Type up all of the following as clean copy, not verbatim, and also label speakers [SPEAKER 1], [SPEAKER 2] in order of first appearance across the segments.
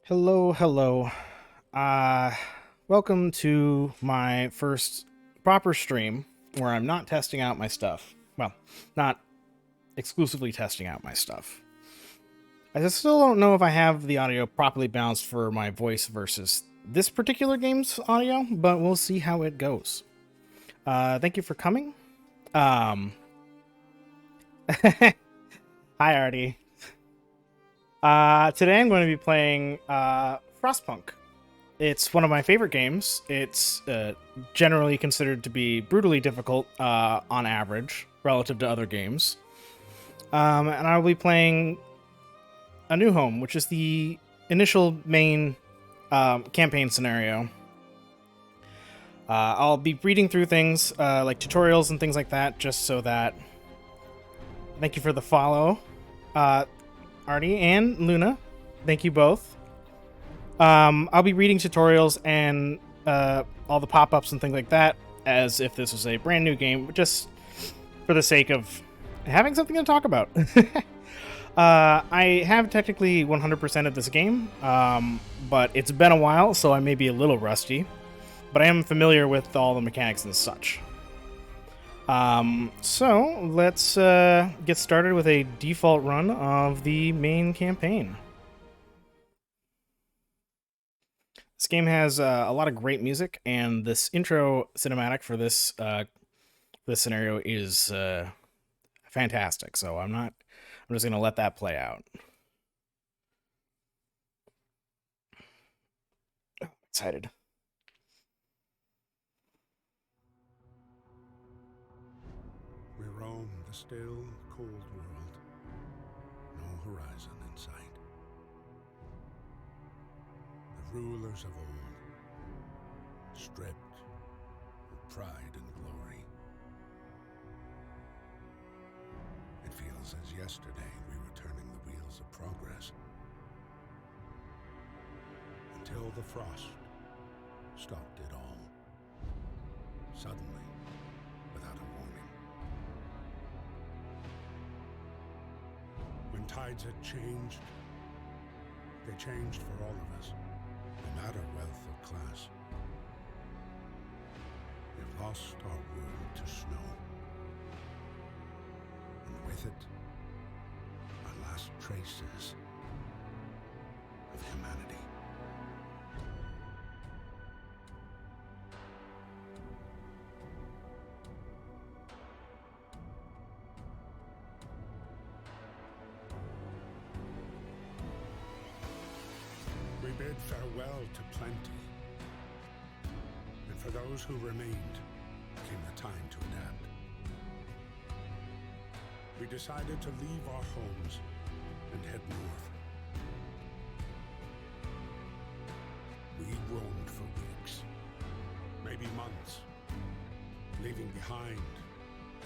[SPEAKER 1] Hello, hello. Uh, Welcome to my first proper stream where I'm not testing out my stuff. Well, not exclusively testing out my stuff. I just still don't know if I have the audio properly balanced for my voice versus this particular game's audio, but we'll see how it goes. Thank you for coming. Um, Hi, Artie. Today I'm going to be playing Frostpunk. It's one of my favorite games. It's generally considered to be brutally difficult on average relative to other games. And I'll be playing A New Home, which is the initial main campaign scenario. I'll be reading through things like tutorials and things like that, just so that... Thank you for the follow, Artie and Luna. Thank you both. I'll be reading tutorials and all the pop-ups and things like that as if this was a brand new game, just for the sake of having something to talk about. I have technically 100% of this game, but it's been a while, so I may be a little rusty, but I am familiar with all the mechanics and such. So let's get started with a default run of the main campaign. This game has a lot of great music, and this intro cinematic for this scenario is fantastic. So I'm just gonna let that play out. Oh, excited.
[SPEAKER 2] We roam the still, cold world. No horizon in sight. The rulers of old, stripped of pride and glory. It feels as yesterday we were turning the wheels of progress. Until the frost stopped it all. Suddenly, without a warning. When tides had changed, they changed for all of us, no matter wealth or class. We've lost our world to snow, and with it, our last traces of humanity. We bid farewell to plenty, and for those who remained, came the time to adapt. We decided to leave our homes and head north. We roamed for weeks, maybe months, leaving behind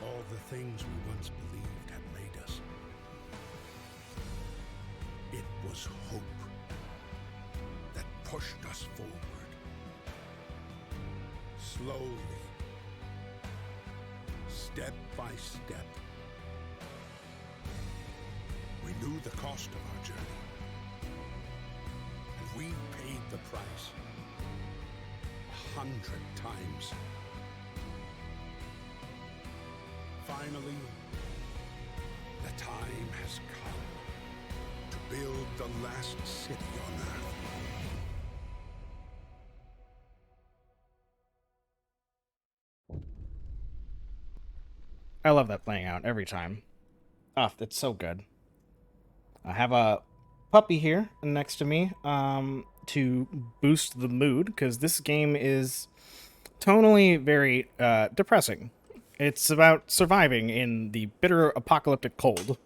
[SPEAKER 2] all the things we once believed had made us. It was hope that pushed us forward. Slowly, step by step. We knew the cost of our journey, and we paid the price 100 times. Finally, the time has come to build the last city on Earth.
[SPEAKER 1] I love that playing out every time. Oh, it's so good. I have a puppy here next to me to boost the mood, because this game is tonally very depressing. It's about surviving in the bitter apocalyptic cold.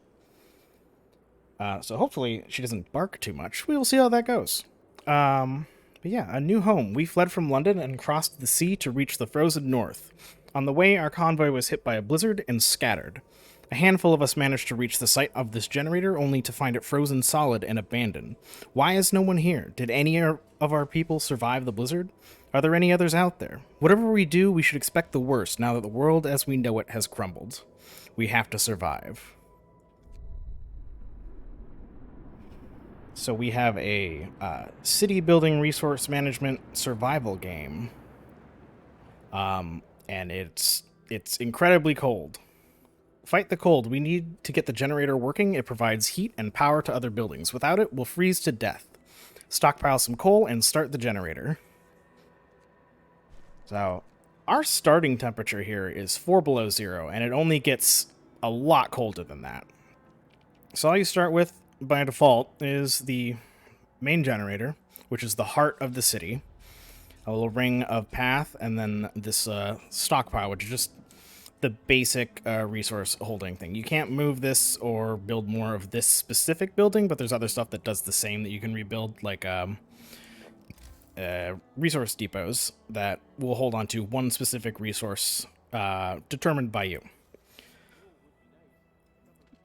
[SPEAKER 1] So hopefully she doesn't bark too much. We will see how that goes. But yeah, A New Home. We fled from London and crossed the sea to reach the frozen north. On the way, our convoy was hit by a blizzard and scattered. A handful of us managed to reach the site of this generator, only to find it frozen solid and abandoned. Why is no one here? Did any of our people survive the blizzard? Are there any others out there? Whatever we do, we should expect the worst now that the world as we know it has crumbled. We have to survive. So we have a city building resource management survival game. And it's incredibly cold. Fight the cold. We need to get the generator working. It provides heat and power to other buildings. Without it, we'll freeze to death. Stockpile some coal and start the generator. So, our starting temperature here is 4 below 0, and it only gets a lot colder than that. So all you start with, by default, is the main generator, which is the heart of the city. A little ring of path, and then this stockpile, which is just the basic resource holding thing. You can't move this or build more of this specific building, but there's other stuff that does the same that you can rebuild, like resource depots that will hold on to one specific resource determined by you.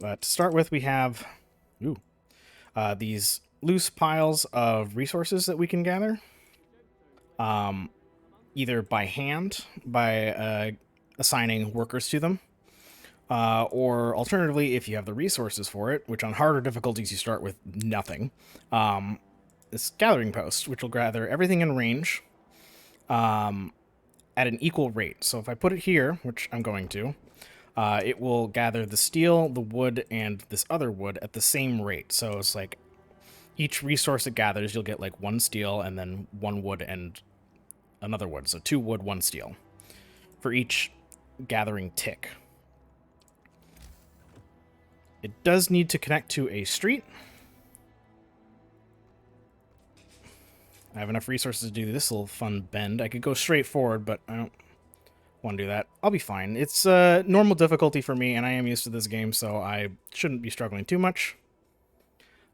[SPEAKER 1] To start with, we have these loose piles of resources that we can gather. Either by hand, by assigning workers to them, or alternatively, if you have the resources for it, which on harder difficulties you start with nothing, this gathering post, which will gather everything in range at an equal rate. So if I put it here, which I'm going to, it will gather the steel, the wood, and this other wood at the same rate. So it's like each resource it gathers, you'll get like 1 steel and then 1 wood and another wood. So 2 wood, 1 steel for each gathering tick. It does need to connect to a street. I have enough resources to do this little fun bend. I could go straight forward, but I don't want to do that. I'll be fine. It's normal difficulty for me, and I am used to this game, so I shouldn't be struggling too much.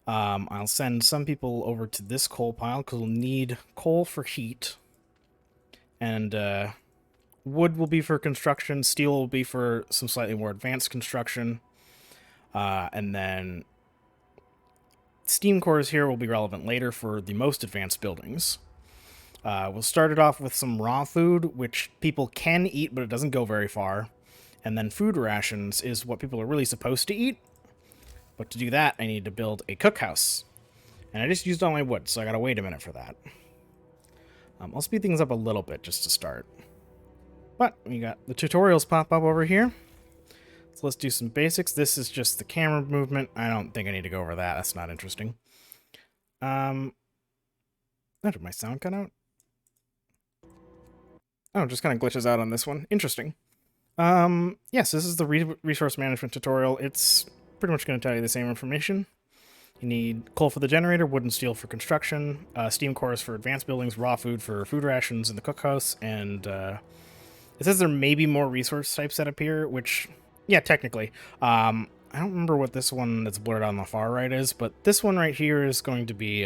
[SPEAKER 1] I'll send some people over to this coal pile, because we'll need coal for heat. And wood will be for construction. Steel will be for some slightly more advanced construction. And then steam cores here will be relevant later for the most advanced buildings. We'll start it off with some raw food, which people can eat, but it doesn't go very far. And then food rations is what people are really supposed to eat. But to do that, I need to build a cookhouse. And I just used all my wood, so I gotta wait a minute for that. I'll speed things up a little bit just to start. But we got the tutorials pop up over here. So let's do some basics. This is just the camera movement. I don't think I need to go over that. That's not interesting. Oh, did my sound cut out? Oh, it just kind of glitches out on this one. Interesting. Yes, this is the resource management tutorial. It's pretty much going to tell you the same information. You need coal for the generator, wood and steel for construction, steam cores for advanced buildings, raw food for food rations in the cookhouse, and it says there may be more resource types that appear, which, yeah, technically. I don't remember what this one that's blurred on the far right is, but this one right here is going to be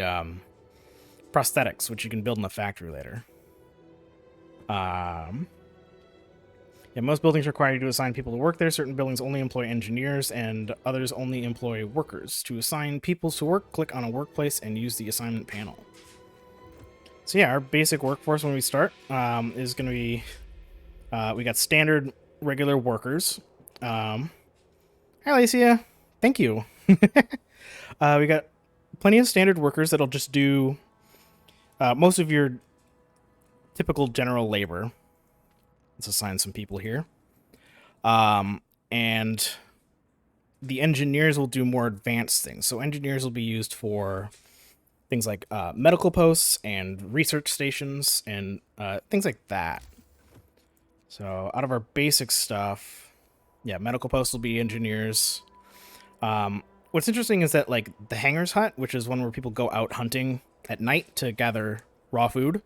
[SPEAKER 1] prosthetics, which you can build in the factory later. Yeah, most buildings require you to assign people to work there. Certain buildings only employ engineers, and others only employ workers. To assign people to work, click on a workplace and use the assignment panel. So yeah, our basic workforce when we start is going to be, we got standard regular workers. Hi, Alicia. Thank you. We got plenty of standard workers that'll just do most of your typical general labor. Let's assign some people here. And the engineers will do more advanced things. So engineers will be used for things like medical posts and research stations and things like that. So out of our basic stuff, yeah, medical posts will be engineers. What's interesting is that, like, the hanger's hut, which is one where people go out hunting at night to gather raw food,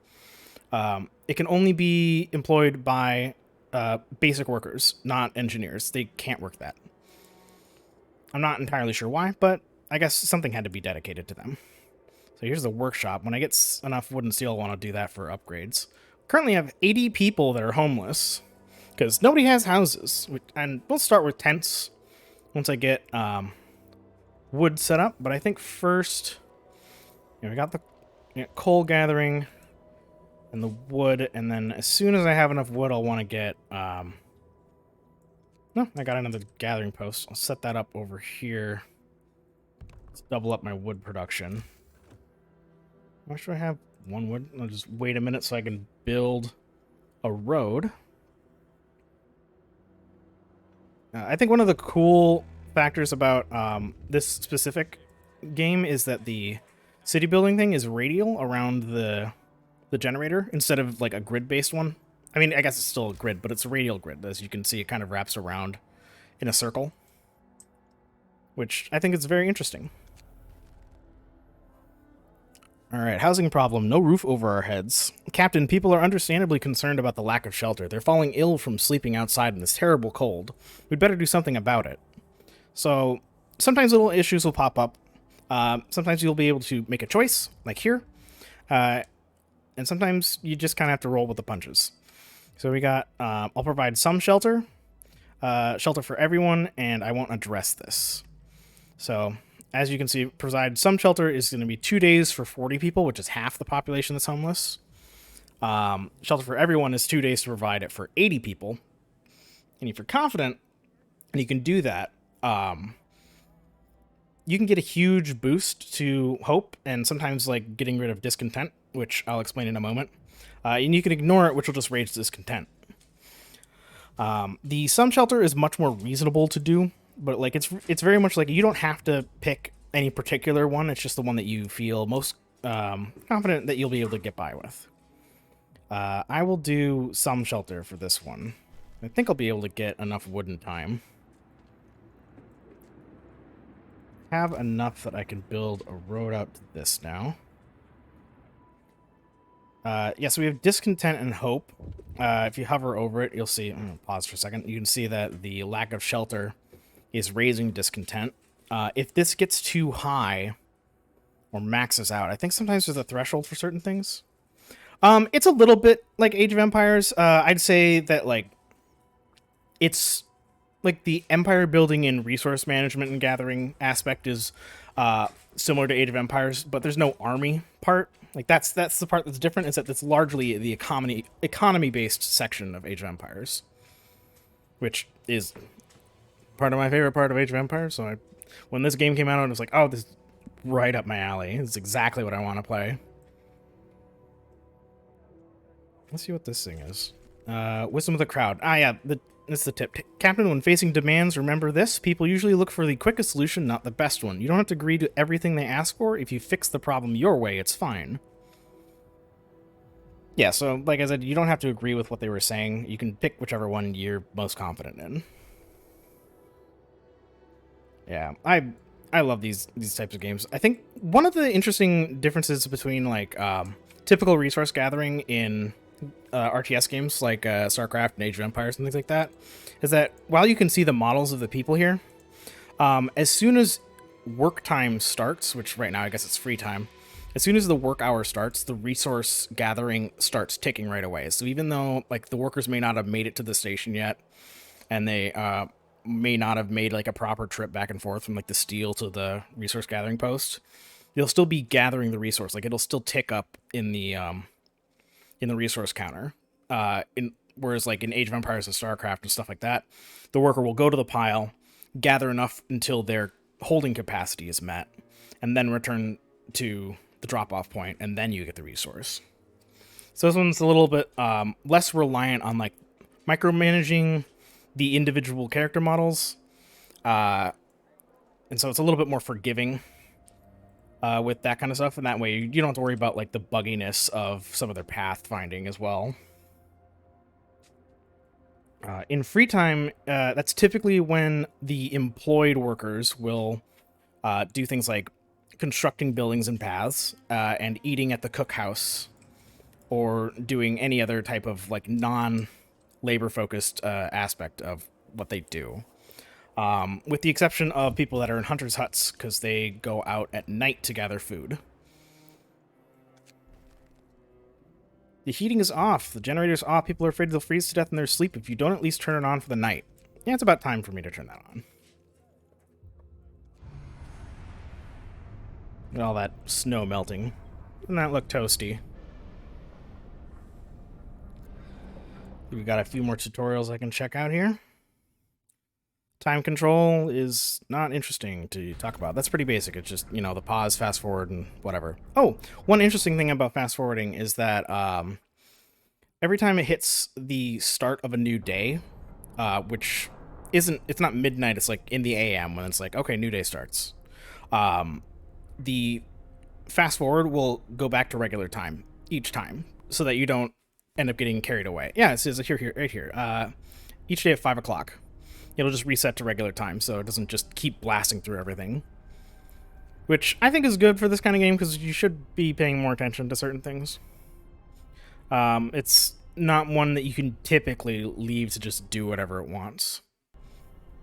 [SPEAKER 1] it can only be employed by basic workers, not engineers. They can't work that. I'm not entirely sure why, but I guess something had to be dedicated to them. So here's the workshop. When I get enough wood and steel, I want to do that for upgrades. Currently have 80 people that are homeless because nobody has houses. And we'll start with tents once I get wood set up. But I think first, you know, we got the coal gathering and the wood, and then as soon as I have enough wood, I'll want to get no, I got another gathering post. I'll set that up over here. Let's double up my wood production. Why should I have one wood? I'll just wait a minute so I can build a road. I think one of the cool factors about this specific game is that the city building thing is radial around the generator instead of like a grid-based one. I mean, I guess it's still a grid, but it's a radial grid. As you can see, it kind of wraps around in a circle, which I think is very interesting. All right, housing problem. No roof over our heads. Captain, people are understandably concerned about the lack of shelter. They're falling ill from sleeping outside in this terrible cold. We'd better do something about it. So, sometimes little issues will pop up. Sometimes you'll be able to make a choice, like here. And sometimes you just kind of have to roll with the punches. So we got, I'll provide some shelter. Shelter for everyone, and I won't address this. So, as you can see, provide some shelter is going to be 2 days for 40 people, which is half the population that's homeless. Shelter for everyone is 2 days to provide it for 80 people. And if you're confident, and you can do that, you can get a huge boost to hope, and sometimes like getting rid of discontent, which I'll explain in a moment. And you can ignore it, which will just raise discontent. The sun shelter is much more reasonable to do, but like it's very much like you don't have to pick any particular one. It's just the one that you feel most confident that you'll be able to get by with. I will do some shelter for this one. I think I'll be able to get enough wood in time. Have enough that I can build a road out to this now. Yeah, so we have discontent and hope. If you hover over it, you'll see, I'm going to pause for a second. You can see that the lack of shelter is raising discontent. If this gets too high or maxes out, I think sometimes there's a threshold for certain things. It's a little bit like Age of Empires. I'd say that like it's like the empire building and resource management and gathering aspect is similar to Age of Empires, but there's no army part. Like that's the part that's different, is that it's largely the economy-based section of Age of Empires, which is part of my favorite part of Age of Empires. So when this game came out, I was like, oh, this is right up my alley. It's exactly what I want to play. Let's see what this thing is. Wisdom of the crowd. Ah, yeah, that's the tip. Captain, when facing demands, remember this. People usually look for the quickest solution, not the best one. You don't have to agree to everything they ask for. If you fix the problem your way, it's fine. Yeah, so like I said, you don't have to agree with what they were saying. You can pick whichever one you're most confident in. Yeah, I love these types of games. I think one of the interesting differences between like typical resource gathering in RTS games like StarCraft and Age of Empires and things like that is that while you can see the models of the people here, as soon as work time starts, which right now I guess it's free time, as soon as the work hour starts, the resource gathering starts ticking right away. So even though like the workers may not have made it to the station yet, and they may not have made like a proper trip back and forth from like the steel to the resource gathering post, they'll still be gathering the resource. Like it'll still tick up in the resource counter. Whereas like in Age of Empires and StarCraft and stuff like that, the worker will go to the pile, gather enough until their holding capacity is met, and then return to the drop-off point, and then you get the resource. So this one's a little bit less reliant on like micromanaging the individual character models, and so it's a little bit more forgiving with that kind of stuff, and that way you don't have to worry about like the bugginess of some of their path finding as well. In free time, that's typically when the employed workers will do things like constructing buildings and paths, and eating at the cookhouse, or doing any other type of like non-labor focused aspect of what they do. With the exception of people that are in hunters' huts, because they go out at night to gather food. The heating is off. The generator's off. People are afraid they'll freeze to death in their sleep if you don't at least turn it on for the night. Yeah, it's about time for me to turn that on. Look at all that snow melting. Doesn't that look toasty? We've got a few more tutorials I can check out here. Time control is not interesting to talk about. That's pretty basic. It's just, the pause, fast forward, and whatever. Oh, one interesting thing about fast forwarding is that every time it hits the start of a new day, which it's not midnight, it's like in the AM when it's like, okay, new day starts. The fast forward will go back to regular time each time so that you don't end up getting carried away. Yeah, it says here, right here. Each day at 5 o'clock. It'll just reset to regular time, so it doesn't just keep blasting through everything. Which I think is good for this kind of game, because you should be paying more attention to certain things. It's not one that you can typically leave to just do whatever it wants.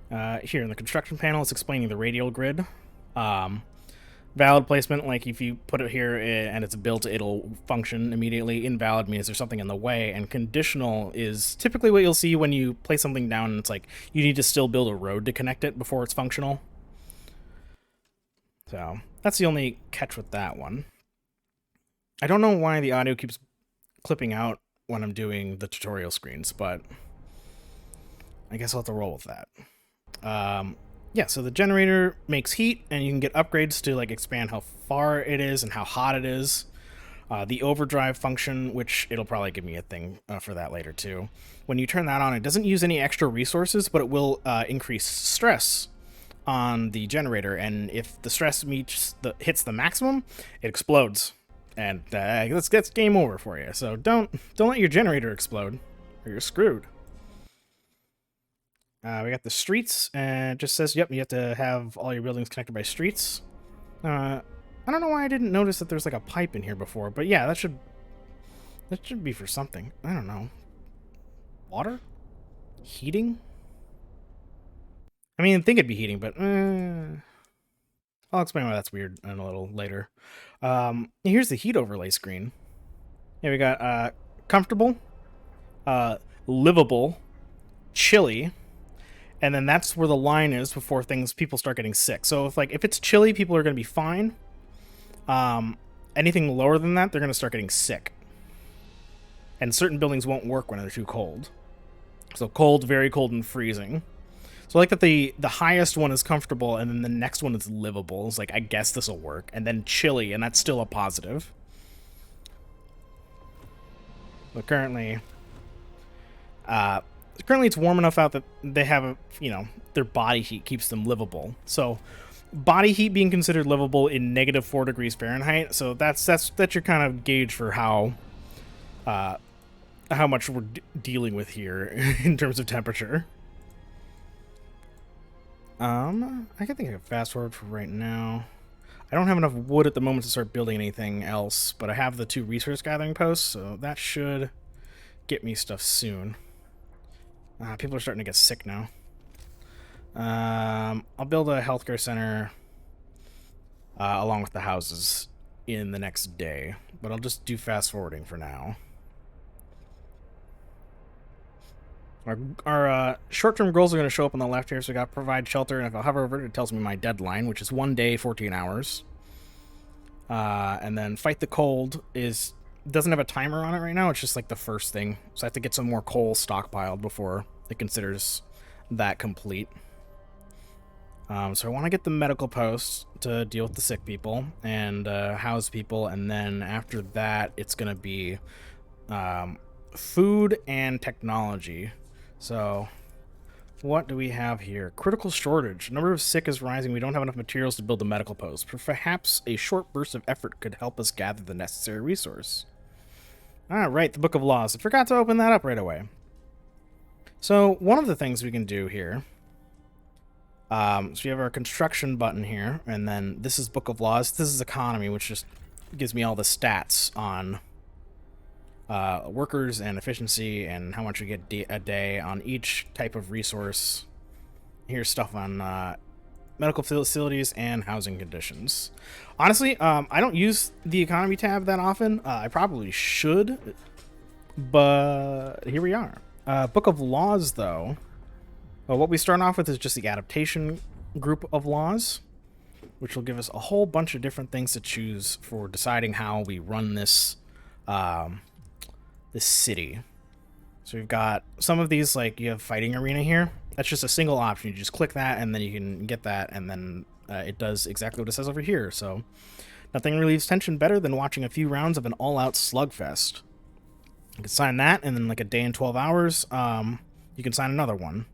[SPEAKER 1] Here in the construction panel, it's explaining the radial grid. Valid placement, like if you put it here and it's built, it'll function immediately. Invalid means there's something in the way, and conditional is typically what you'll see when you place something down and it's like you need to still build a road to connect it before it's functional. So that's the only catch with that one. I don't know why the audio keeps clipping out when I'm doing the tutorial screens, but I guess I'll have to roll with that. Yeah, so the generator makes heat, and you can get upgrades to like expand how far it is and how hot it is. The overdrive function, which it'll probably give me a thing for that later too. When you turn that on, it doesn't use any extra resources, but it will increase stress on the generator, and if the stress hits the maximum, it explodes, and that's game over for you. So don't let your generator explode, or you're screwed. We got the streets, and it just says, yep, you have to have all your buildings connected by streets. I don't know why I didn't notice that there's like a pipe in here before, but yeah, that should be for something. I don't know. Water? Heating? I mean, I think it'd be heating, but I'll explain why that's weird in a little later. Here's the heat overlay screen. Yeah, we got comfortable, livable, chilly. And then that's where the line is before people start getting sick. So if it's chilly, people are going to be fine. Anything lower than that, they're going to start getting sick. And certain buildings won't work when they're too cold. So cold, very cold, and freezing. So I like that the highest one is comfortable, and then the next one is livable. It's like, I guess this will work. And then chilly, and that's still a positive. But currently it's warm enough out that they have their body heat keeps them livable. So body heat being considered livable in -4 degrees Fahrenheit. So that's your kind of gauge for how much we're dealing with here in terms of temperature. I think I can fast forward for right now. I don't have enough wood at the moment to start building anything else, but I have the 2 resource gathering posts, so that should get me stuff soon. People are starting to get sick now. I'll build a healthcare center along with the houses in the next day, but I'll just do fast forwarding for now. Our short-term goals are going to show up on the left here, so we got provide shelter, and if I hover over it, it tells me my deadline, which is 1 day, 14 hours. And then fight the cold doesn't have a timer on it right now. It's just like the first thing. So I have to get some more coal stockpiled before it considers that complete. So I want to get the medical post to deal with the sick people and house people. And then after that, it's going to be food and technology. So what do we have here? Critical shortage. Number of sick is rising. We don't have enough materials to build a medical post. Perhaps a short burst of effort could help us gather the necessary resource. Alright, the Book of Laws. I forgot to open that up right away. So one of the things we can do here, so we have our construction button here, and then this is Book of Laws. This is economy, which just gives me all the stats on workers and efficiency and how much we get a day on each type of resource. Here's stuff on medical facilities and housing conditions. Honestly, I don't use the economy tab that often. I probably should, but here we are. Book of Laws, though. What we start off with is just the adaptation group of laws, which will give us a whole bunch of different things to choose for deciding how we run this this city. So we've got some of these, like you have fighting arena here. That's just a single option. You just click that, and then you can get that, and then it does exactly what it says over here. So nothing relieves tension better than watching a few rounds of an all-out slugfest. You can sign that, and then like a day and 12 hours, you can sign another one.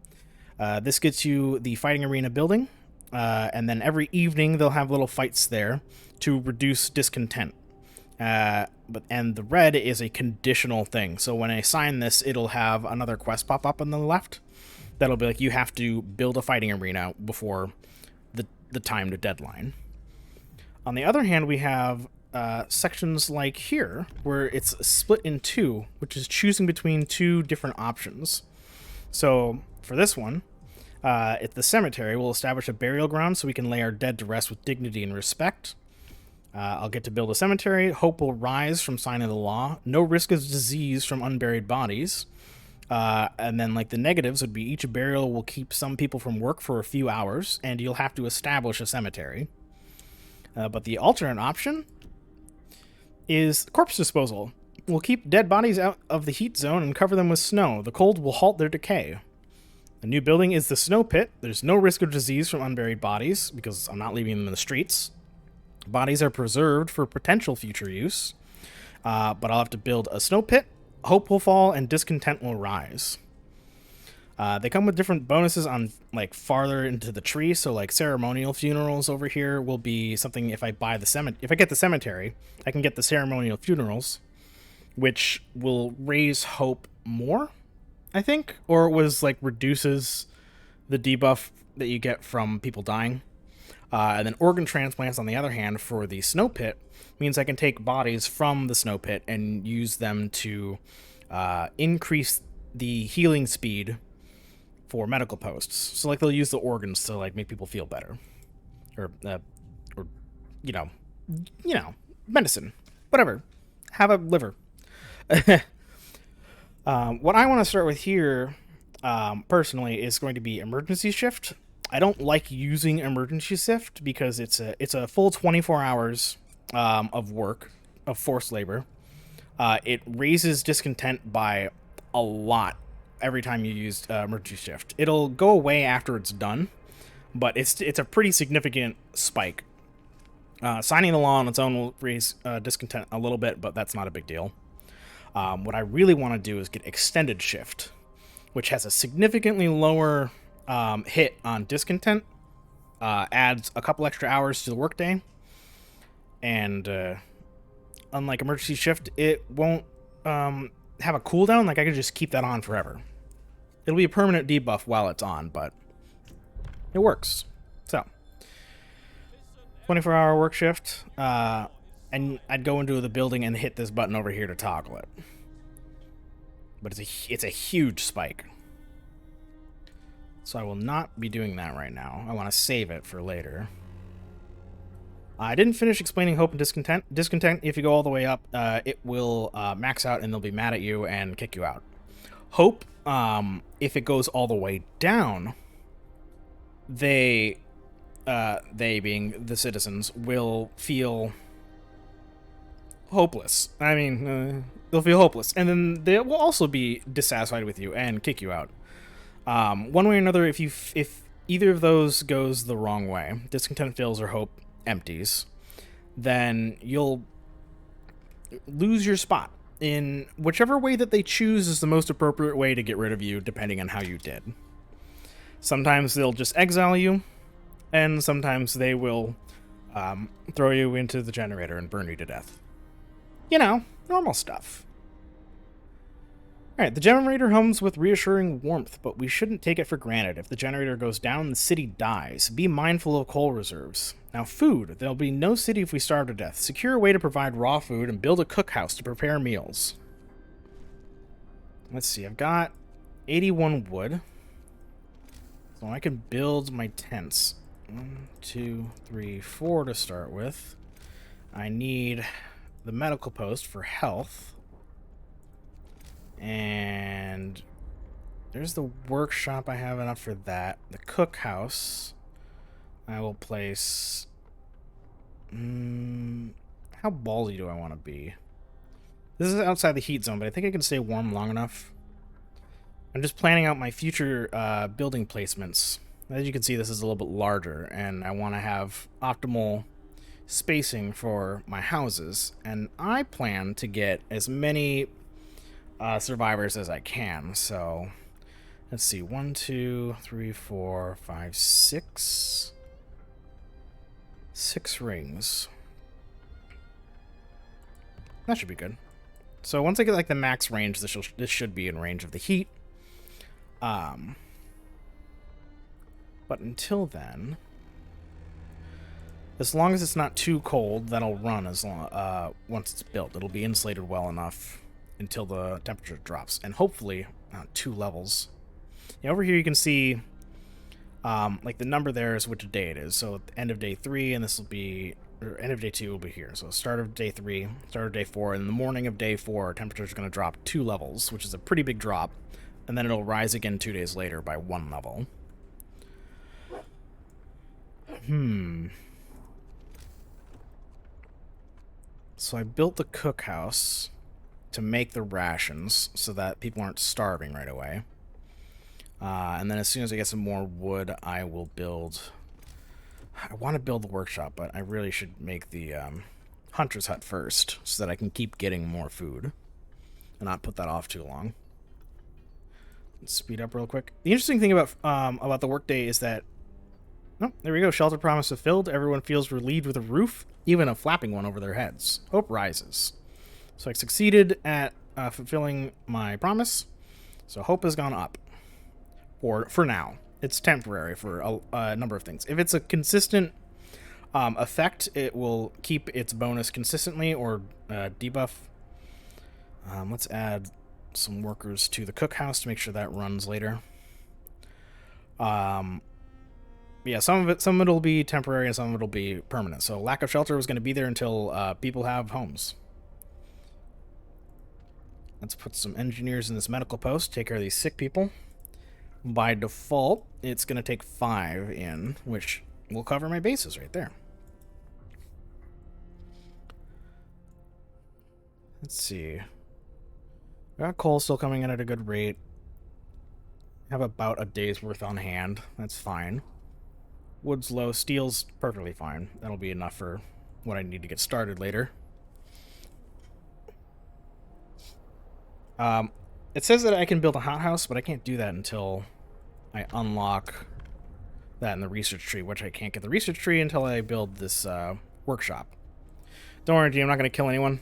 [SPEAKER 1] This gets you the fighting arena building, and then every evening they'll have little fights there to reduce discontent. And the red is a conditional thing. So when I sign this, it'll have another quest pop up on the left. That'll be like, you have to build a fighting arena before the timed deadline. On the other hand, we have sections like here, where it's split in two, which is choosing between two different options. So for this one, at the cemetery, we'll establish a burial ground so we can lay our dead to rest with dignity and respect. I'll get to build a cemetery. Hope will rise from signing the law. No risk of disease from unburied bodies. And then like the negatives would be each burial will keep some people from work for a few hours, and you'll have to establish a cemetery. But the alternate option is corpse disposal. We'll keep dead bodies out of the heat zone and cover them with snow. The cold will halt their decay. The new building is the snow pit. There's no risk of disease from unburied bodies because I'm not leaving them in the streets. Bodies are preserved for potential future use, but I'll have to build a snow pit. Hope will fall and discontent will rise. They come with different bonuses on like farther into the tree. So like ceremonial funerals over here will be something. If I buy the if I get the cemetery, I can get the ceremonial funerals, which will raise hope more, I think, or it was like reduces the debuff that you get from people dying. And then organ transplants, on the other hand, for the snow pit, means I can take bodies from the snow pit and use them to increase the healing speed for medical posts. So like they'll use the organs to like make people feel better, or you know, medicine, whatever. Have a liver. What I want to start with here, personally, is going to be emergency shift. I don't like using emergency shift because it's a full 24 hours of work, of forced labor. It raises discontent by a lot every time you use emergency shift. It'll go away after it's done, but it's a pretty significant spike. Signing the law on its own will raise discontent a little bit, but that's not a big deal. What I really want to do is get extended shift, which has a significantly lower hit on discontent, adds a couple extra hours to the workday, and unlike emergency shift, it won't have a cooldown. Like I could just keep that on forever. It'll be a permanent debuff while it's on, but it works. So 24-hour work shift, and I'd go into the building and hit this button over here to toggle it. But it's a huge spike. So I will not be doing that right now. I want to save it for later. I didn't finish explaining hope and discontent. Discontent, if you go all the way up, it will max out and they'll be mad at you and kick you out. Hope, if it goes all the way down, they being the citizens, will feel hopeless. I mean, they'll feel hopeless. And then they will also be dissatisfied with you and kick you out. One way or another, if either of those goes the wrong way, discontent fills or hope empties, then you'll lose your spot in whichever way that they choose is the most appropriate way to get rid of you, depending on how you did. Sometimes they'll just exile you, and sometimes they will throw you into the generator and burn you to death. You know, normal stuff. Alright, the generator hums with reassuring warmth, but we shouldn't take it for granted. If the generator goes down, the city dies. Be mindful of coal reserves. Now, food. There'll be no city if we starve to death. Secure a way to provide raw food and build a cookhouse to prepare meals. Let's see, I've got 81 wood. So I can build my tents. 1, 2, 3, 4 to start with. I need the medical post for health. And there's the workshop. I have enough for that. The cookhouse I will place. How ballsy do I want to be? This is outside the heat zone, but I think I can stay warm long enough. I'm just planning out my future building placements. As you can see, this is a little bit larger, and I want to have optimal spacing for my houses, and I plan to get as many survivors as I can. So let's see, 1, 2, 3, 4, 5, 6 rings. That should be good. So once I get like the max range, this should be in range of the heat. But until then, as long as it's not too cold, that'll run as long once it's built. It'll be insulated well enough until the temperature drops, and hopefully 2 levels. Yeah, over here you can see like the number there is which day it is. So at the end of day 3, and this will be, or end of day 2 will be here. So start of day 3, start of day 4, and in the morning of day 4, temperature is going to drop 2 levels, which is a pretty big drop, and then it'll rise again 2 days later by 1 level. So I built the cookhouse to make the rations so that people aren't starving right away. And then as soon as I get some more wood, I will build... I want to build the workshop, but I really should make the hunter's hut first so that I can keep getting more food and not put that off too long. Let's speed up real quick. The interesting thing about the workday is that... Oh, there we go. Shelter promise fulfilled. Everyone feels relieved with a roof, even a flapping one over their heads. Hope rises. So I succeeded at fulfilling my promise. So hope has gone up. For now. It's temporary for a number of things. If it's a consistent effect, it will keep its bonus consistently or debuff. Let's add some workers to the cookhouse to make sure that runs later. Yeah, some of it'll be temporary and some of it'll be permanent. So lack of shelter was going to be there until people have homes. Let's put some engineers in this medical post, take care of these sick people. By default, it's going to take 5 in, which will cover my bases right there. Let's see. Got coal still coming in at a good rate. Have about a day's worth on hand. That's fine. Wood's low. Steel's perfectly fine. That'll be enough for what I need to get started later. It says that I can build a hothouse, but I can't do that until I unlock that in the research tree, which I can't get the research tree until I build this workshop. Don't worry, G, I'm not going to kill anyone.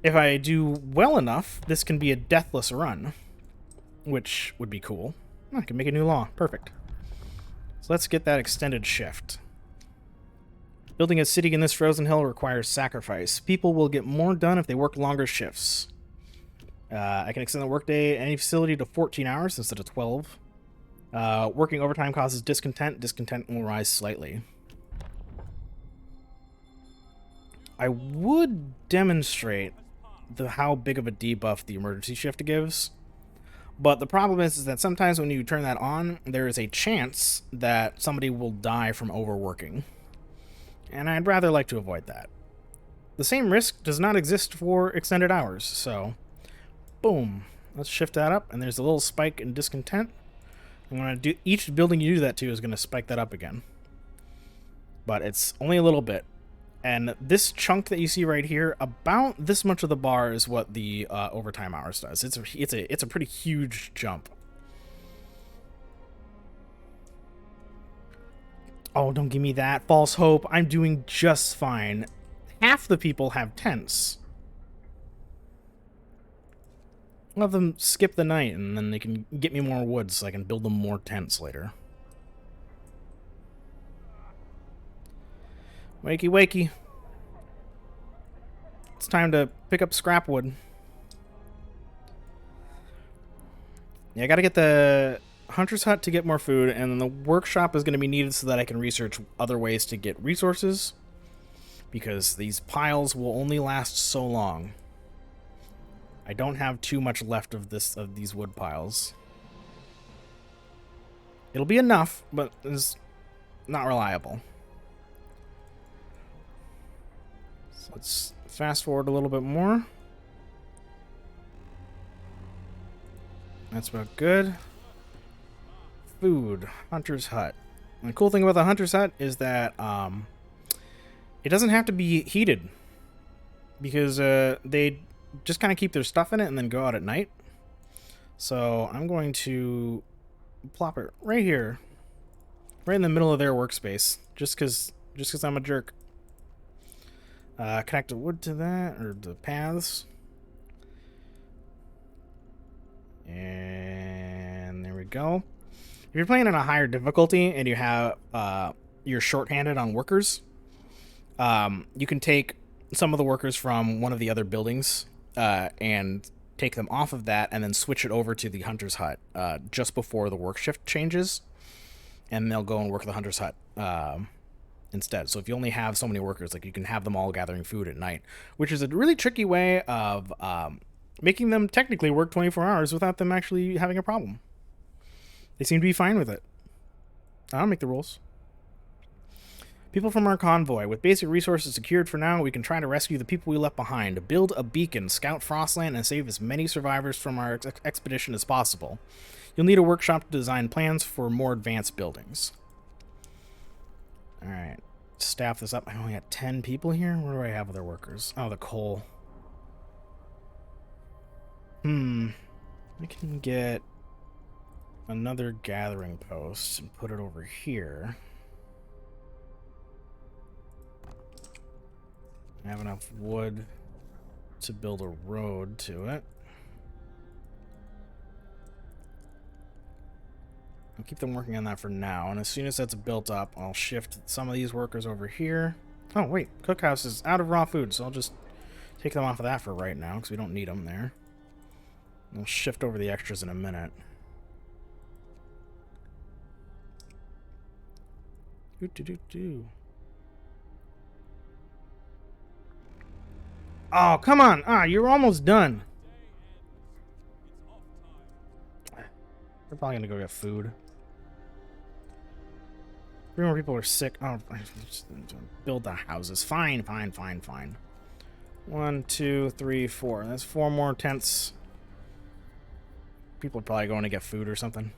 [SPEAKER 1] If I do well enough, this can be a deathless run, which would be cool. I can make a new law. Perfect. So let's get that extended shift. Building a city in this frozen hill requires sacrifice. People will get more done if they work longer shifts. I can extend the workday at any facility to 14 hours instead of 12. Working overtime causes discontent. Discontent will rise slightly. I would demonstrate how big of a debuff the emergency shift gives. But the problem is that sometimes when you turn that on, there is a chance that somebody will die from overworking. And I'd rather like to avoid that. The same risk does not exist for extended hours, so... Boom. Let's shift that up, and there's a little spike in discontent. And when I do, each building you do that to is going to spike that up again. But it's only a little bit. And this chunk that you see right here, about this much of the bar is what the overtime hours does. It's a pretty huge jump. Oh, don't give me that false hope. I'm doing just fine. Half the people have tents. I'll have them skip the night, and then they can get me more wood so I can build them more tents later. Wakey, wakey. It's time to pick up scrap wood. Yeah, I gotta get the hunter's hut to get more food, and then the workshop is going to be needed so that I can research other ways to get resources, because these piles will only last so long. I don't have too much left of these wood piles. It'll be enough, but it's not reliable. So let's fast forward a little bit more. That's about good. Food. Hunter's Hut. And the cool thing about the Hunter's Hut is that it doesn't have to be heated. Because they just kind of keep their stuff in it and then go out at night. So I'm going to plop it right here. Right in the middle of their workspace. Just because I'm a jerk. Connect the wood to that, or the paths. And there we go. If you're playing on a higher difficulty and you have you're shorthanded on workers, you can take some of the workers from one of the other buildings and take them off of that and then switch it over to the Hunter's Hut just before the work shift changes, and they'll go and work the Hunter's Hut instead. So if you only have so many workers, like, you can have them all gathering food at night, which is a really tricky way of making them technically work 24 hours without them actually having a problem. They seem to be fine with it. I don't make the rules. People from our convoy. With basic resources secured for now, we can try to rescue the people we left behind, build a beacon, scout Frostland, and save as many survivors from our expedition as possible. You'll need a workshop to design plans for more advanced buildings. Alright. Staff this up. I only got 10 people here. Where do I have other workers? Oh, the coal. I can get another gathering post and put it over here. I have enough wood to build a road to it. I'll keep them working on that for now, and as soon as that's built up, I'll shift some of these workers over here. Oh, wait, cookhouse is out of raw food, so I'll just take them off of that for right now, because we don't need them there. I'll shift over the extras in a minute. Oh, come on! Ah, you're almost done. We're probably gonna go get food. 3 more people are sick. Oh, build the houses. Fine. 1, 2, 3, 4. That's 4 more tents. People are probably going to get food or something.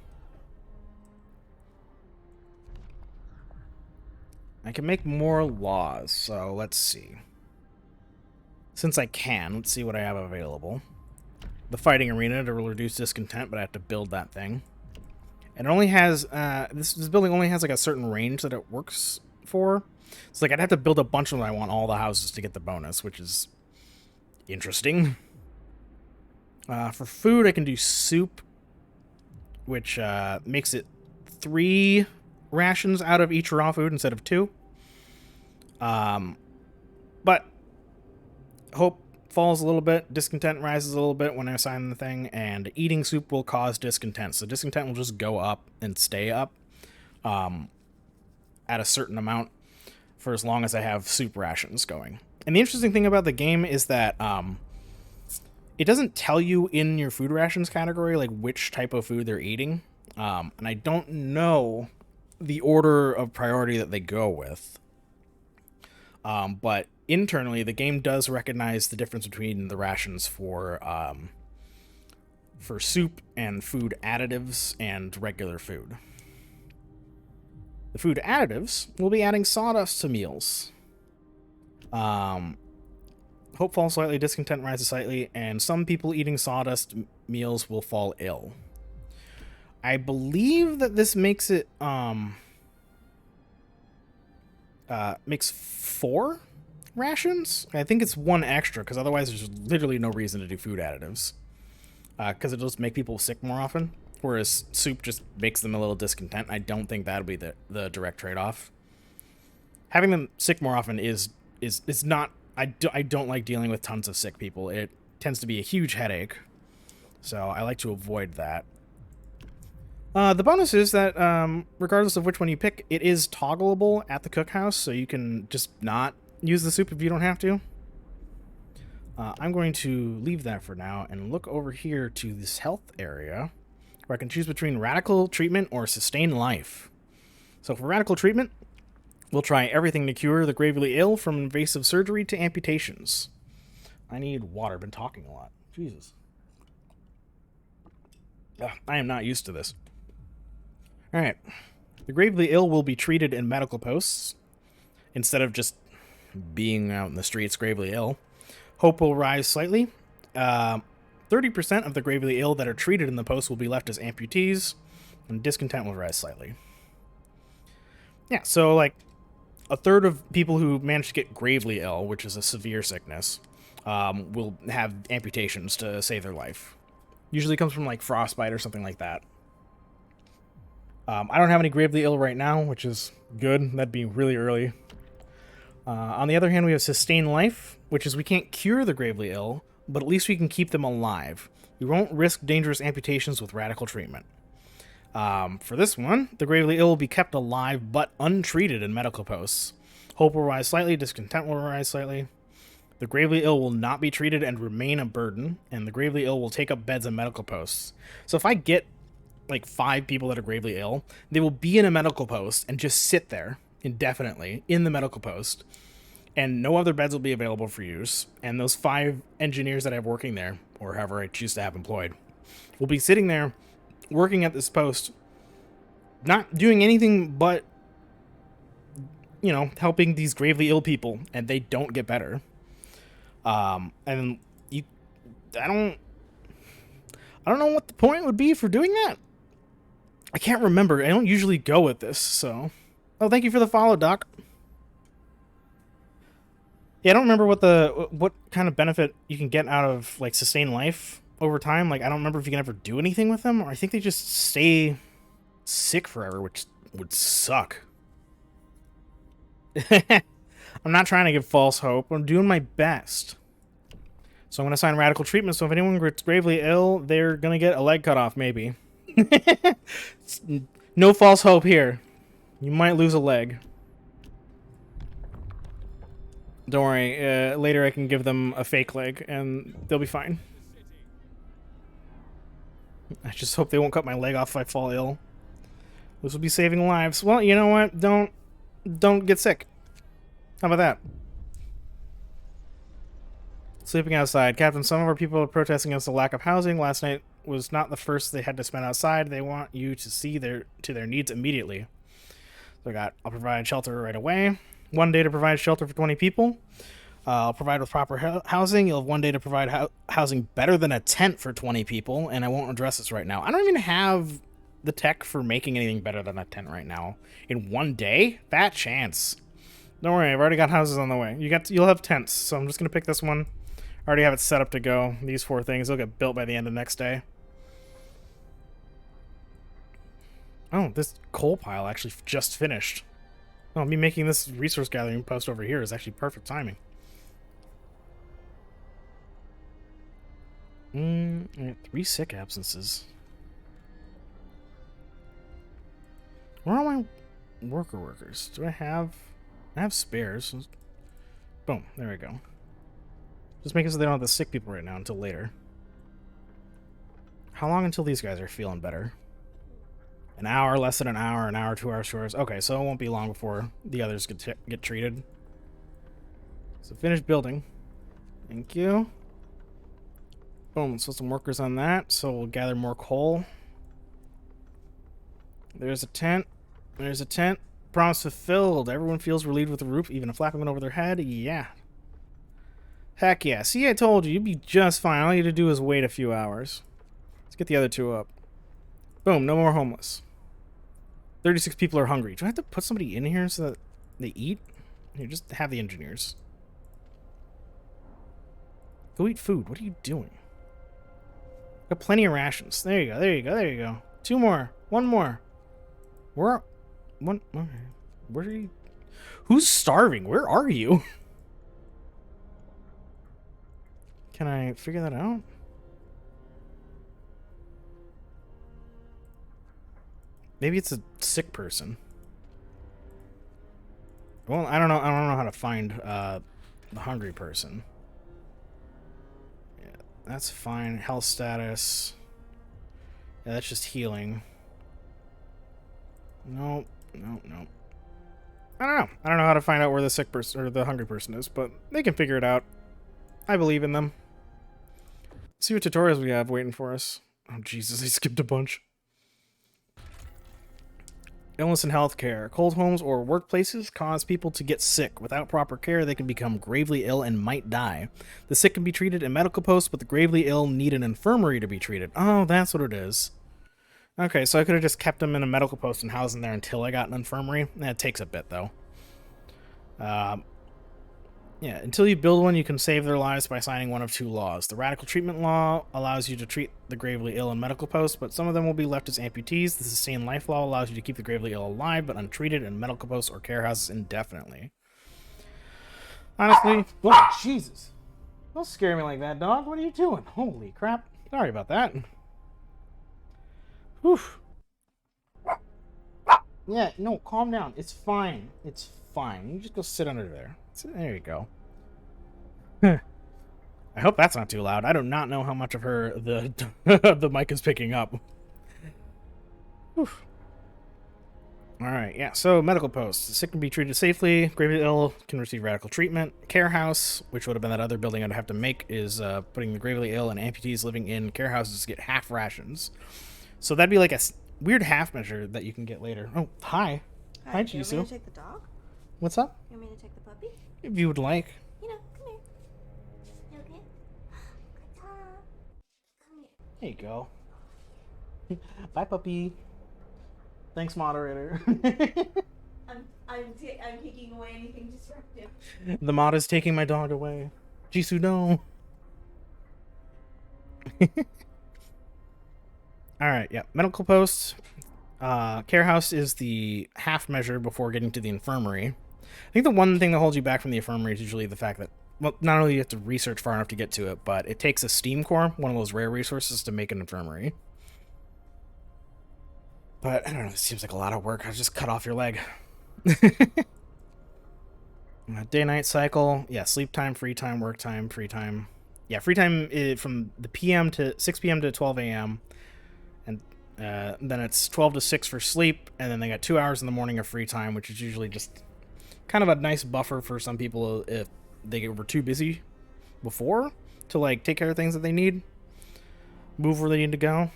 [SPEAKER 1] I can make more laws, so let's see. Since I can, let's see what I have available. The fighting arena to reduce discontent, but I have to build that thing. And it only has, this building only has like a certain range that it works for. So like I'd have to build a bunch of them. I want all the houses to get the bonus, which is interesting. For food, I can do soup, which makes it 3 rations out of each raw food instead of 2. But hope falls a little bit, discontent rises a little bit when I assign the thing, and eating soup will cause discontent. So discontent will just go up and stay up at a certain amount for as long as I have soup rations going. And the interesting thing about the game is that it doesn't tell you in your food rations category like which type of food they're eating. And I don't know the order of priority that they go with. But internally, the game does recognize the difference between the rations for soup and food additives and regular food. The food additives will be adding sawdust to meals. Hope falls slightly, discontent rises slightly, and some people eating sawdust meals will fall ill. I believe that this makes it makes 4 rations. I think it's 1 extra because otherwise there's literally no reason to do food additives, because it'll just make people sick more often, whereas soup just makes them a little discontent. I don't think that'll be the direct trade-off. Having them sick more often is not. I don't like dealing with tons of sick people. It tends to be a huge headache, so I like to avoid that. The bonus is that, regardless of which one you pick, it is toggleable at the cookhouse, so you can just not use the soup if you don't have to. I'm going to leave that for now and look over here to this health area, where I can choose between radical treatment or sustain life. So for radical treatment, we'll try everything to cure the gravely ill, from invasive surgery to amputations. I need water. Been talking a lot. Jesus. Ugh, I am not used to this. Alright. The gravely ill will be treated in medical posts instead of just being out in the streets gravely ill. Hope will rise slightly. 30% of the gravely ill that are treated in the post will be left as amputees, and discontent will rise slightly. Yeah, so like a third of people who manage to get gravely ill, which is a severe sickness, will have amputations to save their life. Usually comes from like frostbite or something like that. I don't have any gravely ill right now, which is good. That'd be really early. On the other hand, we have sustain life, which is we can't cure the gravely ill, but at least we can keep them alive. We won't risk dangerous amputations with radical treatment. For this one, the gravely ill will be kept alive but untreated in medical posts. Hope will rise slightly, discontent will rise slightly. The gravely ill will not be treated and remain a burden, and the gravely ill will take up beds in medical posts. So if I get like 5 people that are gravely ill, they will be in a medical post and just sit there indefinitely in the medical post, and no other beds will be available for use, and those 5 engineers that I have working there, or however I choose to have employed, will be sitting there working at this post, not doing anything but, you know, helping these gravely ill people, and they don't get better. And I don't know what the point would be for doing that. I can't remember. I don't usually go with this, so. Oh, thank you for the follow, Doc. Yeah, I don't remember what kind of benefit you can get out of like sustain life over time. Like, I don't remember if you can ever do anything with them, or I think they just stay sick forever, which would suck. I'm not trying to give false hope. I'm doing my best. So I'm going to assign radical treatment, so if anyone gets gravely ill, they're going to get a leg cut off, maybe. No false hope here. You might lose a leg. Don't worry, later I can give them a fake leg, and they'll be fine. I just hope they won't cut my leg off if I fall ill. This will be saving lives. Well, you know what? Don't get sick. How about that? Sleeping outside. Captain, some of our people are protesting against the lack of housing. Last night was not the first they had to spend outside. They want you to see to their needs immediately. So I'll provide shelter right away. 1 day to provide shelter for 20 people. I'll provide with proper housing. You'll have 1 day to provide housing better than a tent for 20 people, and I won't address this right now. I don't even have the tech for making anything better than a tent right now. In 1 day? Fat chance. Don't worry, I've already got houses on the way. You'll have tents, so I'm just gonna pick this one. I already have it set up to go. These 4 things, they'll get built by the end of the next day. Oh, this coal pile actually just finished. Oh, me making this resource gathering post over here is actually perfect timing. I got 3 sick absences. Where are my workers? Do I have spares? Boom, there we go. Just make it so they don't have the sick people right now until later. How long until these guys are feeling better? An hour, less than an hour, 2 hours, 2 hours. Okay, so it won't be long before the others get treated. So finish building. Thank you. Boom, so some workers on that, so we'll gather more coal. There's a tent. There's a tent. Promise fulfilled. Everyone feels relieved with the roof, even a flapping one over their head. Yeah. Heck yeah. See, I told you, you'd be just fine. All you had to do is wait a few hours. Let's get the other 2 up. Boom, no more homeless. 36 people are hungry. Do I have to put somebody in here so that they eat? Here, just have the engineers. Go eat food. What are you doing? Got plenty of rations. There you go, there you go, there you go. 2 more. 1 more. Where are you? Who's starving? Where are you? Can I figure that out? Maybe it's a sick person. Well, I don't know how to find the hungry person. Yeah, that's fine. Health status. Yeah, that's just healing. Nope. Nope. Nope. I don't know. I don't know how to find out where the sick person or the hungry person is, but they can figure it out. I believe in them. Let's see what tutorials we have waiting for us. Oh, Jesus, I skipped a bunch. Illness and healthcare. Cold homes or workplaces cause people to get sick. Without proper care, they can become gravely ill and might die. The sick can be treated in medical posts, but the gravely ill need an infirmary to be treated. Oh, that's what it is. Okay, so I could have just kept them in a medical post and housed them there until I got an infirmary. It takes a bit, though. Yeah, until you build one, you can save their lives by signing one of two laws. The radical treatment law allows you to treat the gravely ill in medical posts, but some of them will be left as amputees. The sustained life law allows you to keep the gravely ill alive, but untreated in medical posts or care houses indefinitely. Honestly, oh, Jesus. Don't scare me like that, dog. What are you doing? Holy crap. Sorry about that. Whew. Yeah, no, calm down. It's fine. It's fine. You just go sit under there. There you go. I hope that's not too loud. I do not know how much of her the mic is picking up. Whew. All right, yeah. So medical posts. The sick can be treated safely. Gravely ill can receive radical treatment. Care house, which would have been that other building I'd have to make, is putting the gravely ill and amputees living in care houses to get half rations. So that'd be like a weird half measure that you can get later. Oh, hi. Hi, Jisoo.
[SPEAKER 3] You want me to take the dog?
[SPEAKER 1] What's up?
[SPEAKER 3] You want me to take the puppy?
[SPEAKER 1] If you would like.
[SPEAKER 3] You know, come here. You okay? Good job. Come here.
[SPEAKER 1] There you go. Bye, puppy. Thanks, moderator.
[SPEAKER 3] I'm taking away anything disruptive.
[SPEAKER 1] The mod is taking my dog away. Jisoo, no. Alright, yeah. Medical posts. Care house is the half measure before getting to the infirmary. I think the one thing that holds you back from the infirmary is usually the fact that, well, not only do you have to research far enough to get to it, but it takes a steam core, one of those rare resources, to make an infirmary. But, I don't know, it seems like a lot of work. I'll just cut off your leg. Day-night cycle. Yeah, sleep time, free time, work time, free time. Yeah, free time is from the PM to 6 p.m. to 12 a.m. And then it's 12 to 6 for sleep, and then they got 2 hours in the morning of free time, which is usually just kind of a nice buffer for some people if they were too busy before to like take care of things that they need, move where they need to go.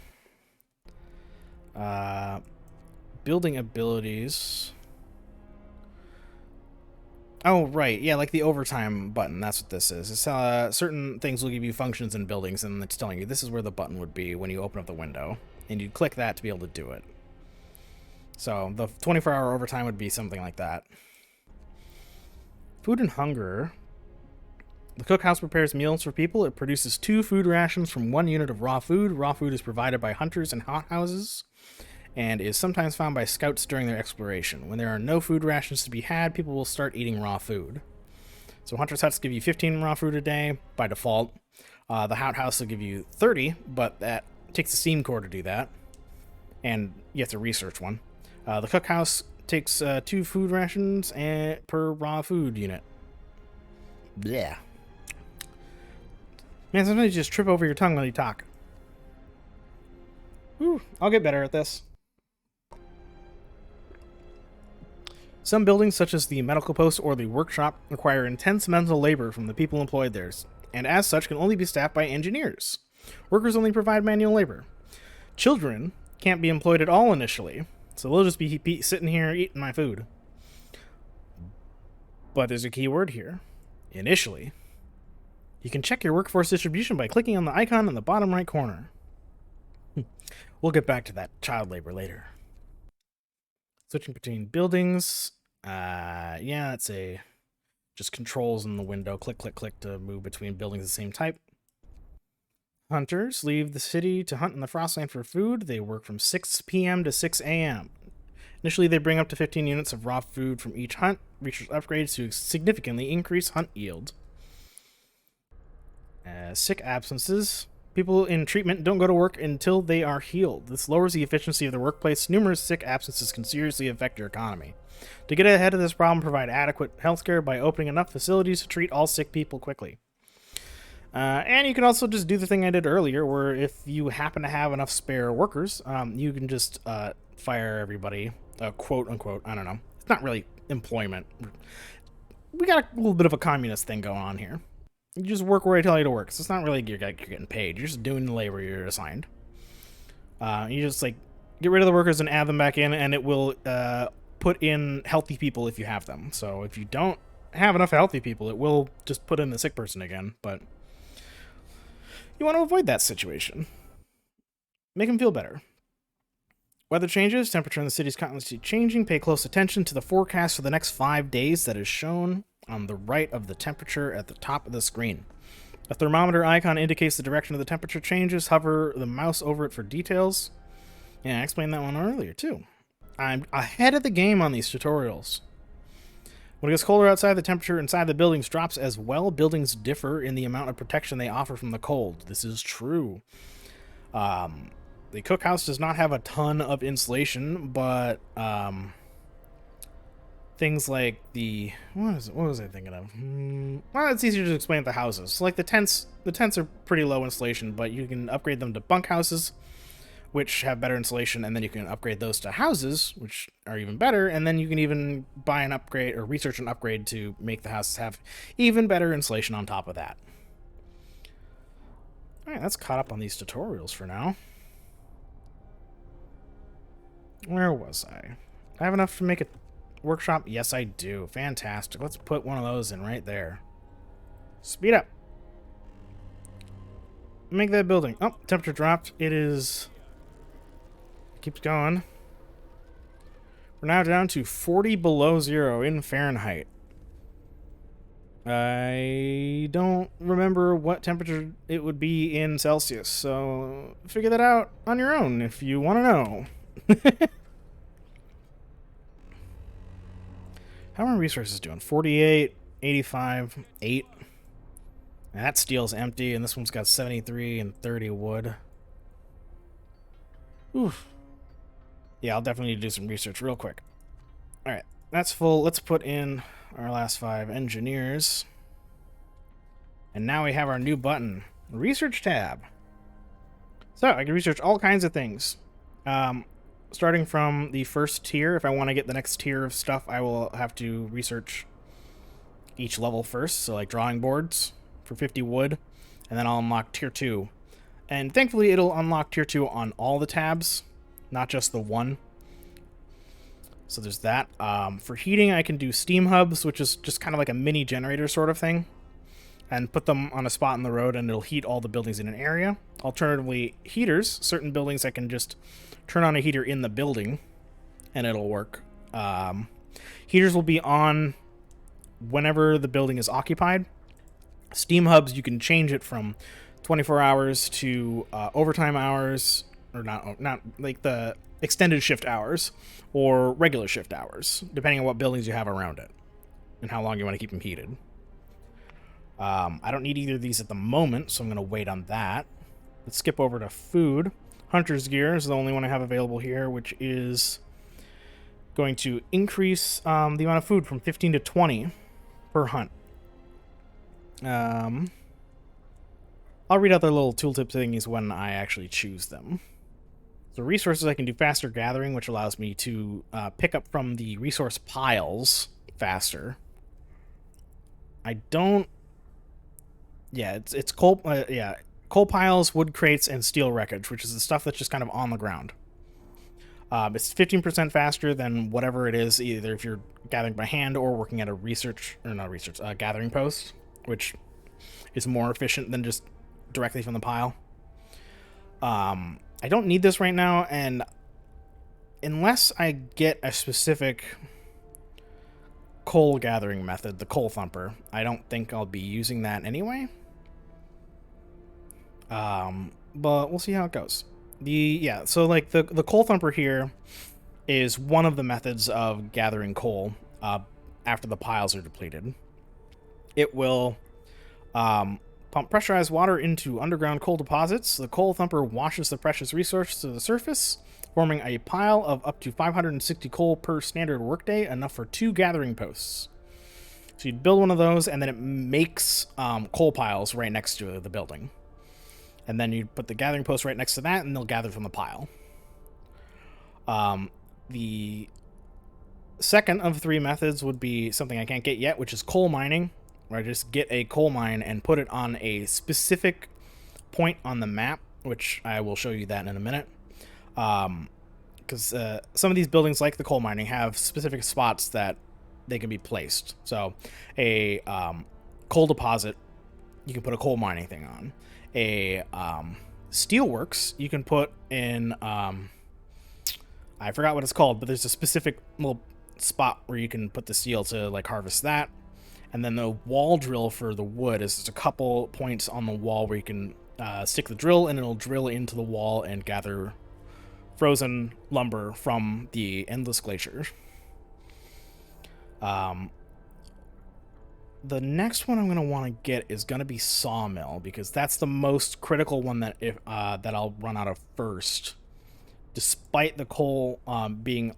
[SPEAKER 1] Building abilities. Oh, right. Yeah, like the overtime button. That's what this is. It's, certain things will give you functions in buildings, and it's telling you this is where the button would be when you open up the window. And you'd click that to be able to do it. So the 24-hour overtime would be something like that. Food and hunger. The cookhouse prepares meals for people. It produces 2 food rations from 1 unit of raw food. Raw food is provided by hunters and hothouses, and is sometimes found by scouts during their exploration. When there are no food rations to be had, people will start eating raw food. So hunters' huts give you 15 raw food a day by default. The outhouse will give you 30, but that takes a steam core to do that, and you have to research one. The cookhouse takes 2 food rations per raw food unit. Blech. Man, sometimes you just trip over your tongue while you talk. Whew, I'll get better at this. Some buildings, such as the medical post or the workshop, require intense mental labor from the people employed there, and as such can only be staffed by engineers. Workers only provide manual labor. Children can't be employed at all initially, so they'll just be sitting here eating my food. But there's a key word here. Initially. You can check your workforce distribution by clicking on the icon in the bottom right corner. We'll get back to that child labor later. Switching between buildings. Yeah, it's just controls in the window. Click, click, click to move between buildings of the same type. Hunters leave the city to hunt in the Frostland for food. They work from 6 p.m. to 6 a.m. Initially, they bring up to 15 units of raw food from each hunt. Research upgrades to significantly increase hunt yield. Sick absences. People in treatment don't go to work until they are healed. This lowers the efficiency of the workplace. Numerous sick absences can seriously affect your economy. To get ahead of this problem, provide adequate healthcare by opening enough facilities to treat all sick people quickly. And you can also just do the thing I did earlier, where if you happen to have enough spare workers, you can just fire everybody, quote unquote. I don't know. It's not really employment. We got a little bit of a communist thing going on here. You just work where I tell you to work. So it's not really you're getting paid. You're just doing the labor you're assigned. You just like get rid of the workers and add them back in, and it will put in healthy people if you have them. So if you don't have enough healthy people, it will just put in the sick person again. But you want to avoid that situation. Make them feel better. Weather changes. Temperature in the city is constantly changing. Pay close attention to the forecast for the next 5 days that is shown on the right of the temperature at the top of the screen. A thermometer icon indicates the direction of the temperature changes. Hover the mouse over it for details. Yeah, I explained that one earlier, too. I'm ahead of the game on these tutorials. When it gets colder outside, the temperature inside the buildings drops as well. Buildings differ in the amount of protection they offer from the cold. This is true. The cookhouse does not have a ton of insulation, but things like the what was I thinking of? Well, it's easier to explain at the houses. So like the tents are pretty low insulation, but you can upgrade them to bunkhouses, which have better insulation, and then you can upgrade those to houses, which are even better, and then you can even buy an upgrade or research an upgrade to make the houses have even better insulation on top of that. All right, that's caught up on these tutorials for now. Where was I? I have enough to make a workshop? Yes, I do. Fantastic. Let's put one of those in right there. Speed up. Make that building. Oh, temperature dropped. It is... keeps going. We're now down to 40 below zero in Fahrenheit. I don't remember what temperature it would be in Celsius, so figure that out on your own if you want to know. How are my resources doing? 48, 85, 8. That steel's empty, and this one's got 73 and 30 wood. Oof. Yeah, I'll definitely need to do some research real quick. Alright, that's full. Let's put in our last 5 engineers. And now we have our new button. Research tab. So, I can research all kinds of things. Starting from the first tier, if I want to get the next tier of stuff, I will have to research each level first. So like drawing boards for 50 wood, and then I'll unlock tier 2. And thankfully it'll unlock tier 2 on all the tabs, not just the one. So there's that. For heating, I can do steam hubs, which is just kind of like a mini generator sort of thing, and put them on a spot in the road, and it'll heat all the buildings in an area. Alternatively, heaters, certain buildings I can just turn on a heater in the building, and it'll work. Heaters will be on whenever the building is occupied. Steam hubs, you can change it from 24 hours to overtime hours, or not like the extended shift hours, or regular shift hours, depending on what buildings you have around it, and how long you want to keep them heated. I don't need either of these at the moment, so I'm going to wait on that. Let's skip over to food. Hunter's gear is the only one I have available here, which is going to increase the amount of food from 15 to 20 per hunt. I'll read out their little tooltip thingies when I actually choose them. So resources, I can do faster gathering, which allows me to pick up from the resource piles faster. I don't... Yeah, it's coal... yeah. Coal piles, wood crates, and steel wreckage, which is the stuff that's just kind of on the ground. It's 15% faster than whatever it is, either if you're gathering by hand or working at a gathering post, which is more efficient than just directly from the pile. I don't need this right now, and unless I get a specific coal gathering method, the coal thumper, I don't think I'll be using that anyway. But we'll see how it goes. So like the coal thumper here is one of the methods of gathering coal after the piles are depleted. It will pump pressurized water into underground coal deposits. The coal thumper washes the precious resource to the surface, forming a pile of up to 560 coal per standard workday, enough for 2 gathering posts. So you'd build one of those, and then it makes coal piles right next to the building. And then you put the gathering post right next to that, and they'll gather from the pile. The second of 3 methods would be something I can't get yet, which is coal mining, where I just get a coal mine and put it on a specific point on the map, which I will show you that in a minute. Because some of these buildings, like the coal mining, have specific spots that they can be placed. So a coal deposit, you can put a coal mining thing on. A steelworks, you can put in, I forgot what it's called, but there's a specific little spot where you can put the steel to like harvest that. And then the wall drill for the wood is just a couple points on the wall where you can stick the drill, and it'll drill into the wall and gather frozen lumber from the endless glacier. The next one I'm going to want to get is going to be sawmill, because that's the most critical one that that I'll run out of first. Despite the coal being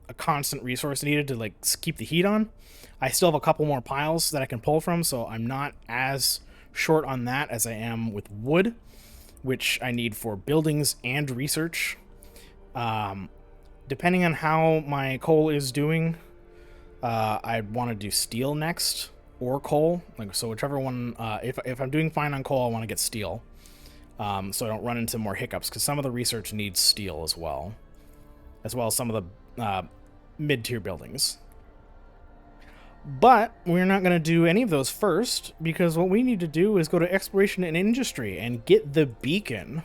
[SPEAKER 1] a constant resource needed to like keep the heat on, I still have a couple more piles that I can pull from, so I'm not as short on that as I am with wood, which I need for buildings and research. Depending on how my coal is doing, I'd want to do steel next, or coal. Like, so whichever one, if I'm doing fine on coal, I want to get steel. So I don't run into more hiccups, because some of the research needs steel as well as some of the mid-tier buildings. But we're not going to do any of those first, because what we need to do is go to exploration and industry and get the beacon.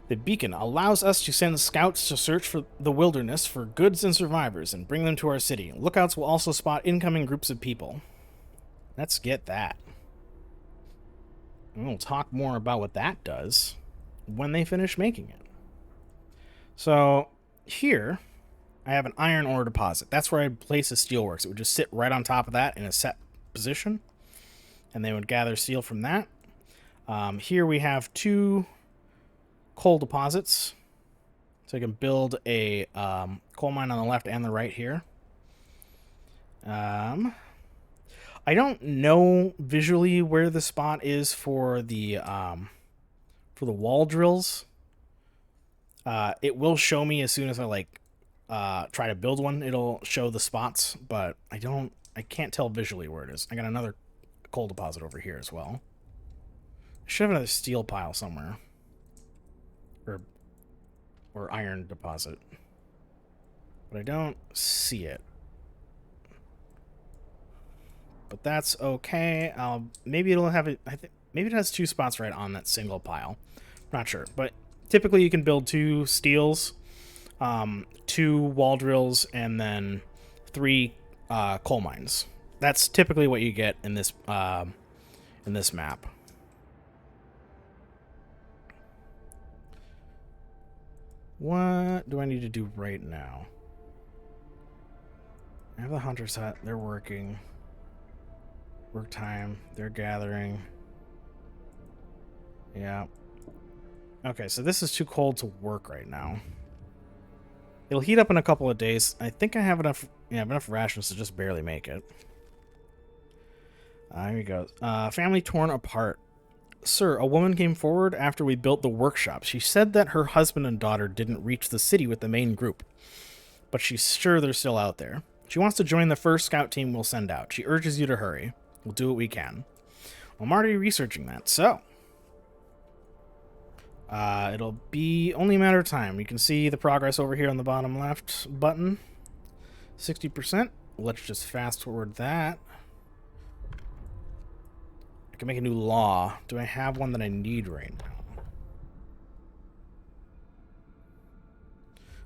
[SPEAKER 1] The beacon allows us to send scouts to search for the wilderness for goods and survivors and bring them to our city. Lookouts will also spot incoming groups of people. Let's get that. And we'll talk more about what that does when they finish making it. So here, I have an iron ore deposit. That's where I'd place a steelworks. It would just sit right on top of that in a set position, and they would gather steel from that. Here we have 2 coal deposits, so I can build a coal mine on the left and the right here. I don't know visually where the spot is for the wall drills. It will show me as soon as I like try to build one. It'll show the spots, but I can't tell visually where it is. I got another coal deposit over here as well. I should have another steel pile somewhere. Or iron deposit. But I don't see it. But that's okay. Maybe it'll have it. Maybe it has 2 spots right on that single pile. Not sure. But typically you can build 2 steels, 2 wall drills, and then 3 coal mines. That's typically what you get in this map. What do I need to do right now? I have the hunter's hut. They're working. Work time. They're gathering. Yeah. Okay, so this is too cold to work right now. It'll heat up in a couple of days. I think I have enough rations to just barely make it. Here we go. Family torn apart. Sir, a woman came forward after we built the workshop. She said that her husband and daughter didn't reach the city with the main group, but she's sure they're still out there. She wants to join the first scout team we'll send out. She urges you to hurry. We'll do what we can. I'm already researching that, so it'll be only a matter of time. You can see the progress over here on the bottom left button. 60%. Let's just fast forward that. I can make a new law. Do I have one that I need right now?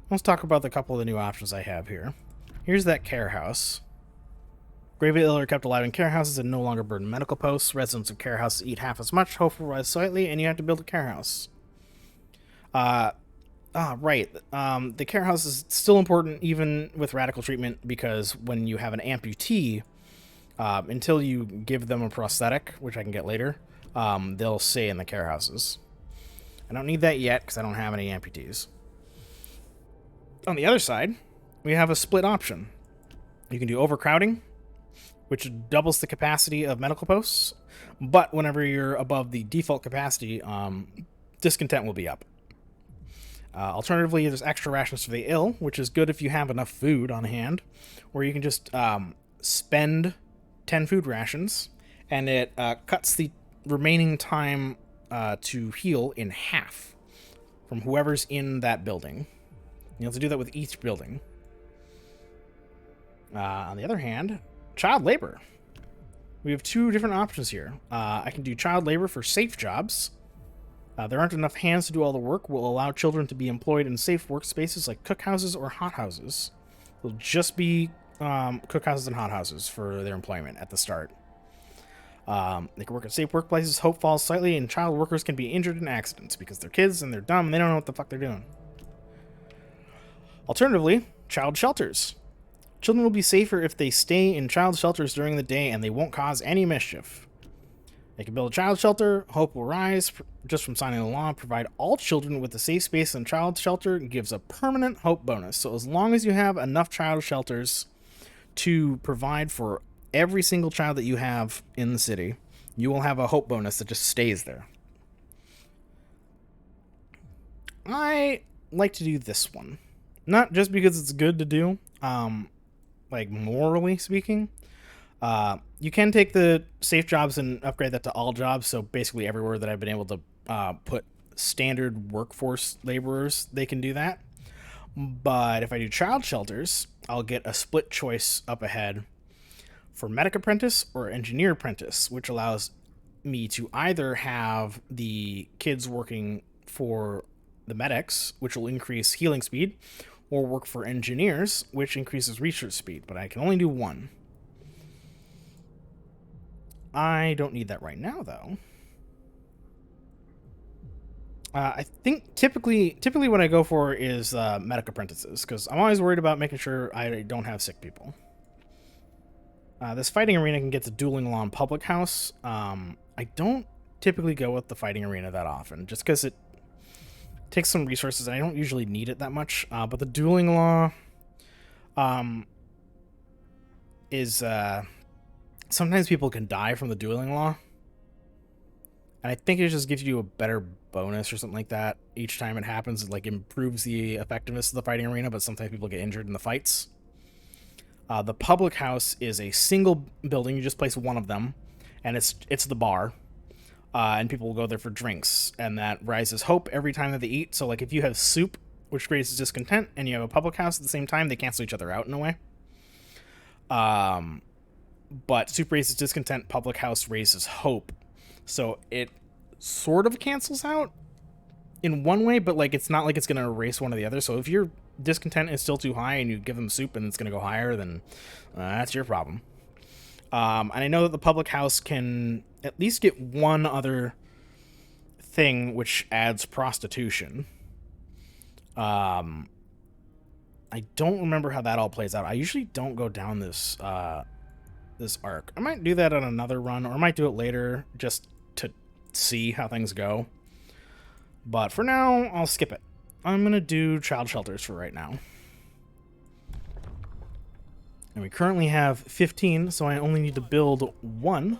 [SPEAKER 1] Let's talk about the couple of the new options I have here. Here's that care house. Gravely ill are kept alive in care houses and no longer burden medical posts. Residents of care houses eat half as much, hope will rise slightly, and you have to build a care house. Right. The care house is still important even with radical treatment, because when you have an amputee, until you give them a prosthetic, which I can get later, they'll stay in the care houses. I don't need that yet because I don't have any amputees. On the other side, we have a split option. You can do overcrowding, which doubles the capacity of medical posts, but whenever you're above the default capacity, discontent will be up. Alternatively, there's extra rations for the ill, which is good if you have enough food on hand, where you can just spend 10 food rations, and it cuts the remaining time to heal in half from whoever's in that building. You have to do that with each building. On the other hand, child labor. We have two different options here. I can do child labor for safe jobs. There aren't enough hands to do all the work. Will allow children to be employed in safe workspaces like cookhouses or hothouses. It'll just be cookhouses and hothouses for their employment at the start. They can work at safe workplaces. Hope falls slightly, and child workers can be injured in accidents because they're kids and they're dumb and they don't know what the fuck they're doing. Alternatively, child shelters. Children will be safer if they stay in child shelters during the day and they won't cause any mischief. They can build a child shelter. Hope will rise just from signing the law. Provide all children with a safe space in child shelter and gives a permanent hope bonus. So as long as you have enough child shelters to provide for every single child that you have in the city, you will have a hope bonus that just stays there. I like to do this one. Not just because it's good to do, like morally speaking. You can take the safe jobs and upgrade that to all jobs. So basically everywhere that I've been able to put standard workforce laborers, they can do that. But if I do child shelters, I'll get a split choice up ahead for medic apprentice or engineer apprentice, which allows me to either have the kids working for the medics, which will increase healing speed, or work for engineers, which increases research speed, but I can only do one. I don't need that right now, though. I think typically what I go for is medic apprentices, because I'm always worried about making sure I don't have sick people. This fighting arena can get to dueling law in public house. I don't typically go with the fighting arena that often, just because it takes some resources, and I don't usually need it that much. But the dueling law is... sometimes people can die from the dueling law. And I think it just gives you a better bonus or something like that. Each time it happens, it like improves the effectiveness of the fighting arena, but sometimes people get injured in the fights. The public house is a single building. You just place one of them, and it's the bar. And people will go there for drinks, and that rises hope every time that they eat. So, like, if you have soup, which raises discontent, and you have a public house at the same time, they cancel each other out in a way. But soup raises discontent, public house raises hope. So it sort of cancels out in one way, but, like, it's not like it's going to erase one or the other. So if your discontent is still too high and you give them soup and it's going to go higher, then that's your problem. And I know that the public house can at least get one other thing, which adds prostitution. I don't remember how that all plays out. I usually don't go down this this arc. I might do that on another run, or I might do it later just to see how things go. But for now, I'll skip it. I'm going to do child shelters for right now. And we currently have 15, so I only need to build one.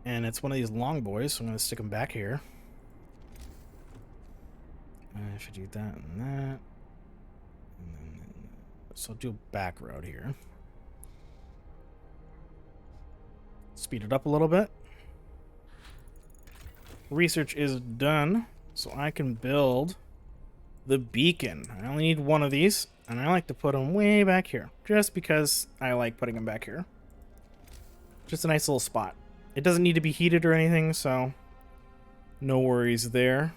[SPEAKER 1] And it's one of these long boys, so I'm going to stick them back here. I should do that and that. And then, so I'll do a back road here. Speed it up a little bit. Research is done, so I can build the beacon. I only need one of these, and I like to put them way back here, just because I like putting them back here. Just a nice little spot. It doesn't need to be heated or anything, so no worries there.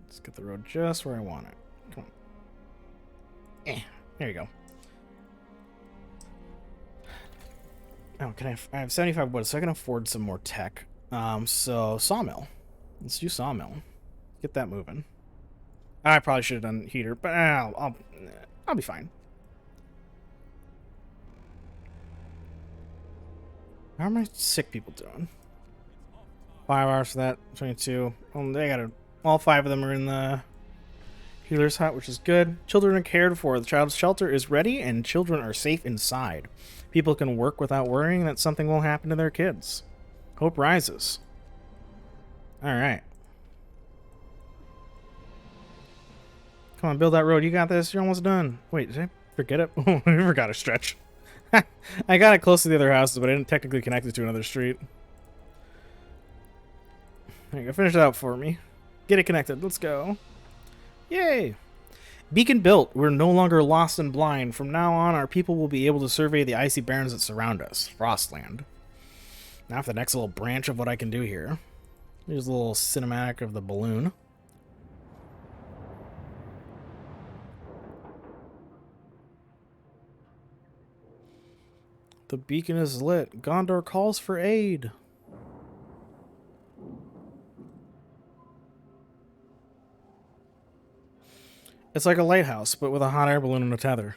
[SPEAKER 1] Let's get the road just where I want it. Come on. There you go. Oh, I have 75 wood, so I can afford some more tech. So sawmill. Let's do sawmill. Get that moving. I probably should have done heater, but I'll be fine. How are my sick people doing? 5 hours for that. 22. Oh, they got all 5 of them are in the healer's hut, which is good. Children are cared for. The child's shelter is ready, and children are safe inside. People can work without worrying that something will happen to their kids. Hope rises. Alright. Come on, build that road. You got this. You're almost done. Wait, did I forget it? Oh, I forgot a stretch. I got it close to the other houses, but I didn't technically connect it to another street. There you go. Finish it out for me. Get it connected. Let's go. Yay! Beacon built. We're no longer lost and blind. From now on, our people will be able to survey the icy barrens that surround us. Frostland. Now for the next little branch of what I can do here. Here's a little cinematic of the balloon. The beacon is lit. Gondor calls for aid. It's like a lighthouse, but with a hot air balloon and a tether.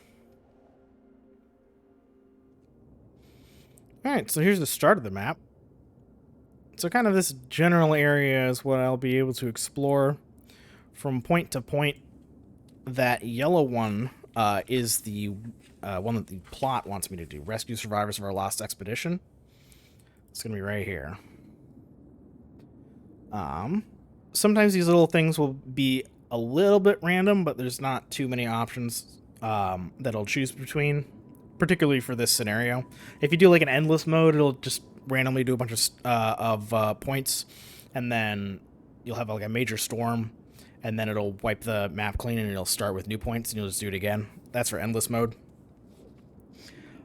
[SPEAKER 1] Alright, so here's the start of the map. So kind of this general area is what I'll be able to explore from point to point. That yellow one is the one that the plot wants me to do. Rescue survivors of our lost expedition. It's going to be right here. Sometimes these little things will be a little bit random, but there's not too many options that I'll choose between, particularly for this scenario. If you do like an endless mode, it'll just randomly do a bunch of points, and then you'll have like a major storm, and then it'll wipe the map clean, and it'll start with new points, and you'll just do it again. That's for endless mode.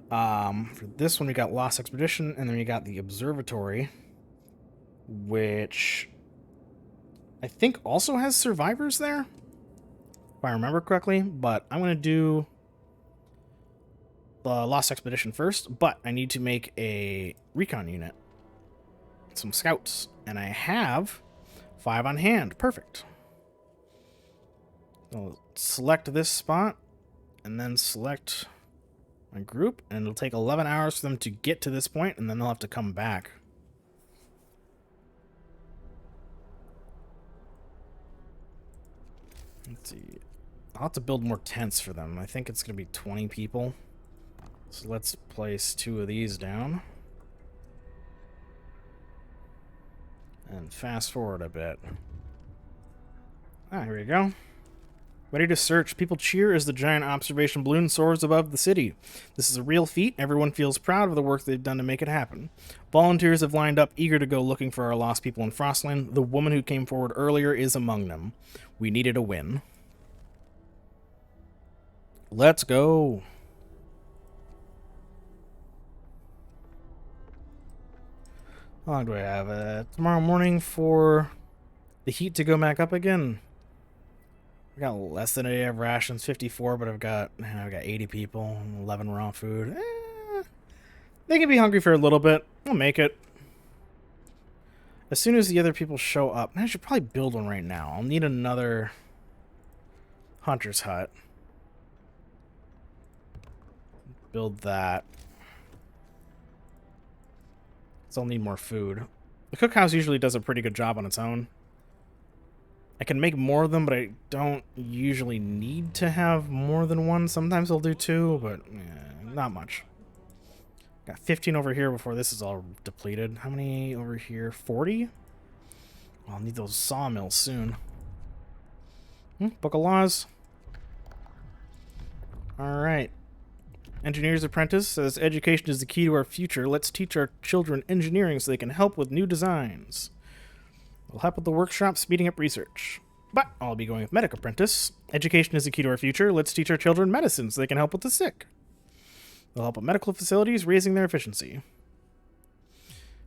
[SPEAKER 1] For this one, we got Lost Expedition, and then we got the Observatory, which I think also has survivors there, if I remember correctly, but I'm going to do the Lost Expedition first, but I need to make a recon unit, some scouts, and I have 5 on hand. Perfect. I'll select this spot, and then select my group, and it'll take 11 hours for them to get to this point, and then they'll have to come back. Let's see. I'll have to build more tents for them. I think it's going to be 20 people. So let's place 2 of these down. And fast forward a bit. Ah, here we go. Ready to search. People cheer as the giant observation balloon soars above the city. This is a real feat. Everyone feels proud of the work they've done to make it happen. Volunteers have lined up, eager to go looking for our lost people in Frostland. The woman who came forward earlier is among them. We needed a win. Let's go. How long do I have? Tomorrow morning for the heat to go back up again. I got less than a day of rations, 54, but I've got 80 people, 11 raw food. They can be hungry for a little bit. I'll make it. As soon as the other people show up, I should probably build one right now. I'll need another hunter's hut. Build that. So I'll need more food. The cookhouse usually does a pretty good job on its own. I can make more of them, but I don't usually need to have more than one. Sometimes I'll do 2, but not much. Got 15 over here before this is all depleted. How many over here? 40? I'll need those sawmills soon. Book of Laws. Alright. Engineer's Apprentice says, education is the key to our future. Let's teach our children engineering so they can help with new designs. We'll help with the workshop, speeding up research. But I'll be going with Medic Apprentice. Education is the key to our future. Let's teach our children medicine so they can help with the sick. They'll help with medical facilities, raising their efficiency.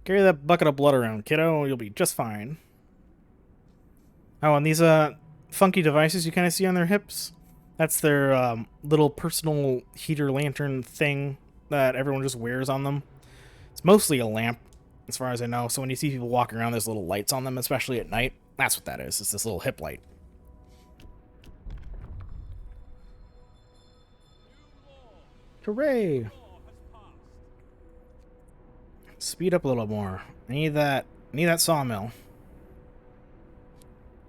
[SPEAKER 1] Carry that bucket of blood around, kiddo. You'll be just fine. Oh, and these funky devices you kind of see on their hips, that's their little personal heater lantern thing that everyone just wears on them. It's mostly a lamp, as far as I know. So when you see people walking around, there's little lights on them, especially at night. That's what that is. It's this little hip light. Hooray! Speed up a little more. I need that sawmill.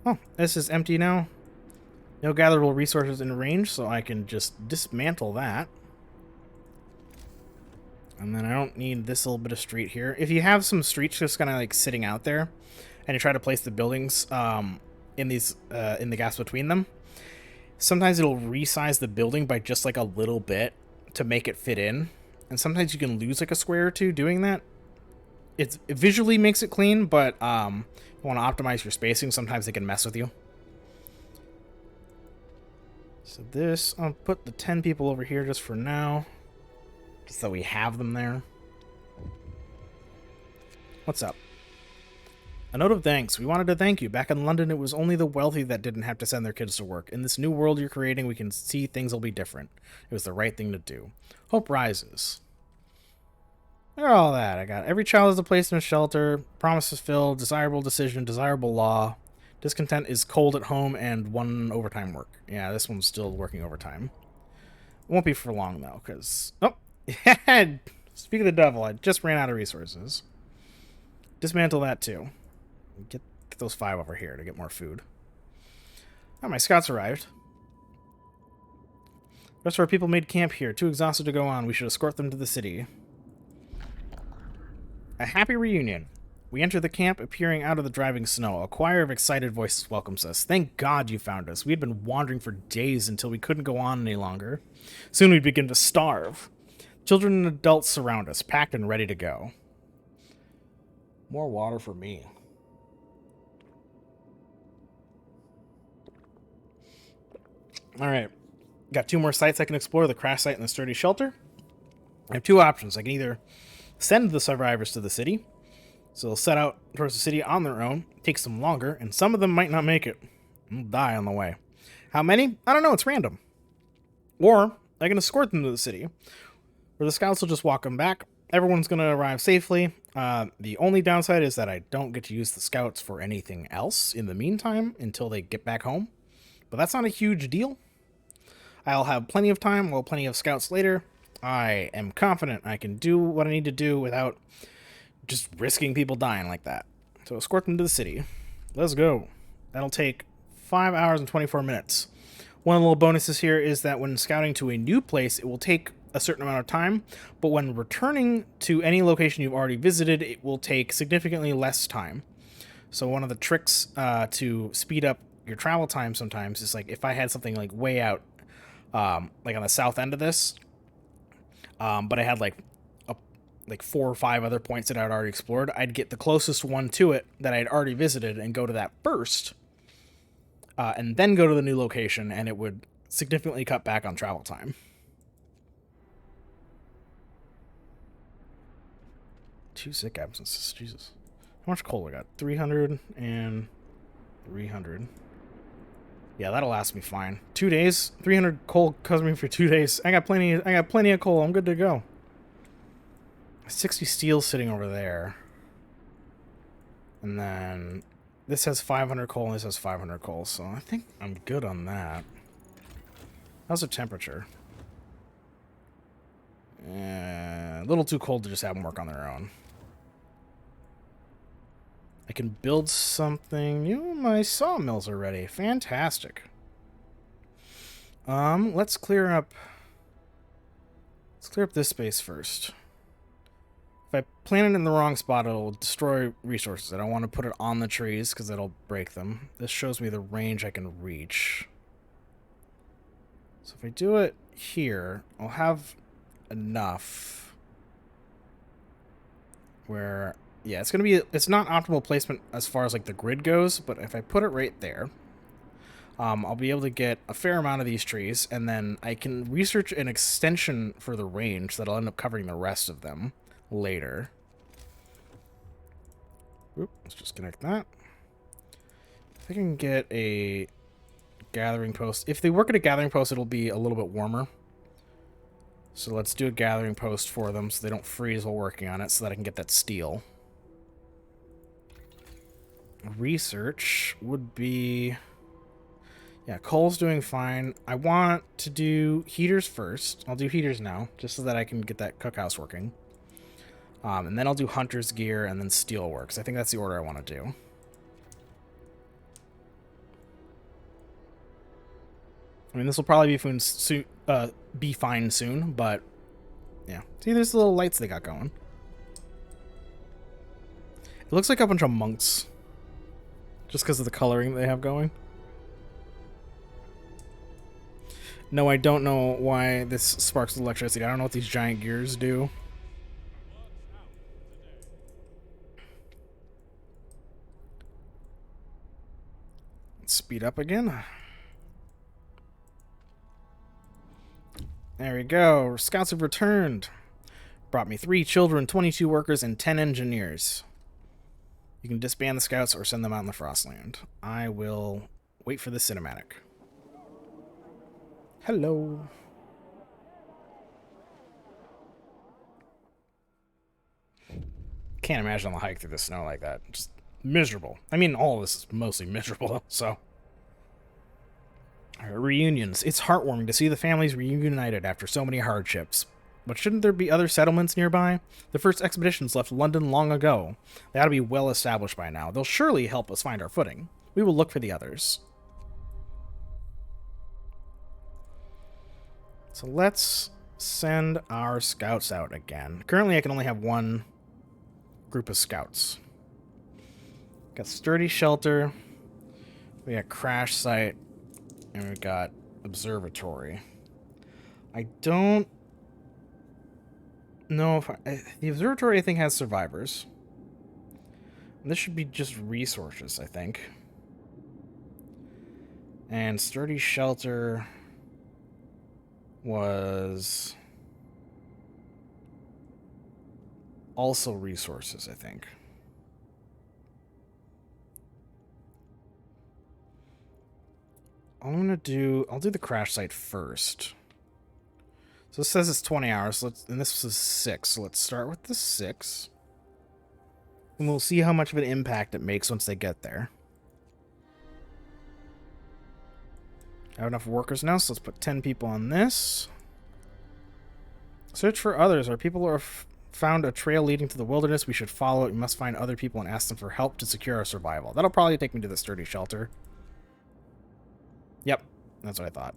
[SPEAKER 1] Oh, this is empty now. No gatherable resources in range, so I can just dismantle that. And then I don't need this little bit of street here. If you have some streets just kind of like sitting out there, and you try to place the buildings in the gaps between them, sometimes it'll resize the building by just like a little bit to make it fit in. And sometimes you can lose like a square or two doing that. it visually makes it clean, but you want to optimize your spacing. Sometimes they can mess with you. So this, I'll put the 10 people over here just for now, just so we have them there. What's up? A note of thanks. We wanted to thank you. Back in London, it was only the wealthy that didn't have to send their kids to work. In this new world you're creating, we can see things will be different. It was the right thing to do. Hope rises. Look at all that. I got every child has a place in a shelter, promises filled, desirable decision, desirable law. Discontent is cold at home and 1 overtime work. Yeah, this one's still working overtime. Won't be for long, though, because... Oh! Speak of the devil, I just ran out of resources. Dismantle that, too. Get those 5 over here to get more food. Oh, my scouts arrived. The rest of our people made camp here. Too exhausted to go on. We should escort them to the city. A happy reunion. We enter the camp, appearing out of the driving snow. A choir of excited voices welcomes us. Thank God you found us. We had been wandering for days until we couldn't go on any longer. Soon we'd begin to starve. Children and adults surround us, packed and ready to go. More water for me. Alright. Got 2 more sites I can explore, the crash site and the sturdy shelter. I have 2 options. I can either send the survivors to the city, so they'll set out towards the city on their own. It takes them longer, and some of them might not make it. They'll die on the way. How many? I don't know, it's random. Or I can escort them to the city, where the scouts will just walk them back. Everyone's going to arrive safely. The only downside is that I don't get to use the scouts for anything else in the meantime until they get back home. But that's not a huge deal. I'll have plenty of time, well, plenty of scouts later. I am confident I can do what I need to do without just risking people dying like that. So escort them to the city. Let's go. That'll take 5 hours and 24 minutes. One of the little bonuses here is that when scouting to a new place, it will take a certain amount of time, but when returning to any location you've already visited, it will take significantly less time. So one of the tricks to speed up your travel time sometimes is, like, if I had something like way out, like on the south end of this, but I had like 4 or 5 other points that I'd already explored, I'd get the closest one to it that I'd already visited and go to that first, and then go to the new location, and it would significantly cut back on travel time. 2 sick absences, Jesus. How much coal I got? 300 and 300. Yeah, that'll last me fine. 2 days, 300 coal covers me for 2 days. I got plenty of coal. I'm good to go. 60 steel sitting over there. And then this has 500 coal and this has 500 coal, so I think I'm good on that. How's the temperature? A little too cold to just have them work on their own. I can build something new. My sawmills are ready. Fantastic. Let's clear up this space first. If I plant it in the wrong spot, it'll destroy resources. I don't want to put it on the trees because it'll break them. This shows me the range I can reach. So if I do it here, I'll have enough where, yeah, it's not optimal placement as far as like the grid goes, but if I put it right there, I'll be able to get a fair amount of these trees, and then I can research an extension for the range that'll end up covering the rest of them later. Oop, let's just connect that. If I can get a gathering post. If they work at a gathering post, it'll be a little bit warmer. So let's do a gathering post for them so they don't freeze while working on it, so that I can get that steel. Research would be... Yeah, coal's doing fine. I want to do heaters first. I'll do heaters now, just so that I can get that cookhouse working. And then I'll do hunter's gear and then steelworks. I think that's the order I want to do. I mean, this will probably be fine soon, but yeah. See, there's the little lights they got going. It looks like a bunch of monks, just because of the coloring they have going. No, I don't know why this sparks electricity. I don't know what these giant gears do. speed up again. There we go. Scouts have returned. Brought me 3 children, 22 workers, and 10 engineers. You can disband the scouts or send them out in the Frostland. I will wait for the cinematic. Hello. Can't imagine the hike through the snow like that. Just miserable. I mean, all of this is mostly miserable, so. Reunions. It's heartwarming to see the families reunited after so many hardships. But shouldn't there be other settlements nearby? The first expeditions left London long ago. They ought to be well established by now. They'll surely help us find our footing. We will look for the others. So let's send our scouts out again. Currently, I can only have 1 group of scouts. Got Sturdy Shelter. We got Crash Site. And we've got Observatory. I don't know if... the Observatory, I think, has survivors. And this should be just resources, I think. And Sturdy Shelter was also resources, I think. I'll do the crash site first. So it says it's 20 hours, and this is 6, so let's start with the 6. And we'll see how much of an impact it makes once they get there. I have enough workers now, so let's put 10 people on this. Search for others. Our people are found a trail leading to the wilderness. We should follow it. We must find other people and ask them for help to secure our survival. That'll probably take me to the Sturdy Shelter. Yep, that's what I thought.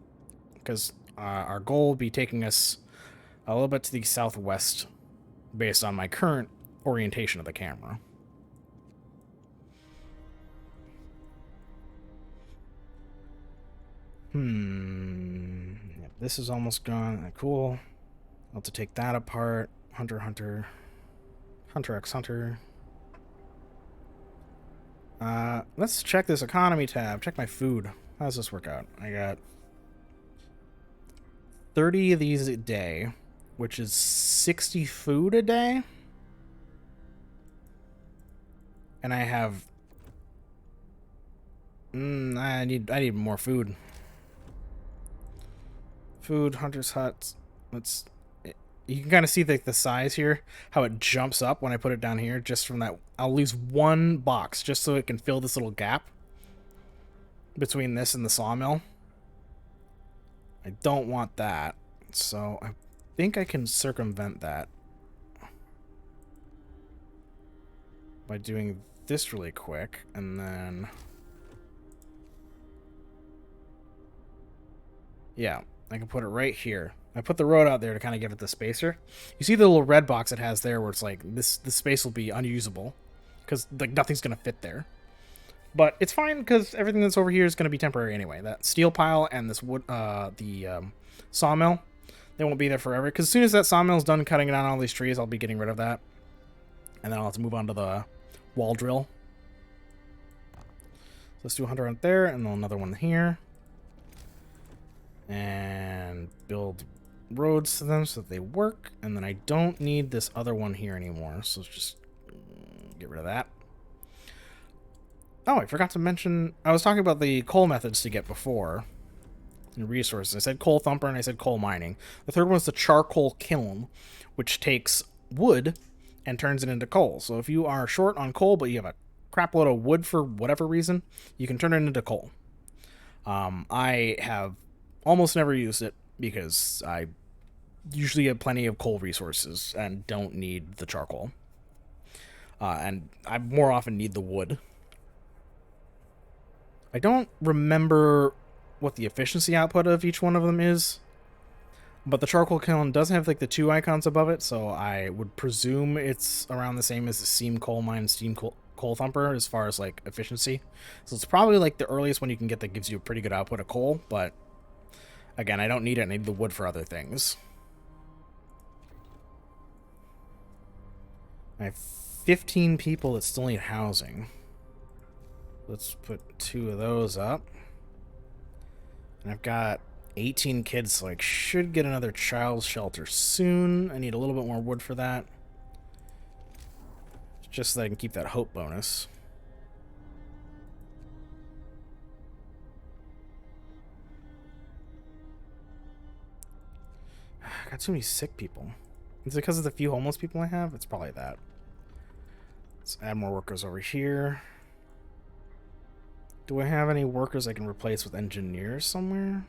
[SPEAKER 1] Because our goal will be taking us a little bit to the southwest based on my current orientation of the camera. Yep, this is almost gone. Cool. I'll have to take that apart. Hunter x Hunter. Let's check this economy tab. Check my food. How does this work out? I got 30 of these a day, which is 60 food a day. And I have I need more food. Food, Hunter's Hut. You can kind of see the size here, how it jumps up when I put it down here, just from that. I'll lose 1 box just so it can fill this little gap between this and the sawmill. I don't want that, so I think I can circumvent that by doing this really quick, and then yeah, I can put it right here. I put the road out there to kind of give it the spacer. You see the little red box it has there where it's like this space will be unusable because like nothing's going to fit there. But it's fine because everything that's over here is going to be temporary anyway. That steel pile and this wood, sawmill, they won't be there forever. Because as soon as that sawmill's done cutting down all these trees, I'll be getting rid of that. And then I'll have to move on to the wall drill. So let's do a hunter out there and then another one here. And build roads to them so that they work. And then I don't need this other one here anymore. So let's just get rid of that. Oh, I forgot to mention, I was talking about the coal methods to get before. And resources. I said coal thumper and I said coal mining. The third one is the charcoal kiln, which takes wood and turns it into coal. So if you are short on coal, but you have a crap load of wood for whatever reason, you can turn it into coal. I have almost never used it because I usually have plenty of coal resources and don't need the charcoal. And I more often need the wood. I don't remember what the efficiency output of each one of them is, but the charcoal kiln doesn't have like the 2 icons above it, so I would presume it's around the same as the steam coal mine, steam coal thumper as far as like efficiency. So it's probably like the earliest one you can get that gives you a pretty good output of coal, but again, I don't need it. I need the wood for other things. I have 15 people that still need housing. Let's put 2 of those up. And I've got 18 kids, so I should get another child's shelter soon. I need a little bit more wood for that. Just so that I can keep that hope bonus. I got too many sick people. Is it because of the few homeless people I have? It's probably that. Let's add more workers over here. Do I have any workers I can replace with engineers somewhere?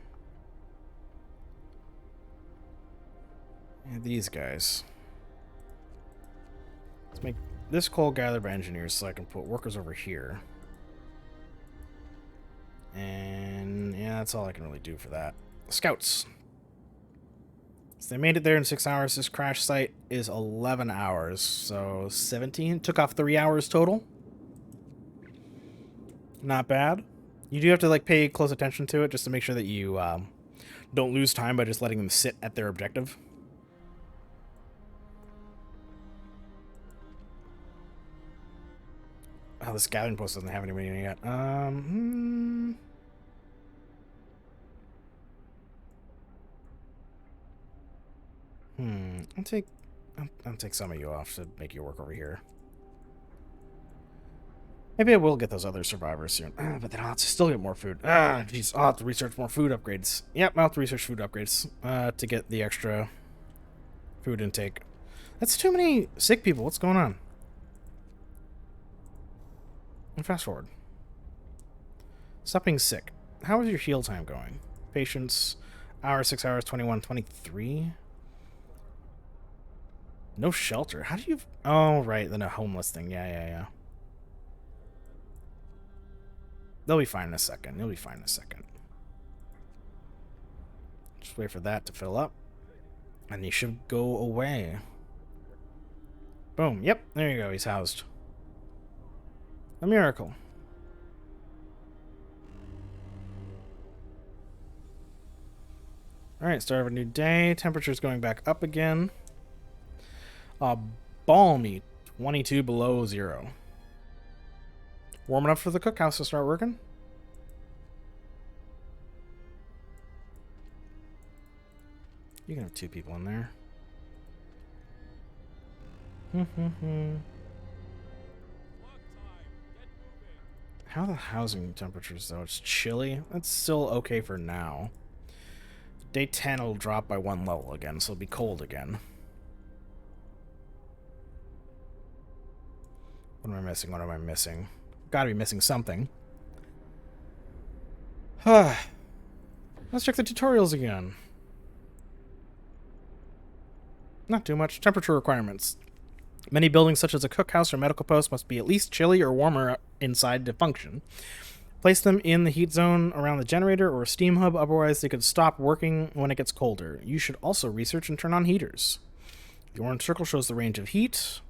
[SPEAKER 1] Yeah, these guys. Let's make this coal gathered by engineers so I can put workers over here. And yeah, that's all I can really do for that. Scouts. So they made it there in 6 hours. This crash site is 11 hours, so 17. Took off 3 hours total. Not bad. You do have to like pay close attention to it just to make sure that you don't lose time by just letting them sit at their objective. Oh, this gathering post doesn't have anybody in it yet. I'll take some of you off to make you work over here. Maybe I will get those other survivors soon. But then I'll have to still get more food. Jeez, I'll have to research more food upgrades. Yep, I'll have to research food upgrades to get the extra food intake. That's too many sick people. What's going on? And fast forward. Stop being sick. How is your heal time going? Patience, hour, 6 hours, 21, 23. No shelter. How do you... Oh, right. Then a homeless thing. Yeah. They'll be fine in a second. You'll be fine in a second. Just wait for that to fill up. And he should go away. Boom. Yep. There you go. He's housed. A miracle. Alright, start of a new day. Temperature's going back up again. Balmy. 22 below zero. Warm enough for the cookhouse to start working. You can have 2 people in there. How are the housing temperatures, though? It's chilly. That's still okay for now. Day 10 will drop by 1 level again, so it'll be cold again. What am I missing? What am I missing? Gotta be missing something. Let's check the tutorials again. Not too much. Temperature requirements. Many buildings such as a cookhouse or medical post must be at least chilly or warmer inside to function. Place them in the heat zone around the generator or steam hub, otherwise they could stop working when it gets colder. You should also research and turn on heaters. The orange circle shows the range of heat.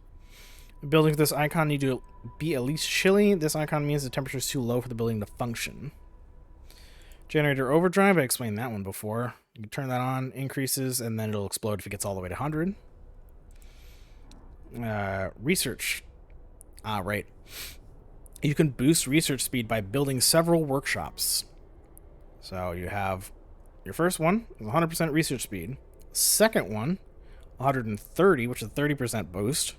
[SPEAKER 1] Buildings with this icon need to be at least chilly. This icon means the temperature is too low for the building to function. Generator overdrive, I explained that one before. You can turn that on, increases, and then it'll explode if it gets all the way to 100. Research. Right. You can boost research speed by building several workshops. So you have your first one, 100% research speed. Second one, 130, which is a 30% boost.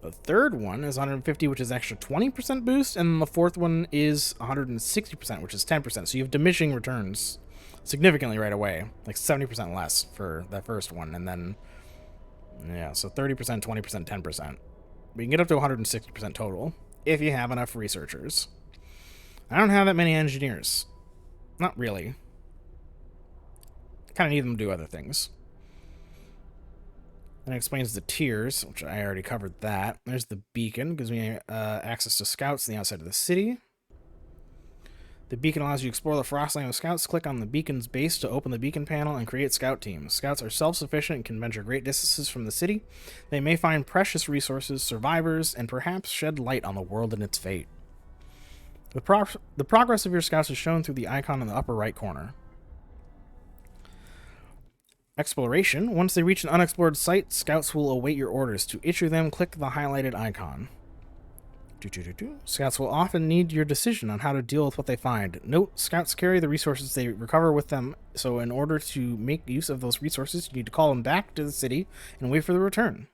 [SPEAKER 1] The third one is 150, which is extra 20% boost, and the fourth one is 160%, which is 10%. So you have diminishing returns significantly right away, like 70% less for that first one, and then yeah, so 30%, 20%, 10%. We can get up to 160% total if you have enough researchers. I don't have that many engineers. Not really. Kind of need them to do other things. Then it explains the tiers, which I already covered that. There's the beacon, gives me access to scouts on the outside of the city. The beacon allows you to explore the frostland with scouts. Click on the beacon's base to open the beacon panel and create scout teams. Scouts are self-sufficient and can venture great distances from the city. They may find precious resources, survivors, and perhaps shed light on the world and its fate. The progress of your scouts is shown through the icon in the upper right corner. Exploration. Once they reach an unexplored site, scouts will await your orders. To issue them, click the highlighted icon. Scouts will often need your decision on how to deal with what they find. Note, scouts carry the resources they recover with them, so in order to make use of those resources, you need to call them back to the city and wait for the return.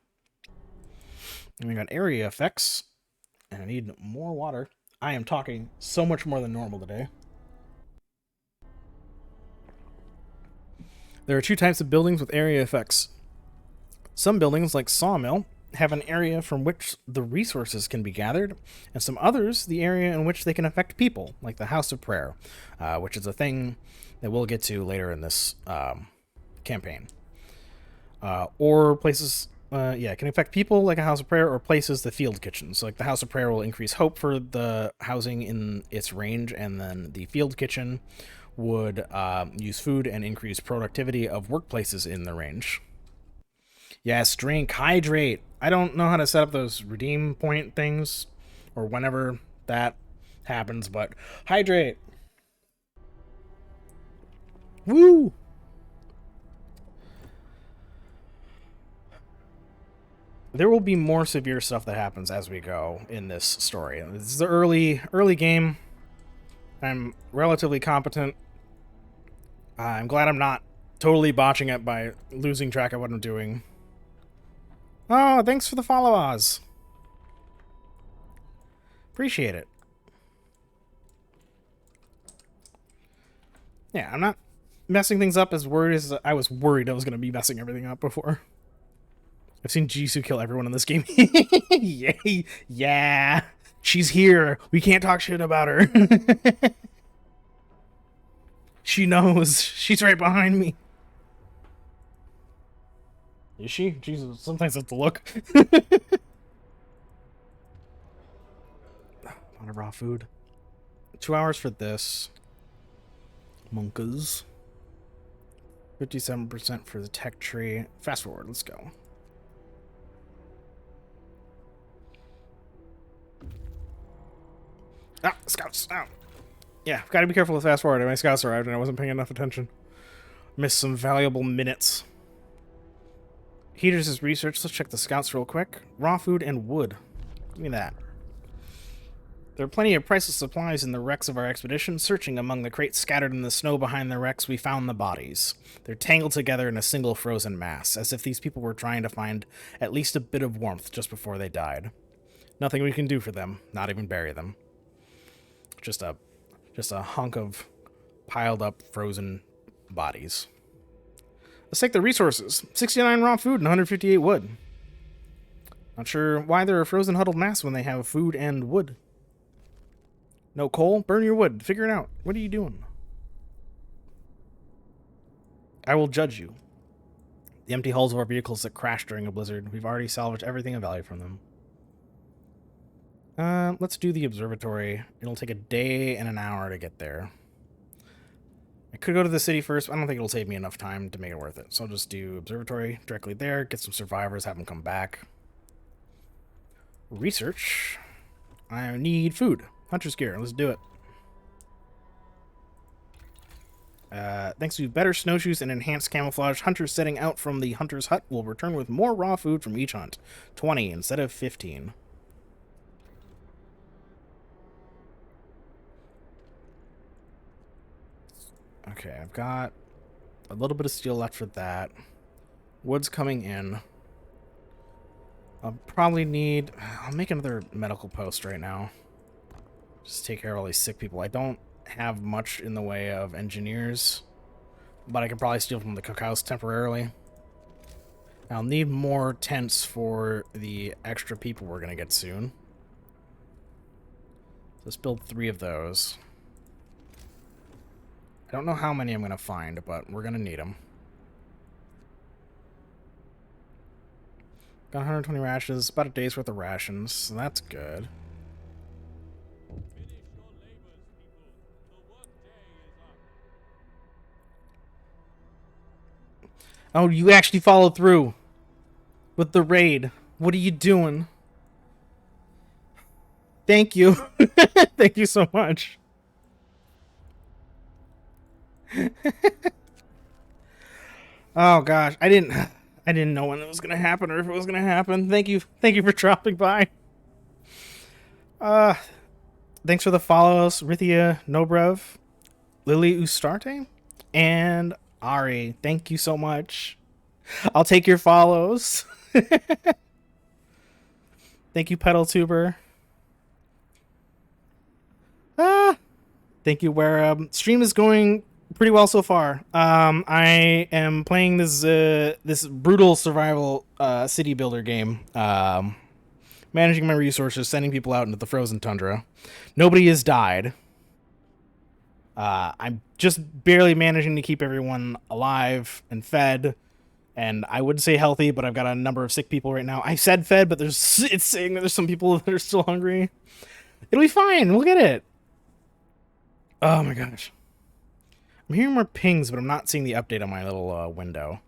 [SPEAKER 1] And we got area effects, and I need more water. I am talking so much more than normal today. There are two types of buildings with area effects. Some buildings, like Sawmill, have an area from which the resources can be gathered, and some others, the area in which they can affect people, like the House of Prayer, which is a thing that we'll get to later in this campaign. Or places, it can affect people like a House of Prayer, or places, the Field Kitchen. So like the House of Prayer will increase hope for the housing in its range, and then the Field Kitchen would use food and increase productivity of workplaces in the range. Yes, drink, hydrate. I don't know how to set up those redeem point things or whenever that happens, but hydrate. Woo! There will be more severe stuff that happens as we go in this story. This is the early game. I'm relatively competent. I'm glad I'm not totally botching it by losing track of what I'm doing. Oh, thanks for the follow, Oz. Appreciate it. Yeah, I'm not messing things up as worried as I was worried I was going to be messing everything up before. I've seen Jisoo kill everyone in this game. Yay! Yeah! She's here! We can't talk shit about her. She knows. She's right behind me. Is she? Jesus, sometimes I have to look. A lot of raw food. 2 hours for this. Monkas. 57% for the tech tree. Fast forward, let's go. Ah, scouts! Ow. Yeah, gotta be careful with fast forward. My scouts arrived and I wasn't paying enough attention. Missed some valuable minutes. Heaters is research. Let's check the scouts real quick. Raw food and wood. Give me that. There are plenty of priceless supplies in the wrecks of our expedition. Searching among the crates scattered in the snow behind the wrecks, we found the bodies. They're tangled together in a single frozen mass, as if these people were trying to find at least a bit of warmth just before they died. Nothing we can do for them, not even bury them. Just a hunk of piled up frozen bodies. Let's take the resources. 69 raw food and 158 wood. Not sure why they're a frozen huddled mass when they have food and wood. No coal? Burn your wood. Figure it out. What are you doing? I will judge you. The empty hulls of our vehicles that crashed during a blizzard. We've already salvaged everything of value from them. Let's do the observatory. It'll take a day and an hour to get there. I could go to the city first, but I don't think it'll save me enough time to make it worth it. So I'll just do observatory directly there, get some survivors, have them come back. Research. I need food. Hunter's gear. Let's do it. Thanks to better snowshoes and enhanced camouflage, hunters setting out from the hunter's hut will return with more raw food from each hunt. 20 instead of 15. Okay, I've got a little bit of steel left for that. Wood's coming in. I'll probably need... I'll make another medical post right now. Just take care of all these sick people. I don't have much in the way of engineers, but I can probably steal from the cookhouse temporarily. I'll need more tents for the extra people we're going to get soon. Let's build 3 of those. I don't know how many I'm going to find, but we're going to need them. Got 120 rations, about a day's worth of rations, so that's good. Oh, you actually followed through with the raid. What are you doing? Thank you. Thank you so much. Oh gosh, I didn't know when it was gonna happen or if it was gonna happen. Thank you for dropping by. Uh, thanks for the follows, Rithia Nobrev, Lily Ustarte, and Ari. Thank you so much. I'll take your follows. Thank you, Pedal Tuber. Thank you. Where stream is going pretty well so far. I am playing this brutal survival city builder game. Managing my resources, sending people out into the frozen tundra. Nobody has died. I'm just barely managing to keep everyone alive and fed, and I would say healthy, but I've got a number of sick people right now. I said fed, but it's saying that there's some people that are still hungry. It'll be fine. We'll get it. Oh my gosh. I'm hearing more pings, but I'm not seeing the update on my little window.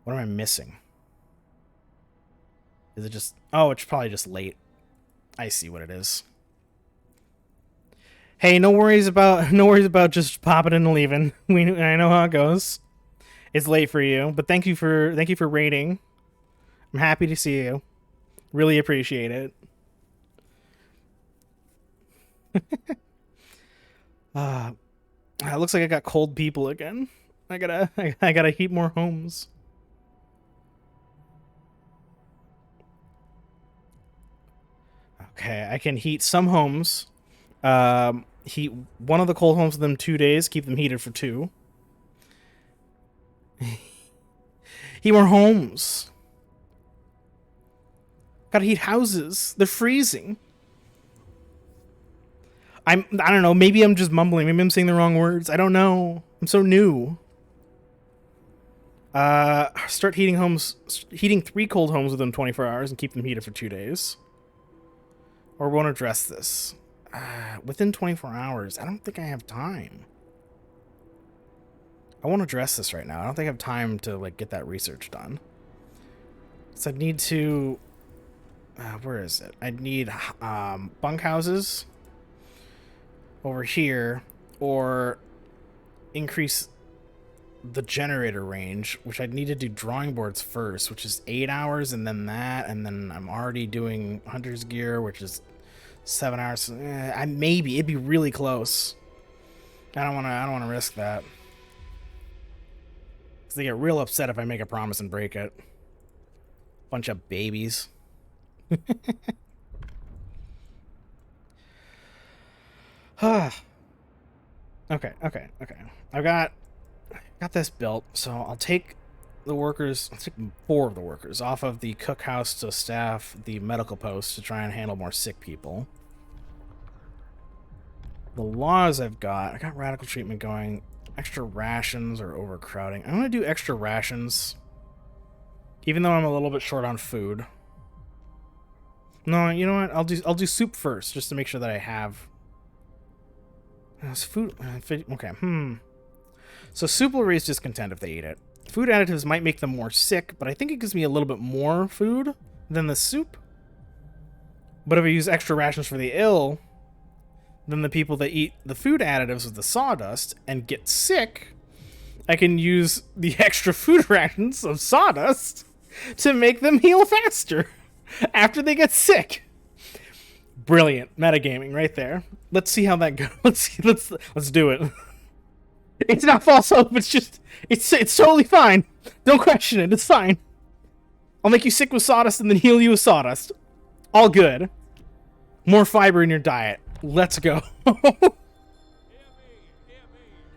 [SPEAKER 1] What am I missing? Is it just... Oh, it's probably just late. I see what it is. Hey, no worries about just popping and leaving. I know how it goes. It's late for you, but thank you for raiding. I'm happy to see you. Really appreciate it. It looks like I got cold people again. I gotta heat more homes. Okay, I can heat some homes. Heat one of the cold homes for them 2 days, keep them heated for 2. Heat more homes. Gotta heat houses. They're freezing. I don't know, maybe I'm just mumbling. Maybe I'm saying the wrong words. I don't know. I'm so new. Start heating homes, heating 3 cold homes within 24 hours and keep them heated for 2 days. Or won't address this. Within 24 hours. I don't think I have time. I won't address this right now. I don't think I have time to like get that research done. So I'd need to... where is it? I'd need bunkhouses over here, or increase the generator range, which I'd need to do drawing boards first, which is 8 hours, and then that, and then I'm already doing hunter's gear, which is 7 hours. Maybe it'd be really close. I don't want to risk that, because they get real upset if I make a promise and break it. Bunch of babies. Okay. I've got this built, so I'll take the workers, I'll take 4 of the workers off of the cookhouse to staff the medical post to try and handle more sick people. The laws I got radical treatment going, extra rations or overcrowding. I'm gonna do extra rations, even though I'm a little bit short on food. No, you know what? I'll do soup first, just to make sure that I have food. Okay. So soup will raise discontent if they eat it. Food additives might make them more sick, but I think it gives me a little bit more food than the soup. But if I use extra rations for the ill, then the people that eat the food additives with the sawdust and get sick, I can use the extra food rations of sawdust to make them heal faster after they get sick. Brilliant metagaming right there. Let's see how that goes. Let's do it. It's not false hope. It's just it's totally fine. Don't question it. It's fine. I'll make you sick with sawdust and then heal you with sawdust. All good. More fiber in your diet. Let's go.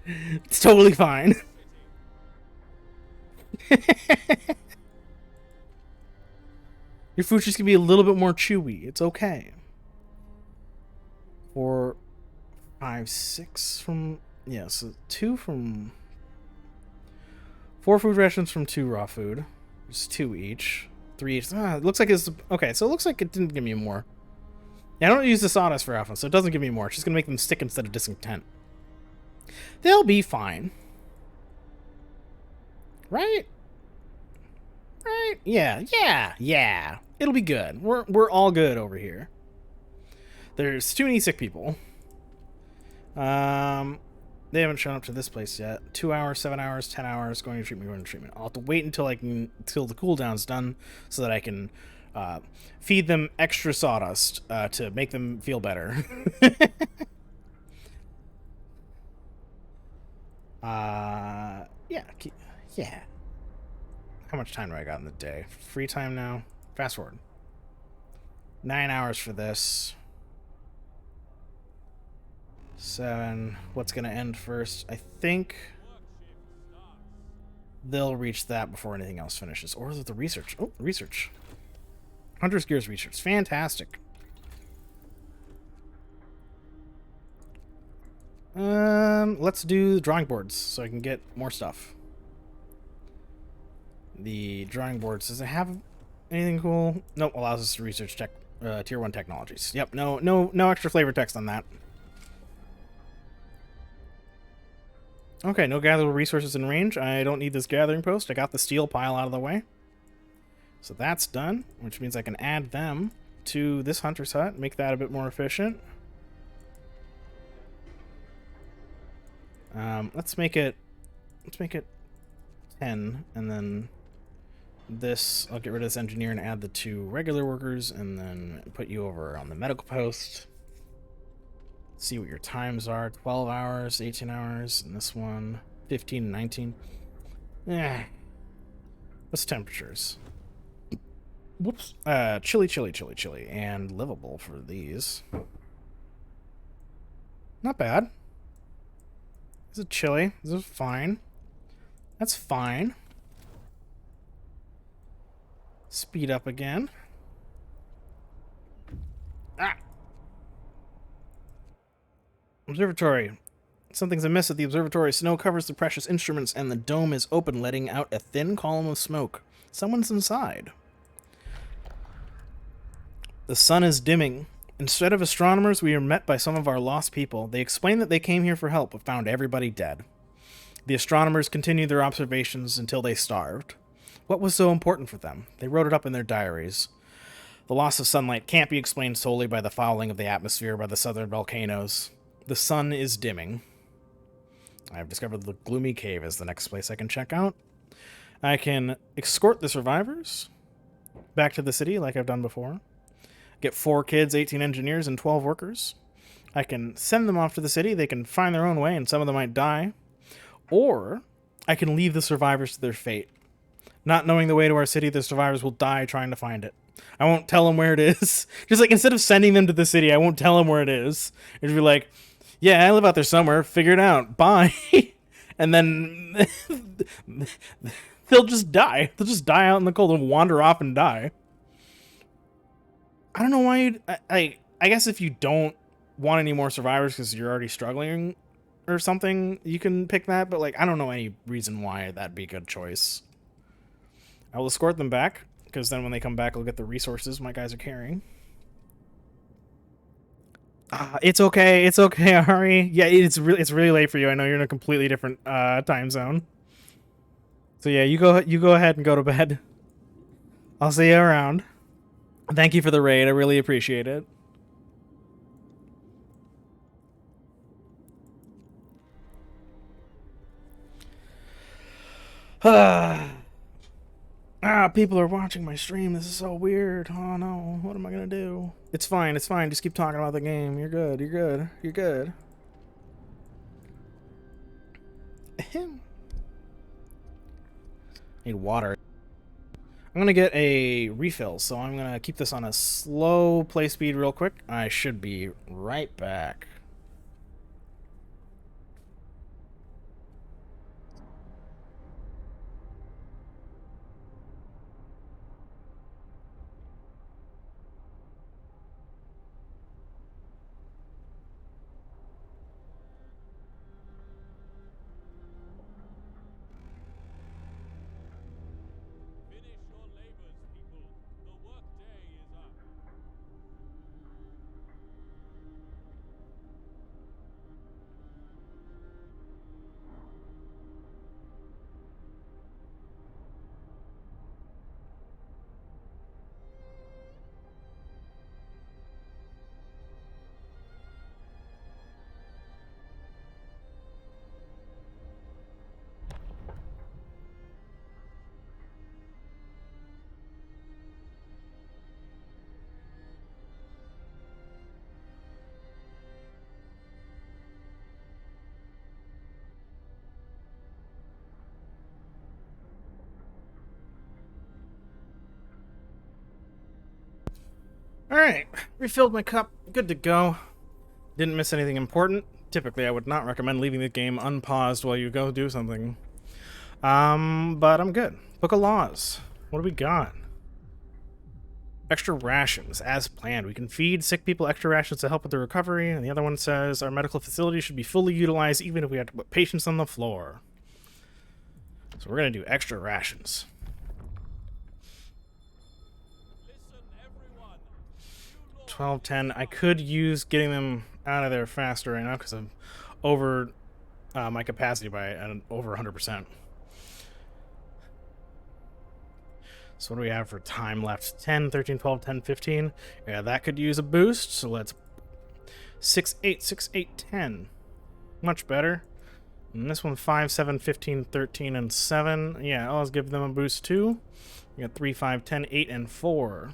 [SPEAKER 1] It's totally fine. Your food's just gonna be a little bit more chewy. It's okay. 4, 5, 6 from... Yeah, so 2 from... 4 food rations from 2 raw food. Just 2 each. 3 each. It looks like it's... Okay, so it looks like it didn't give me more. Yeah, I don't use the sawdust very often, so it doesn't give me more. It's just gonna make them stick instead of discontent. They'll be fine. Right? Right? Yeah. It'll be good. We're all good over here. There's too many sick people. They haven't shown up to this place yet. 2 hours, 7 hours, 10 hours, going to treatment. I'll have to wait until the cooldown's done so that I can feed them extra sawdust to make them feel better. Yeah, yeah. How much time do I got in the day? Free time now. Fast forward. 9 hours for this. 7. What's gonna end first? I think they'll reach that before anything else finishes. Or is it the research? Oh, research. Hunter's Gears research. Fantastic. Let's do the drawing boards so I can get more stuff. The drawing boards, does it have anything cool? Nope, allows us to research tier 1 technologies. Yep, no extra flavor text on that. Okay, no gatherable resources in range. I don't need this gathering post. I got the steel pile out of the way. So that's done, which means I can add them to this hunter's hut, make that a bit more efficient. Let's make it 10, and then this, I'll get rid of this engineer and add the 2 regular workers, and then put you over on the medical post. See what your times are. 12 hours, 18 hours, and this one 15 and 19. What's temperatures? Whoops. Chilly, and livable for these. Not bad. Is it chilly? This is fine. That's fine. Speed up again. Ah! Observatory. Something's amiss at the observatory. Snow covers the precious instruments, and the dome is open, letting out a thin column of smoke. Someone's inside. The sun is dimming. Instead of astronomers, we are met by some of our lost people. They explain that they came here for help, but found everybody dead. The astronomers continued their observations until they starved. What was so important for them? They wrote it up in their diaries. The loss of sunlight can't be explained solely by the fouling of the atmosphere by the southern volcanoes. The sun is dimming. I've discovered the gloomy cave is the next place I can check out. I can escort the survivors back to the city like I've done before. Get 4 kids, 18 engineers, and 12 workers. I can send them off to the city. They can find their own way, and some of them might die. Or I can leave the survivors to their fate. Not knowing the way to our city, the survivors will die trying to find it. I won't tell them where it is. Just like, instead of sending them to the city, I won't tell them where it is. It'll be like, yeah, I live out there somewhere. Figure it out. Bye. And then they'll just die. They'll just die out in the cold and wander off and die. I don't know why you'd... I guess if you don't want any more survivors because you're already struggling or something, you can pick that. But, like, I don't know any reason why that'd be a good choice. I will escort them back, because then when they come back, I'll get the resources my guys are carrying. It's okay, Ari. Yeah, it's really late for you. I know you're in a completely different time zone. So yeah, you go ahead and go to bed. I'll see you around. Thank you for the raid. I really appreciate it. People are watching my stream. This is so weird. Oh no, what am I gonna do? It's fine, just keep talking about the game. You're good. Need water. I'm gonna get a refill, so I'm gonna keep this on a slow play speed real quick. I should be right back. Alright, refilled my cup. Good to go. Didn't miss anything important. Typically, I would not recommend leaving the game unpaused while you go do something. But I'm good. Book of Laws. What do we got? Extra rations, as planned. We can feed sick people extra rations to help with their recovery. And the other one says our medical facility should be fully utilized even if we have to put patients on the floor. So we're going to do extra rations. 12:10. I could use getting them out of there faster right now because I'm over my capacity by over 100%. So what do we have for time left? 10, 13, 12, 10, 15. Yeah, that could use a boost. So let's 6, 8, 6, 8, 10. Much better. And this one 5, 7, 15, 13, and 7. Yeah, I'll give them a boost too. We got 3, 5, 10, 8, and 4.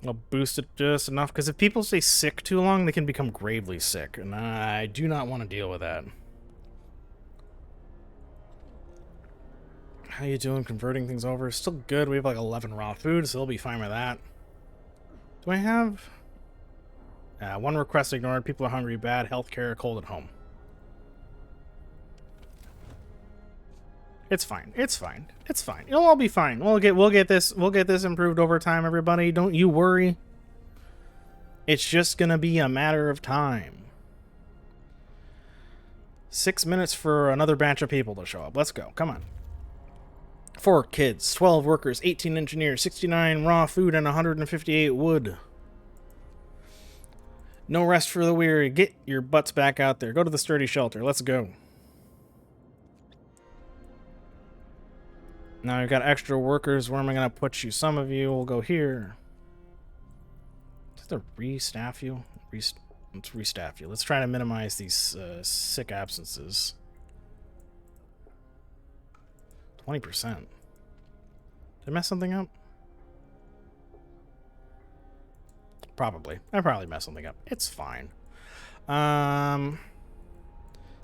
[SPEAKER 1] I'll boost it just enough, because if people stay sick too long, they can become gravely sick, and I do not want to deal with that. How you doing converting things over? Still good. We have like 11 raw food, so they'll be fine with that. Do I have... one request ignored. People are hungry, bad healthcare, cold at home. It's fine. It's fine. It's fine. It'll all be fine. We'll get this improved over time, everybody. Don't you worry. It's just gonna be a matter of time. 6 minutes for another batch of people to show up. Let's go. Come on. 4 kids, 12 workers, 18 engineers, 69 raw food, and 158 wood. No rest for the weary. Get your butts back out there. Go to the sturdy shelter. Let's go. Now we've got extra workers. Where am I going to put you? Some of you will go here. Just to restaff you? Let's restaff you. Let's try to minimize these sick absences. 20%. Did I mess something up? Probably. I probably messed something up. It's fine. Do I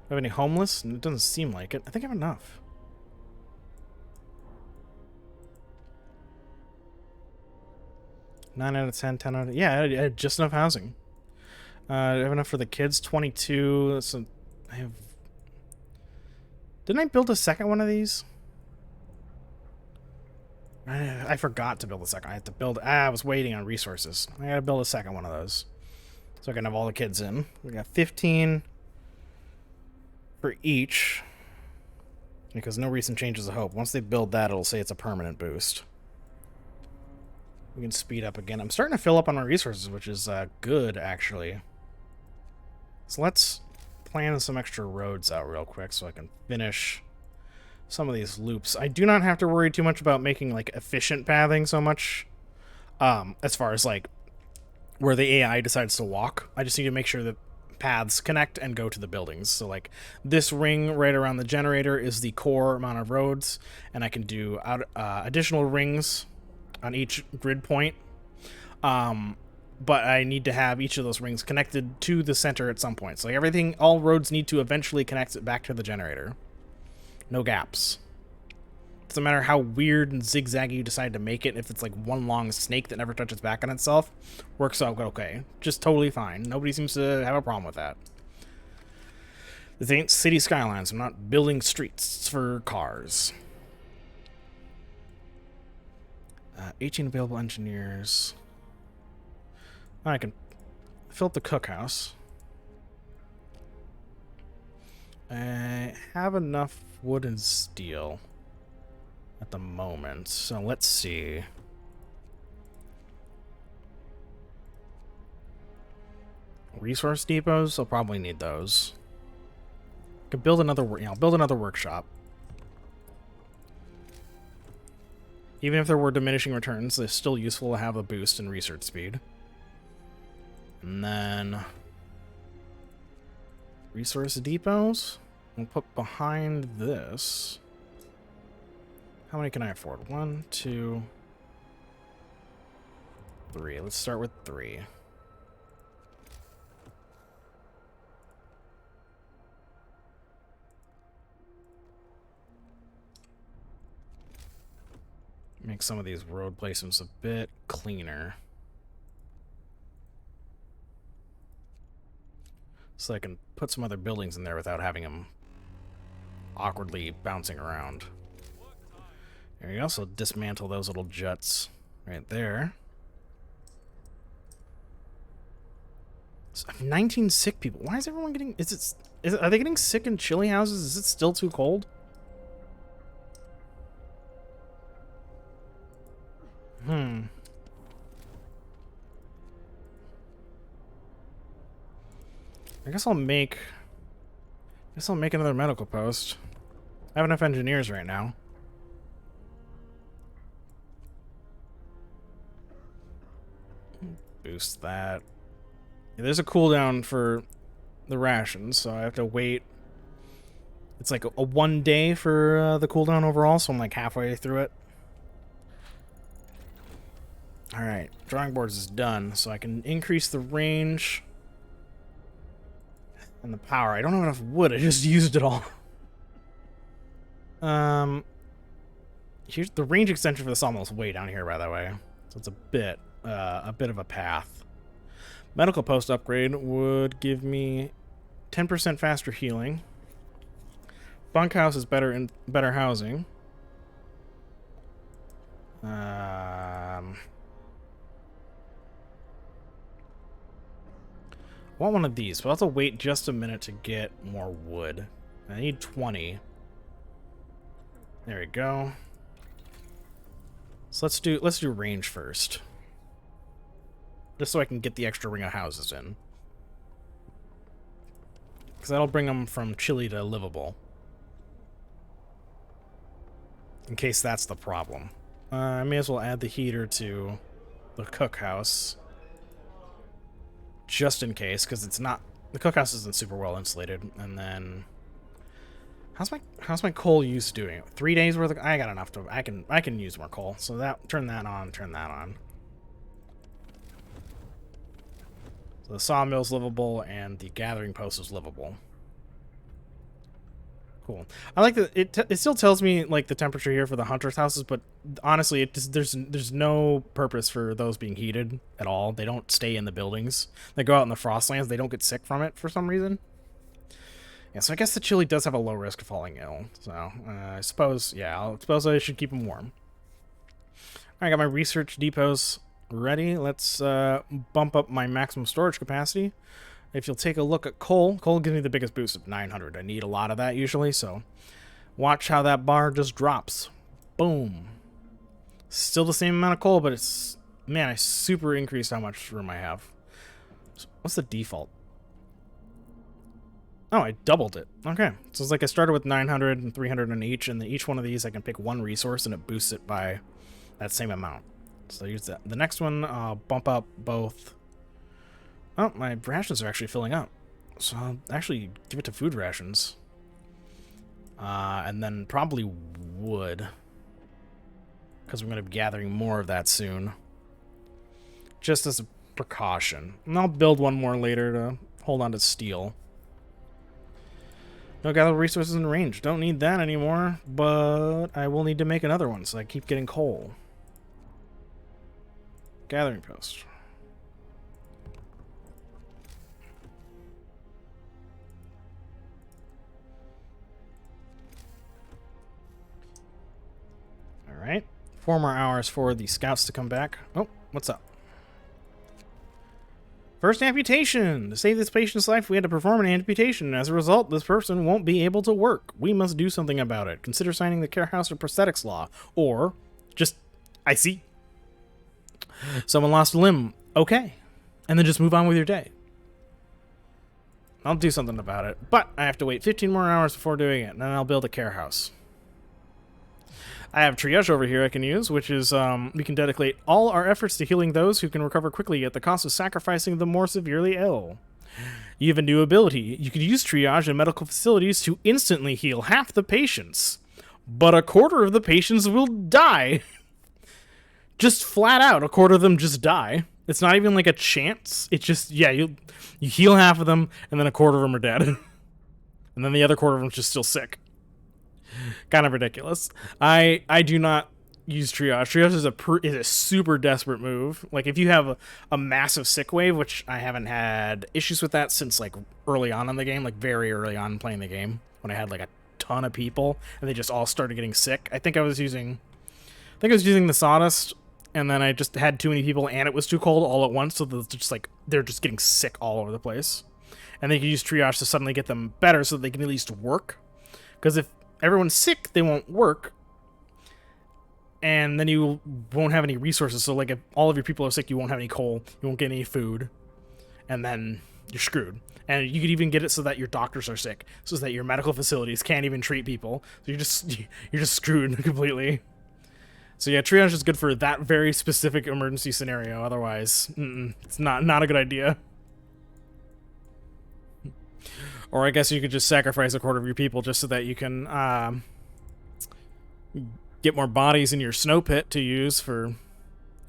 [SPEAKER 1] have any homeless? It doesn't seem like it. I think I have enough. Nine out of 10, 10 out of... Yeah, I had just enough housing. I have enough for the kids. 22. So I have... Didn't I build a second one of these? I forgot to build a second. I had to build... I was waiting on resources. I gotta build a second one of those. So I can have all the kids in. We got 15 for each. Because no recent changes of hope. Once they build that, it'll say it's a permanent boost. We can speed up again. I'm starting to fill up on my resources, which is good, actually. So let's plan some extra roads out real quick so I can finish some of these loops. I do not have to worry too much about making, like, efficient pathing so much. As far as, like, where the AI decides to walk. I just need to make sure that paths connect and go to the buildings. So, like, this ring right around the generator is the core amount of roads, and I can do additional rings on each grid point, but I need to have each of those rings connected to the center at some point. So like all roads need to eventually connect it back to the generator. No gaps. Doesn't matter how weird and zigzaggy you decide to make it. If it's like one long snake that never touches back on itself, works out okay. Just totally fine. Nobody seems to have a problem with that. This ain't city skylines. I'm not building streets for cars. 18 available engineers. I can fill up the cookhouse. I have enough wood and steel at the moment, so let's see. Resource depots, I'll probably need those. I could build another, I'll build another workshop. Even if there were diminishing returns, it's still useful to have a boost in research speed. And then resource depots, we'll put behind this. How many can I afford? 1, 2, 3. Let's start with 3. Make some of these road placements a bit cleaner. So I can put some other buildings in there without having them awkwardly bouncing around. There you go. So dismantle those little juts right there. So I have 19 sick people. Why is everyone getting... Are they getting sick in chilly houses? Is it still too cold? I guess I'll make another medical post. I have enough engineers right now. Boost that. Yeah, there's a cooldown for the rations, so I have to wait. It's like a 1 day for the cooldown overall, so I'm like halfway through it. Alright, drawing boards is done, so I can increase the range and the power. I don't have enough wood, I just used it all. Here's the range extension for the sawmill's way down here, by the way. So it's a bit of a path. Medical post upgrade would give me 10% faster healing. Bunkhouse is better housing. I want one of these, but I'll have to wait just a minute to get more wood. I need 20. There we go. So let's do range first. Just so I can get the extra ring of houses in. Because that'll bring them from chilly to livable. In case that's the problem. I may as well add the heater to the cookhouse. Just in case, because it's not... The cookhouse isn't super well insulated. And then... How's my coal use doing? 3 days worth of... I got enough to... I can use more coal. So that... Turn that on. So the sawmill's livable, and the gathering post is livable. Cool. I like that it still tells me like the temperature here for the hunters' houses, but honestly, there's no purpose for those being heated at all. They don't stay in the buildings. They go out in the frostlands. They don't get sick from it for some reason. Yeah, so I guess the chili does have a low risk of falling ill. So I suppose, yeah, I should keep them warm. I got my research depots ready. Let's bump up my maximum storage capacity. If you'll take a look at coal gives me the biggest boost of 900. I need a lot of that usually, so watch how that bar just drops. Boom. Still the same amount of coal, but it's... Man, I super increased how much room I have. So what's the default? Oh, I doubled it. Okay. So it's like I started with 900 and 300 on each, and each one of these I can pick one resource and it boosts it by that same amount. So use that. The next one, I'll bump up both... Oh, my rations are actually filling up. So I'll actually give it to food rations. And then probably wood. Because I'm going to be gathering more of that soon. Just as a precaution. And I'll build one more later to hold on to steel. No gather resources in range. Don't need that anymore. But I will need to make another one, so I keep getting coal. Gathering post. Alright. 4 more hours for the scouts to come back. Oh, what's up? First amputation! To save this patient's life, we had to perform an amputation. As a result, this person won't be able to work. We must do something about it. Consider signing the Care House or Prosthetics Law. Or, just, I see. Someone lost a limb. Okay. And then just move on with your day. I'll do something about it. But I have to wait 15 more hours before doing it. And then I'll build a care house. I have triage over here I can use, which is we can dedicate all our efforts to healing those who can recover quickly at the cost of sacrificing the more severely ill. You have a new ability. You can use triage in medical facilities to instantly heal half the patients, but a quarter of the patients will die. Just flat out, a quarter of them just die. It's not even like a chance. It's just, yeah, you heal half of them, and then a quarter of them are dead. And then the other quarter of them is just still sick. Kind of ridiculous. I do not use triage. Triage is a super desperate move. Like if you have a massive sick wave, which I haven't had issues with that since like early on in the game, like very early on playing the game, when I had like a ton of people and they just all started getting sick. I think I was using the sawdust, and then I just had too many people and it was too cold all at once, so they're just getting sick all over the place. And they can use triage to suddenly get them better so that they can at least work. Because if everyone's sick, they won't work. And then you won't have any resources. So like if all of your people are sick, you won't have any coal, you won't get any food, and then you're screwed. And you could even get it so that your doctors are sick, so that your medical facilities can't even treat people. So you're just screwed completely. So yeah, triage is good for that very specific emergency scenario. Otherwise, it's not a good idea. Or I guess you could just sacrifice a quarter of your people just so that you can get more bodies in your snow pit to use for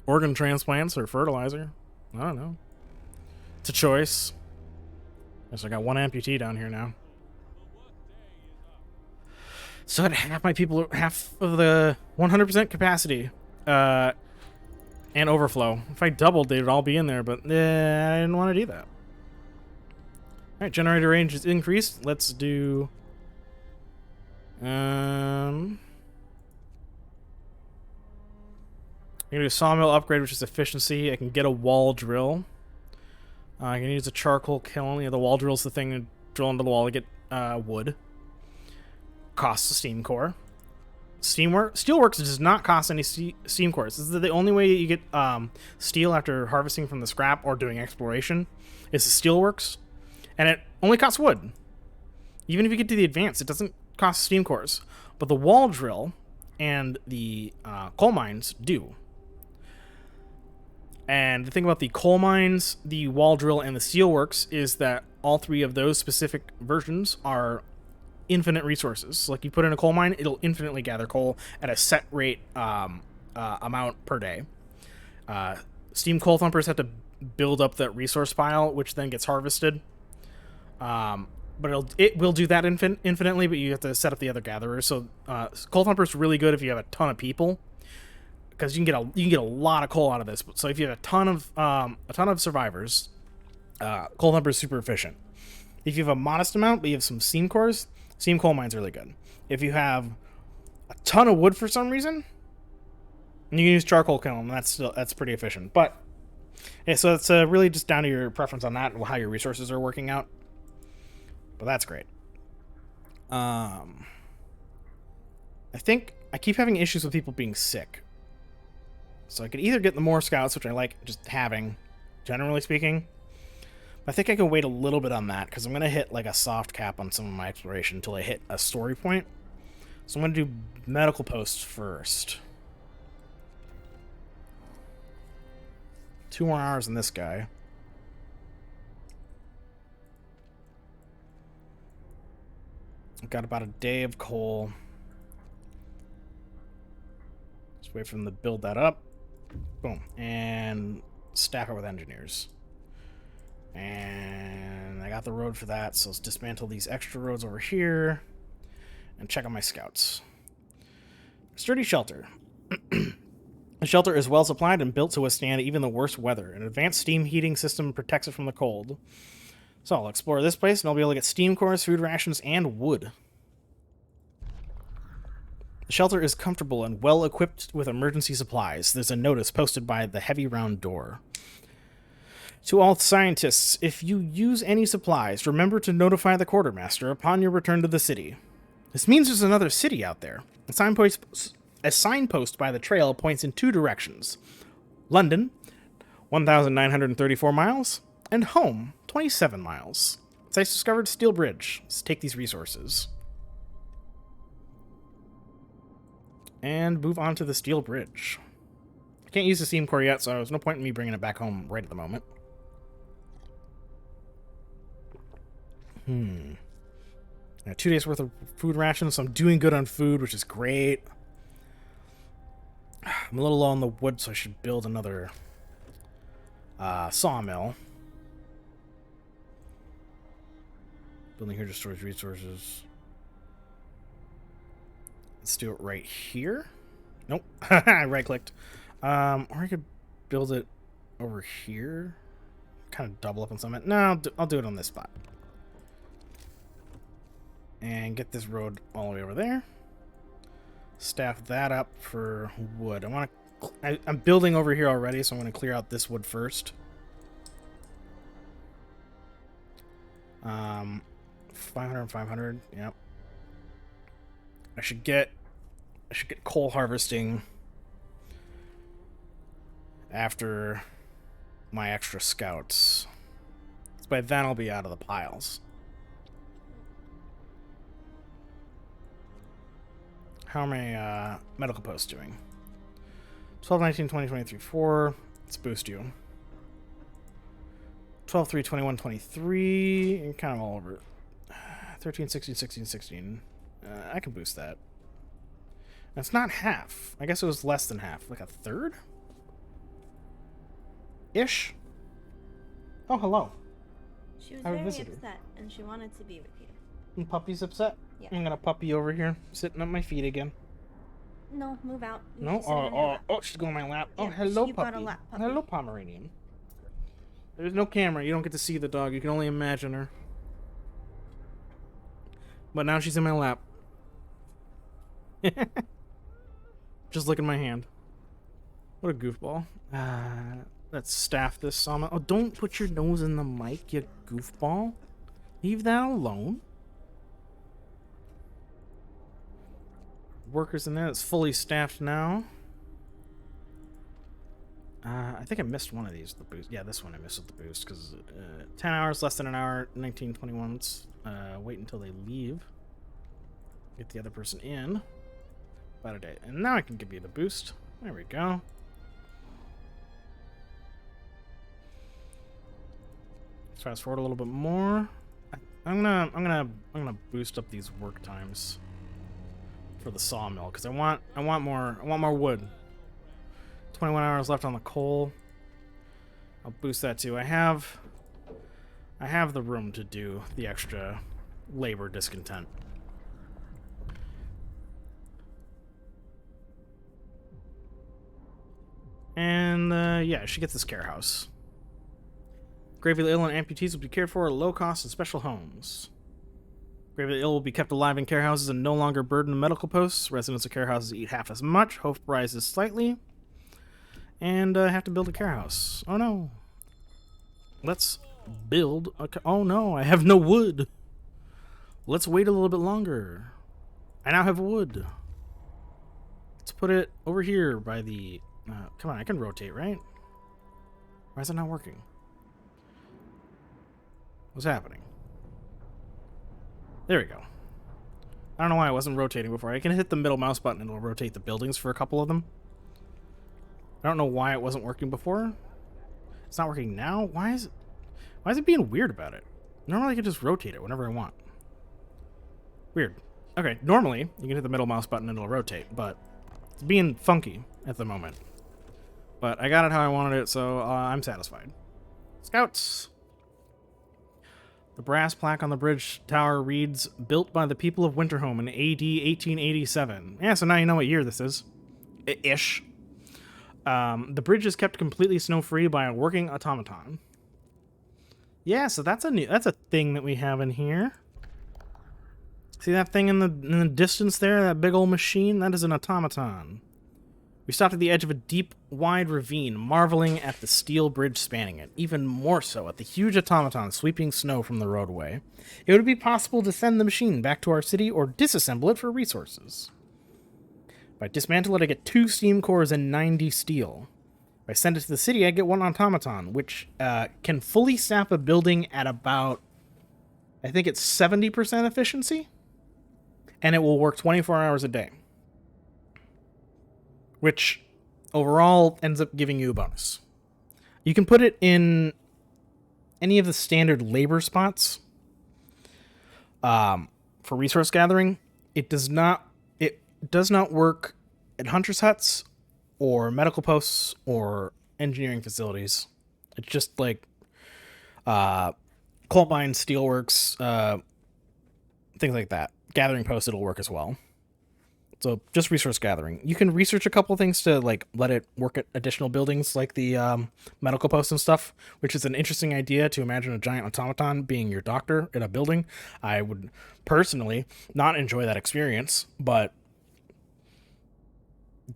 [SPEAKER 1] organ transplants or fertilizer. I don't know. It's a choice. Guess I got one amputee down here now. So at half of the 100% capacity and overflow. If I doubled, they'd all be in there, but I didn't want to do that. Alright, generator range is increased. Let's do... I'm going to do a sawmill upgrade, which is efficiency. I can get a wall drill. I can use a charcoal kiln. Yeah, the wall drill's the thing to drill into the wall to get wood. Costs a steam core. Steelworks does not cost any steam cores. This is the only way you get steel after harvesting from the scrap or doing exploration. Is the steelworks. And it only costs wood. Even if you get to the advanced, it doesn't cost steam cores. But the wall drill and the coal mines do. And the thing about the coal mines, the wall drill, and the steelworks is that all three of those specific versions are infinite resources. So like you put in a coal mine, it'll infinitely gather coal at a set rate amount per day. Steam coal thumpers have to build up that resource pile, which then gets harvested. But it will do that infinitely, but you have to set up the other gatherers. So coal thumper is really good if you have a ton of people, because you can get a lot of coal out of this. So if you have a ton of survivors, coal thumper is super efficient. If you have a modest amount, but you have some steam cores, steam coal mines are really good. If you have a ton of wood for some reason, you can use charcoal kiln. That's pretty efficient. But yeah, so it's really just down to your preference on that and how your resources are working out. But that's great. I think I keep having issues with people being sick. So I could either get the more scouts, which I like just having, generally speaking. But I think I can wait a little bit on that, because I'm going to hit like a soft cap on some of my exploration until I hit a story point. So I'm going to do medical posts first. 2 more hours in this guy. I've got about a day of coal. Just wait for them to build that up. Boom. And stack it with engineers. And I got the road for that, so let's dismantle these extra roads over here. And check on my scouts. Sturdy shelter. The shelter is well supplied and built to withstand even the worst weather. An advanced steam heating system protects it from the cold. So I'll explore this place, and I'll be able to get steam cores, food rations, and wood. The shelter is comfortable and well equipped with emergency supplies. There's a notice posted by the heavy round door. To all scientists, if you use any supplies, remember to notify the quartermaster upon your return to the city. This means there's another city out there. A signpost by the trail points in 2 directions. London, 1,934 miles, and home, 27 miles. So I discovered Steel Bridge. Let's take these resources. And move on to the Steel Bridge. I can't use the steam core yet, so there's no point in me bringing it back home right at the moment. I have 2 days worth of food rations, so I'm doing good on food, which is great. I'm a little low on the wood, so I should build another sawmill. Building here just stores resources. Let's do it right here. Nope. I right-clicked. Or I could build it over here. Kind of double up on something. No, I'll do it on this spot. And get this road all the way over there. Staff that up for wood. I'm building over here already, so I'm going to clear out this wood first. 500 and 500. Yep. I should get coal harvesting after my extra scouts. So by then I'll be out of the piles. How are my medical posts doing? 12, 19, 20, 23, 4. Let's boost you. 12, 3, 21, 23. You're kind of all over. 13, 16, 16, 16. I can boost that. That's not half. I guess it was less than half. Like a third? Ish? Oh, hello.
[SPEAKER 3] She was
[SPEAKER 1] Our
[SPEAKER 3] very
[SPEAKER 1] visitor.
[SPEAKER 3] upset, and she wanted to be with you.
[SPEAKER 1] And Puppy's upset?
[SPEAKER 3] Yeah.
[SPEAKER 1] I'm gonna puppy over here, sitting at my feet again.
[SPEAKER 3] No, move out. You
[SPEAKER 1] No?
[SPEAKER 3] should sit in her lap.
[SPEAKER 1] Oh, she's going on my lap. Oh,
[SPEAKER 3] Yeah,
[SPEAKER 1] hello,
[SPEAKER 3] you've got
[SPEAKER 1] puppy.
[SPEAKER 3] a lap puppy.
[SPEAKER 1] Hello, Pomeranian. There's no camera. You don't get to see the dog. You can only imagine her. But now she's in my lap. Just look at my hand. What a goofball. Let's staff this sawmill. Oh, don't put your nose in the mic, you goofball. Leave that alone. Workers in there. It's fully staffed now. I think I missed one of these. The boost. Yeah, this one I missed with the boost because 10 hours, less than an hour, 1921. Let's wait until they leave. Get the other person in. About a day. And now I can give you the boost. There we go. Let's fast forward a little bit more. I'm gonna boost up these work times for the sawmill because I want more wood. 21 hours left on the coal. I'll boost that too. I have the room to do the extra labor discontent. And yeah, she gets this care house. Gravely ill and amputees will be cared for at low cost in special homes. Gravely ill will be kept alive in care houses and no longer burden the medical posts. Residents of care houses eat half as much. Hope rises slightly. And have to build a care house. Oh no. Let's build a oh no, I have no wood. Let's wait a little bit longer. I now have wood. Let's put it over here by the... come on, I can rotate, right? Why is it not working? What's happening? There we go. I don't know why I wasn't rotating before. I can hit the middle mouse button and it'll rotate the buildings for a couple of them. I don't know why it wasn't working before. It's not working now? Why is it being weird about it? Normally I can just rotate it whenever I want. Weird. Okay, normally you can hit the middle mouse button and it'll rotate, but it's being funky at the moment. But I got it how I wanted it, so I'm satisfied. Scouts! The brass plaque on the bridge tower reads, "Built by the people of Winterhome in AD 1887. Yeah, so now you know what year this is. Ish. The bridge is kept completely snow-free by a working automaton. Yeah, so that's a thing that we have in here. See that thing in the distance there, that big old machine? That is an automaton. We stopped at the edge of a deep, wide ravine, marveling at the steel bridge spanning it, even more so at the huge automaton sweeping snow from the roadway. It would be possible to send the machine back to our city or disassemble it for resources. If I dismantle it, I get 2 steam cores and 90 steel. If I send it to the city, I get 1 automaton, which can fully sap a building at about, I think it's 70% efficiency, and it will work 24 hours a day. Which overall ends up giving you a bonus. You can put it in any of the standard labor spots for resource gathering. It does not work at hunters' huts or medical posts or engineering facilities. It's just like coal mines, steelworks, things like that. Gathering posts, it'll work as well. So just resource gathering. You can research a couple things to like let it work at additional buildings like the medical post and stuff, which is an interesting idea to imagine a giant automaton being your doctor in a building. I would personally not enjoy that experience, but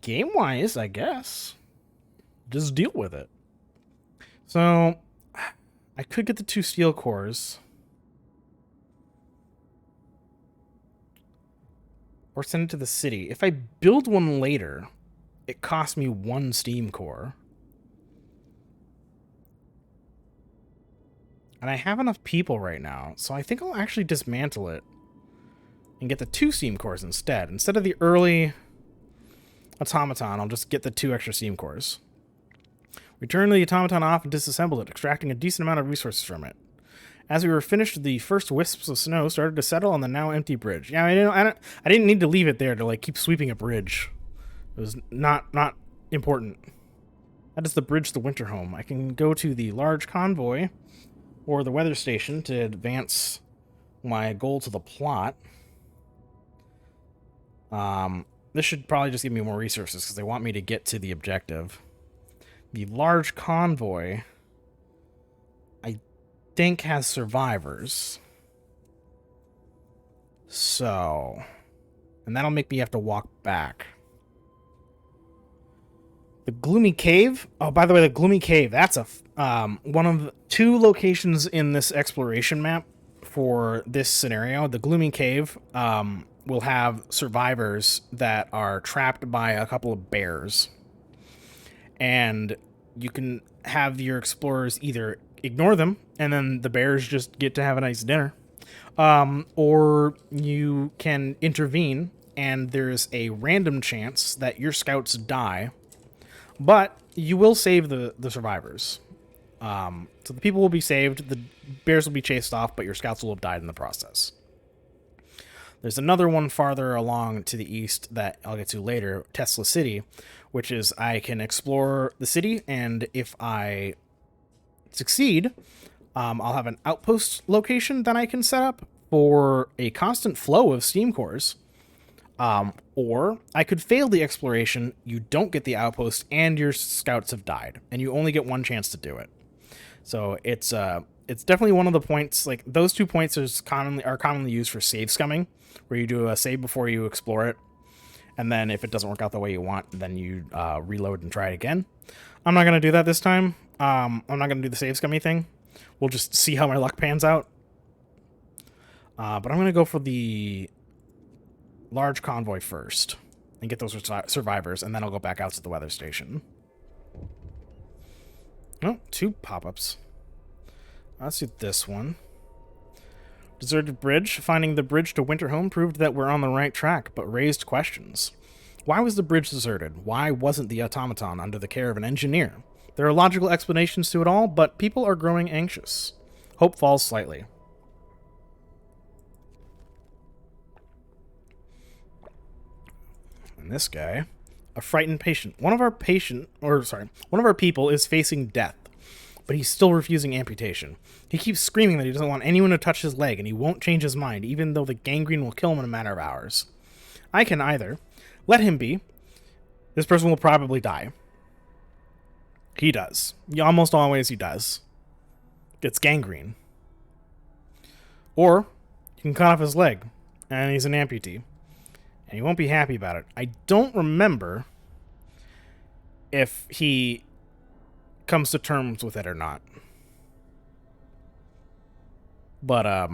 [SPEAKER 1] game-wise, I guess, just deal with it. So I could get the 2 steel cores. Or send it to the city. If I build one later, it costs me 1 steam core. And I have enough people right now, so I think I'll actually dismantle it and get the 2 steam cores instead. Instead of the early automaton, I'll just get the 2 extra steam cores. Return the automaton off and disassemble it, extracting a decent amount of resources from it. As we were finished, the first wisps of snow started to settle on the now empty bridge. Yeah, I didn't need to leave it there to like keep sweeping a bridge. It was not important. That is the bridge to Winterhome. I can go to the large convoy or the weather station to advance my goal to the plot. This should probably just give me more resources because they want me to get to the objective. The large convoy, I think, has survivors. So, and that'll make me have to walk back. The Gloomy Cave. Oh, by the way, the Gloomy Cave, that's a one of the 2 locations in this exploration map for this scenario. The Gloomy Cave will have survivors that are trapped by a couple of bears. And you can have your explorers either ignore them, and then the bears just get to have a nice dinner. Or you can intervene, and there's a random chance that your scouts die, but you will save the survivors. So the people will be saved, the bears will be chased off, but your scouts will have died in the process. There's another one farther along to the east that I'll get to later, Tesla City, which is I can explore the city, and if I succeed, I'll have an outpost location that I can set up for a constant flow of steam cores. Or I could fail the exploration, you don't get the outpost, and your scouts have died, and you only get 1 chance to do it. So it's definitely one of the points, like those 2 points are commonly used for save scumming, where you do a save before you explore it, and then if it doesn't work out the way you want, then you reload and try it again. I'm not going to do that this time. I'm not going to do the save scummy thing. We'll just see how my luck pans out. But I'm going to go for the large convoy first and get those survivors, and then I'll go back out to the weather station. Oh, 2 pop-ups. Let's do this one. Deserted bridge. Finding the bridge to Winterhome proved that we're on the right track, but raised questions. Why was the bridge deserted? Why wasn't the automaton under the care of an engineer? There are logical explanations to it all, but people are growing anxious. Hope falls slightly. And this guy, a frightened patient. One of our people is facing death, but he's still refusing amputation. He keeps screaming that he doesn't want anyone to touch his leg, and he won't change his mind, even though the gangrene will kill him in a matter of hours. I can either let him be. This person will probably die. He does. Almost always he does. Gets gangrene. Or you can cut off his leg, and he's an amputee. And he won't be happy about it. I don't remember if he comes to terms with it or not. But,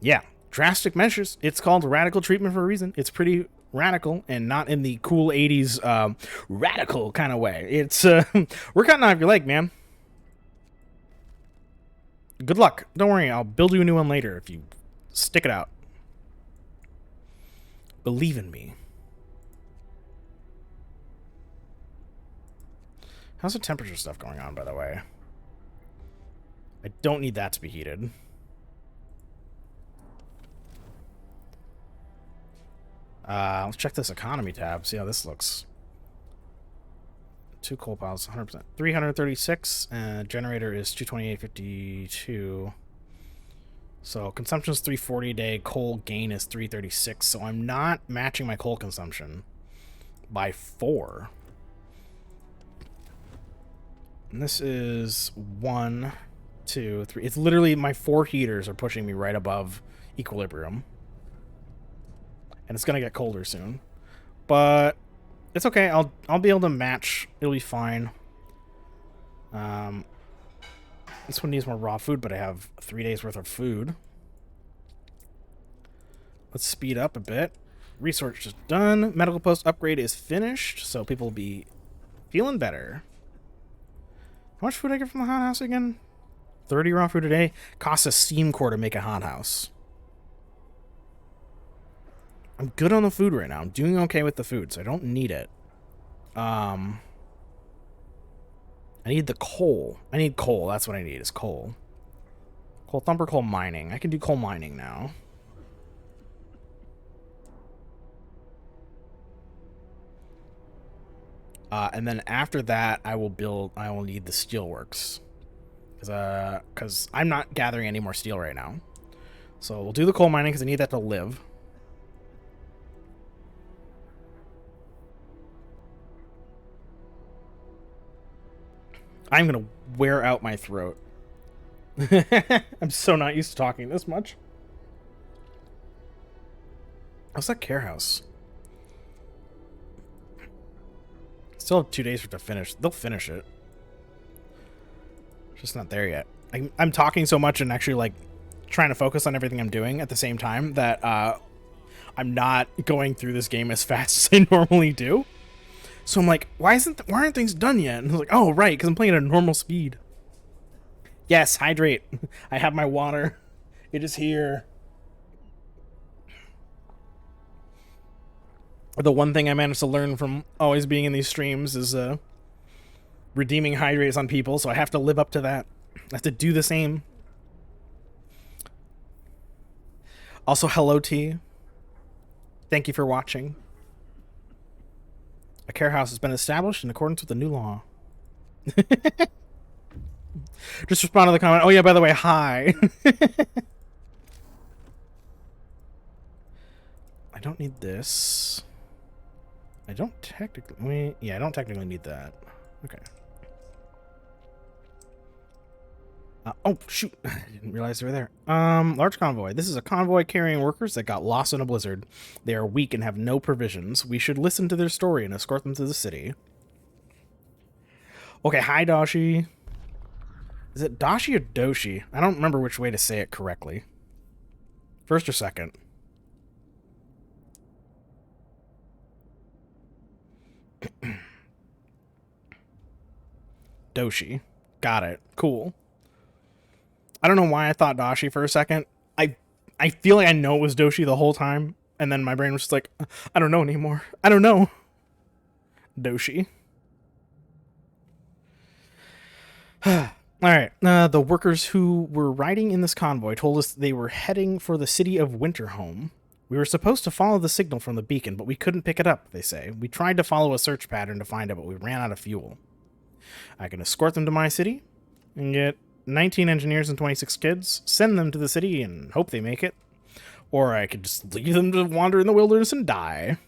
[SPEAKER 1] yeah. Drastic measures. It's called radical treatment for a reason. It's pretty radical and not in the cool 80s radical kind of way. It's, we're cutting off your leg, man. Good luck. Don't worry, I'll build you a new one later if you stick it out. Believe in me. How's the temperature stuff going on, by the way? I don't need that to be heated. Let's check this economy tab, see how this looks. 2 coal piles, 100%. 336, generator is 228.52. So consumption is 340 a day, coal gain is 336, so I'm not matching my coal consumption by 4. And this is 1, 2, 3. It's literally my 4 heaters are pushing me right above equilibrium. And it's gonna get colder soon. But it's okay, I'll be able to match. It'll be fine. This one needs more raw food, but I have 3 days worth of food. Let's speed up a bit. Research is done. Medical post upgrade is finished, so people will be feeling better. How much food I get from the hothouse again? 30 raw food a day. Costs a steam core to make a hothouse. I'm good on the food right now. I'm doing okay with the food, so I don't need it. I need the coal. I need coal. That's what I need, is coal. Coal thumper, coal mining. I can do coal mining now. And then after that, I will need the steelworks. Because I'm not gathering any more steel right now. So we'll do the coal mining because I need that to live. I'm going to wear out my throat. I'm so not used to talking this much. How's that care house? Still have 2 days for it to finish. They'll finish it. Just not there yet. I'm talking so much and actually like trying to focus on everything I'm doing at the same time that I'm not going through this game as fast as I normally do. So I'm like, why aren't things done yet? And I was like, oh, right, because I'm playing at a normal speed. Yes, hydrate. I have my water. It is here. The one thing I managed to learn from always being in these streams is redeeming hydrates on people, so I have to live up to that. I have to do the same. Also, hello T. Thank you for watching. A care house has been established in accordance with the new law. Just respond to the comment. Oh yeah, by the way, hi. I don't need this. I don't technically... yeah, I don't technically need that. Okay. Oh, shoot. I didn't realize they were there. Large convoy. This is a convoy carrying workers that got lost in a blizzard. They are weak and have no provisions. We should listen to their story and escort them to the city. Okay, hi, Dashi. Is it Dashi or Doshi? I don't remember which way to say it correctly. First or second? Doshi. Got it. Cool. I don't know why I thought Dashi for a second. I feel like I know it was Doshi the whole time, and then my brain was just like, I don't know anymore. I don't know. Doshi. Alright, the workers who were riding in this convoy told us they were heading for the city of Winterhome. We were supposed to follow the signal from the beacon, but we couldn't pick it up, they say. We tried to follow a search pattern to find it, but we ran out of fuel. I can escort them to my city and get 19 engineers and 26 kids, send them to the city and hope they make it. Or I could just leave them to wander in the wilderness and die.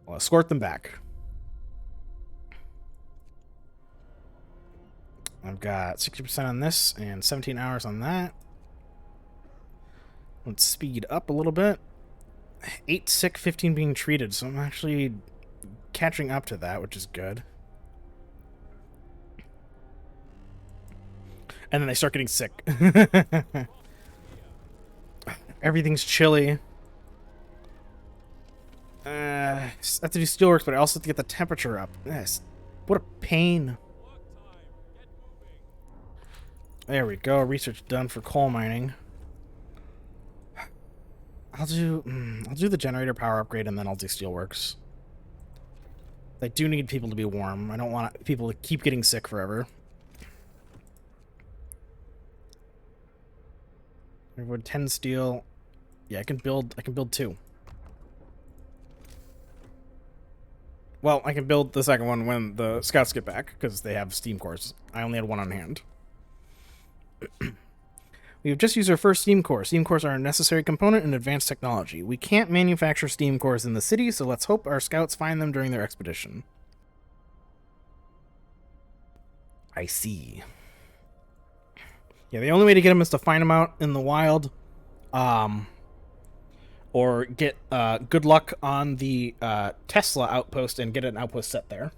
[SPEAKER 1] I'll escort them back. I've got 60% on this and 17 hours on that. Let's speed up a little bit. 8 sick, 15 being treated, so I'm actually catching up to that, which is good. And then they start getting sick. Everything's chilly. I have to do steelworks, but I also have to get the temperature up. Yes. What a pain. There we go. Research done for coal mining. I'll do the generator power upgrade and then I'll do steelworks. I do need people to be warm. I don't want people to keep getting sick forever. Wood 10 steel. Yeah, I can build 2. Well, I can build the second one when the scouts get back, because they have steam cores. I only had 1 on hand. We have just used our first steam core. Steam cores are a necessary component in advanced technology. We can't manufacture steam cores in the city, so let's hope our scouts find them during their expedition. I see. Yeah, the only way to get them is to find them out in the wild, or get good luck on the Tesla outpost and get an outpost set there.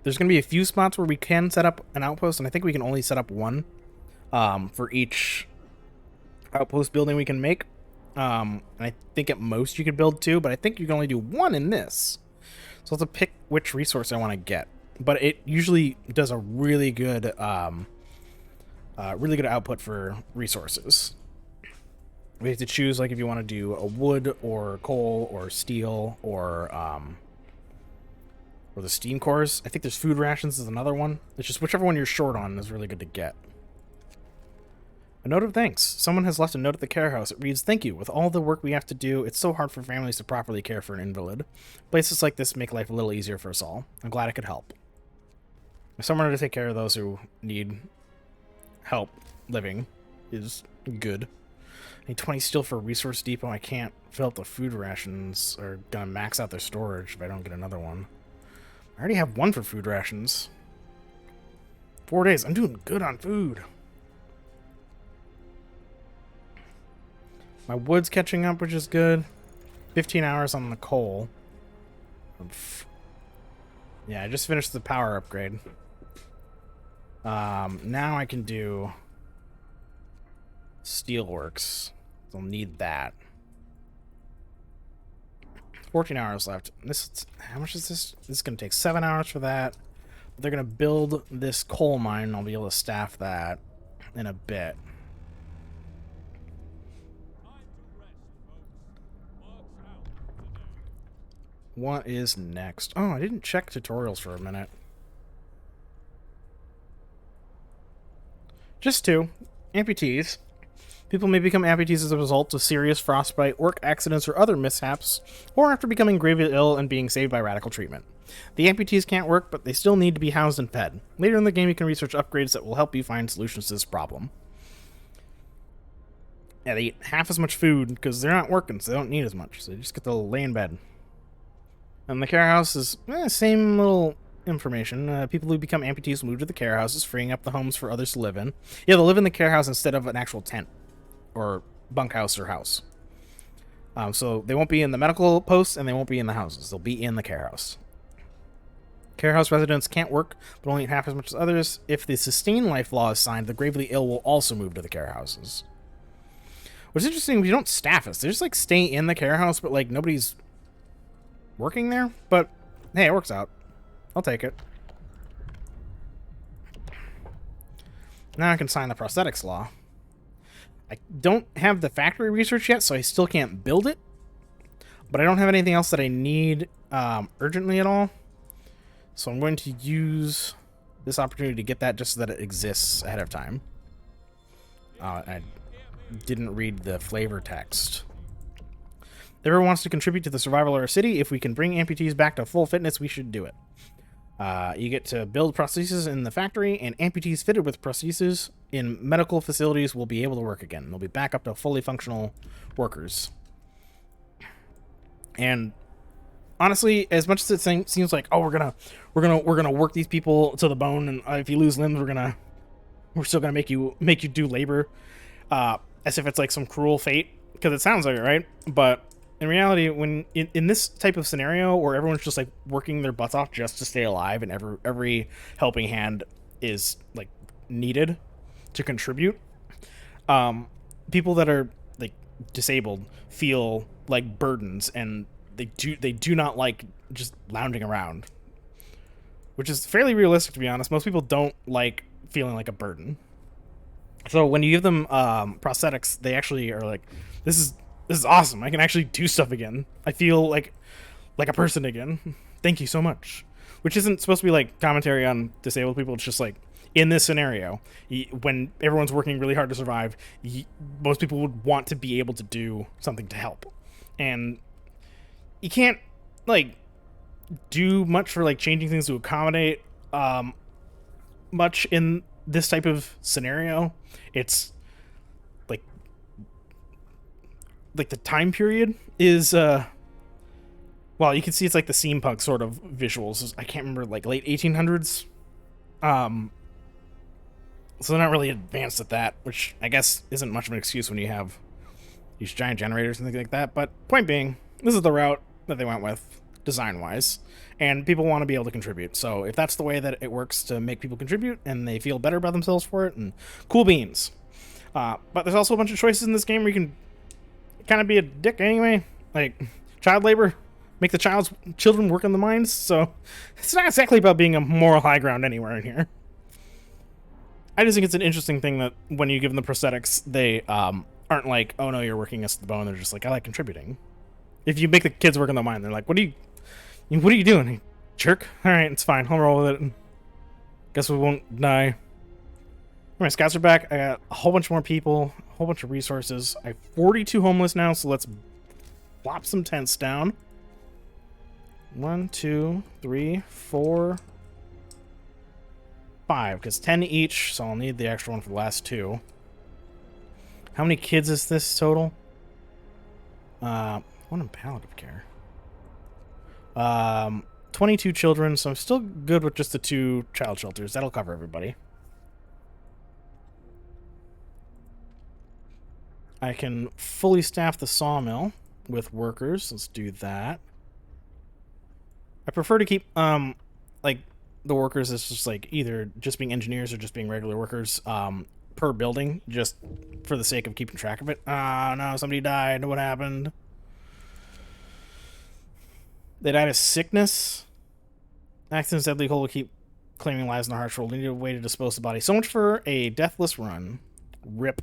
[SPEAKER 1] There's going to be a few spots where we can set up an outpost, and I think we can only set up one for each outpost building we can make. And I think at most you could build two, but I think you can only do one in this. So I'll have to pick which resource I want to get. But it usually does a really good output for resources. We have to choose, like, if you want to do a wood or coal or steel or the steam cores. I think there's food rations is another one. It's just whichever one you're short on is really good to get. A note of thanks. Someone has left a note at the care house. It reads, "Thank you. With all the work we have to do, it's so hard for families to properly care for an invalid. Places like this make life a little easier for us all. I'm glad I could help." Someone to take care of those who need help living is good. I need 20 steel for a resource depot. I can't fill up the food rations, or gonna max out their storage if I don't get another one. I already have one for food rations. 4 days. I'm doing good on food. My wood's catching up, which is good. 15 hours on the coal. Yeah, I just finished the power upgrade. Now I can do steelworks. I'll need that. 14 hours left. How much is this? This is going to take 7 hours for that. They're going to build this coal mine, and I'll be able to staff that in a bit. What is next? Oh, I didn't check tutorials for a minute. Just two. Amputees. People may become amputees as a result of serious frostbite, work accidents, or other mishaps, or after becoming gravely ill and being saved by radical treatment. The amputees can't work, but they still need to be housed and fed. Later in the game, you can research upgrades that will help you find solutions to this problem. Yeah, they eat half as much food because they're not working, so they don't need as much. So they just get to lay in bed. And the care house is same little information. People who become amputees will move to the care houses, freeing up the homes for others to live in. Yeah, they'll live in the care house instead of an actual tent or bunkhouse or house. So they won't be in the medical posts and they won't be in the houses. They'll be in the care house. Care house residents can't work, but only half as much as others. If the sustain life law is signed, the gravely ill will also move to the care houses. What's interesting, we don't staff us. They just like stay in the care house, but like nobody's working there. But hey, it works out. I'll take it. Now I can sign the prosthetics law. I don't have the factory research yet, so I still can't build it. But I don't have anything else that I need urgently at all. So I'm going to use this opportunity to get that just so that it exists ahead of time. I didn't read the flavor text. If everyone wants to contribute to the survival of our city, if we can bring amputees back to full fitness, we should do it. You get to build prostheses in the factory, and amputees fitted with prostheses in medical facilities will be able to work again. They'll be back up to fully functional workers. And honestly, as much as it seems like, oh, we're gonna work these people to the bone, and if you lose limbs, we're still gonna make you do labor, as if it's like some cruel fate, because it sounds like it, right? But in reality, when in this type of scenario where everyone's just like working their butts off just to stay alive, and every helping hand is like needed to contribute, people that are like disabled feel like burdens, and they do not like just lounging around, which is fairly realistic, to be honest. Most people don't like feeling like a burden. So when you give them prosthetics, they actually are like, this is awesome. I can actually do stuff again. I feel like a person again. Thank you so much. Which isn't supposed to be like commentary on disabled people. It's just like, in this scenario, when everyone's working really hard to survive, most people would want to be able to do something to help. And you can't like do much for like changing things to accommodate much in this type of scenario, it's like the time period is well, you can see it's like the steampunk sort of visuals. I can't remember, like late 1800s. So they're not really advanced at that, which I guess isn't much of an excuse when you have these giant generators and things like that. But point being, this is the route that they went with, design-wise, and people want to be able to contribute. So if that's the way that it works to make people contribute and they feel better about themselves for it, and cool beans. But there's also a bunch of choices in this game where you can kind of be a dick anyway, like child labor, make the children work in the mines. So it's not exactly about being a moral high ground anywhere in here. I just think it's an interesting thing that when you give them the prosthetics, they aren't like, oh no, you're working us to the bone. They're just like, I like contributing. If you make the kids work in the mine, they're like, what are you doing, you jerk? All right, it's fine. I'll roll with it. Guess we won't die. My scouts are back. I got a whole bunch more people, a whole bunch of resources. I have 42 homeless now, so let's plop some tents down. 1, 2, 3, 4, 5, because 10 each, so I'll need the extra one for the last 2. How many kids is this total? One in palliative care. 22 children, so I'm still good with just the 2 child shelters. That'll cover everybody. I can fully staff the sawmill with workers. Let's do that. I prefer to keep, like, the workers as just, like, either just being engineers or just being regular workers, per building, just for the sake of keeping track of it. Oh, no, somebody died. What happened? They died of sickness. Accidents deadly cold will keep claiming lives in the harsh world. We need a way to dispose the body. So much for a deathless run. Rip.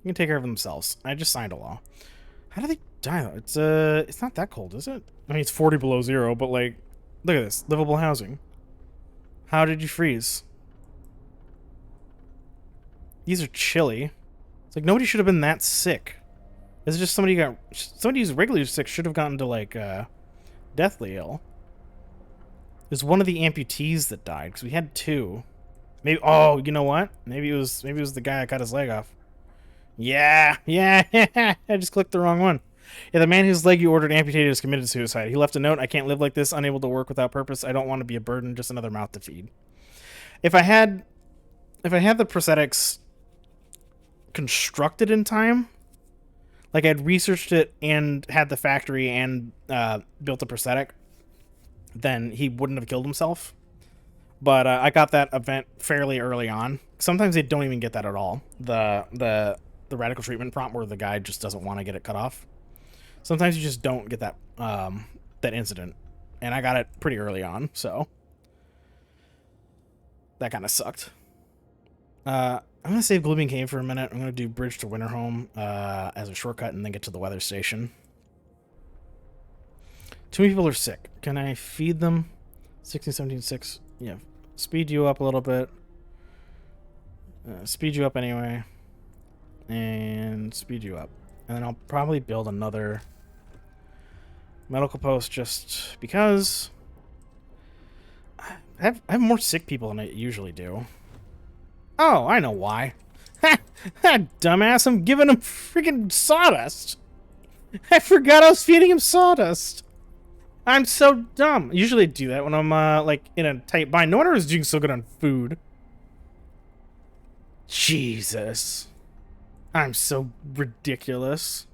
[SPEAKER 1] You can take care of themselves. I just signed a law. How do they die though? It's not that cold, is it? I mean, it's 40 below zero, but like, look at this. Livable housing. How did you freeze? These are chilly. It's like nobody should have been that sick. This is just somebody who's regularly sick should have gotten to like deathly ill. There's one of the amputees that died because we had 2. Maybe. Oh, you know what? Maybe it was the guy that cut his leg off. Yeah. I just clicked the wrong one. Yeah, the man whose leg you ordered amputated has committed suicide. He left a note: I can't live like this, unable to work without purpose. I don't want to be a burden, just another mouth to feed. If I had the prosthetics constructed in time, like I'd researched it and had the factory and built a prosthetic, then he wouldn't have killed himself. But I got that event fairly early on. Sometimes they don't even get that at all. The radical treatment prompt where the guy just doesn't want to get it cut off. Sometimes you just don't get that that incident, and I got it pretty early on, so that kind of sucked. I'm gonna save Glooming Cave for a minute. I'm gonna do Bridge to Winterhome as a shortcut, and then get to the weather station. Too many people are sick. Can I feed them? 16, 17, 6. Yeah, speed you up a little bit. Speed you up anyway. And speed you up. And then I'll probably build another medical post just because I have more sick people than I usually do. Oh, I know why. Ha! Dumbass, I'm giving him freaking sawdust. I forgot I was feeding him sawdust. I'm so dumb. Usually I do that when I'm like in a tight bind. No wonder I was doing so good on food. Jesus. I'm so ridiculous.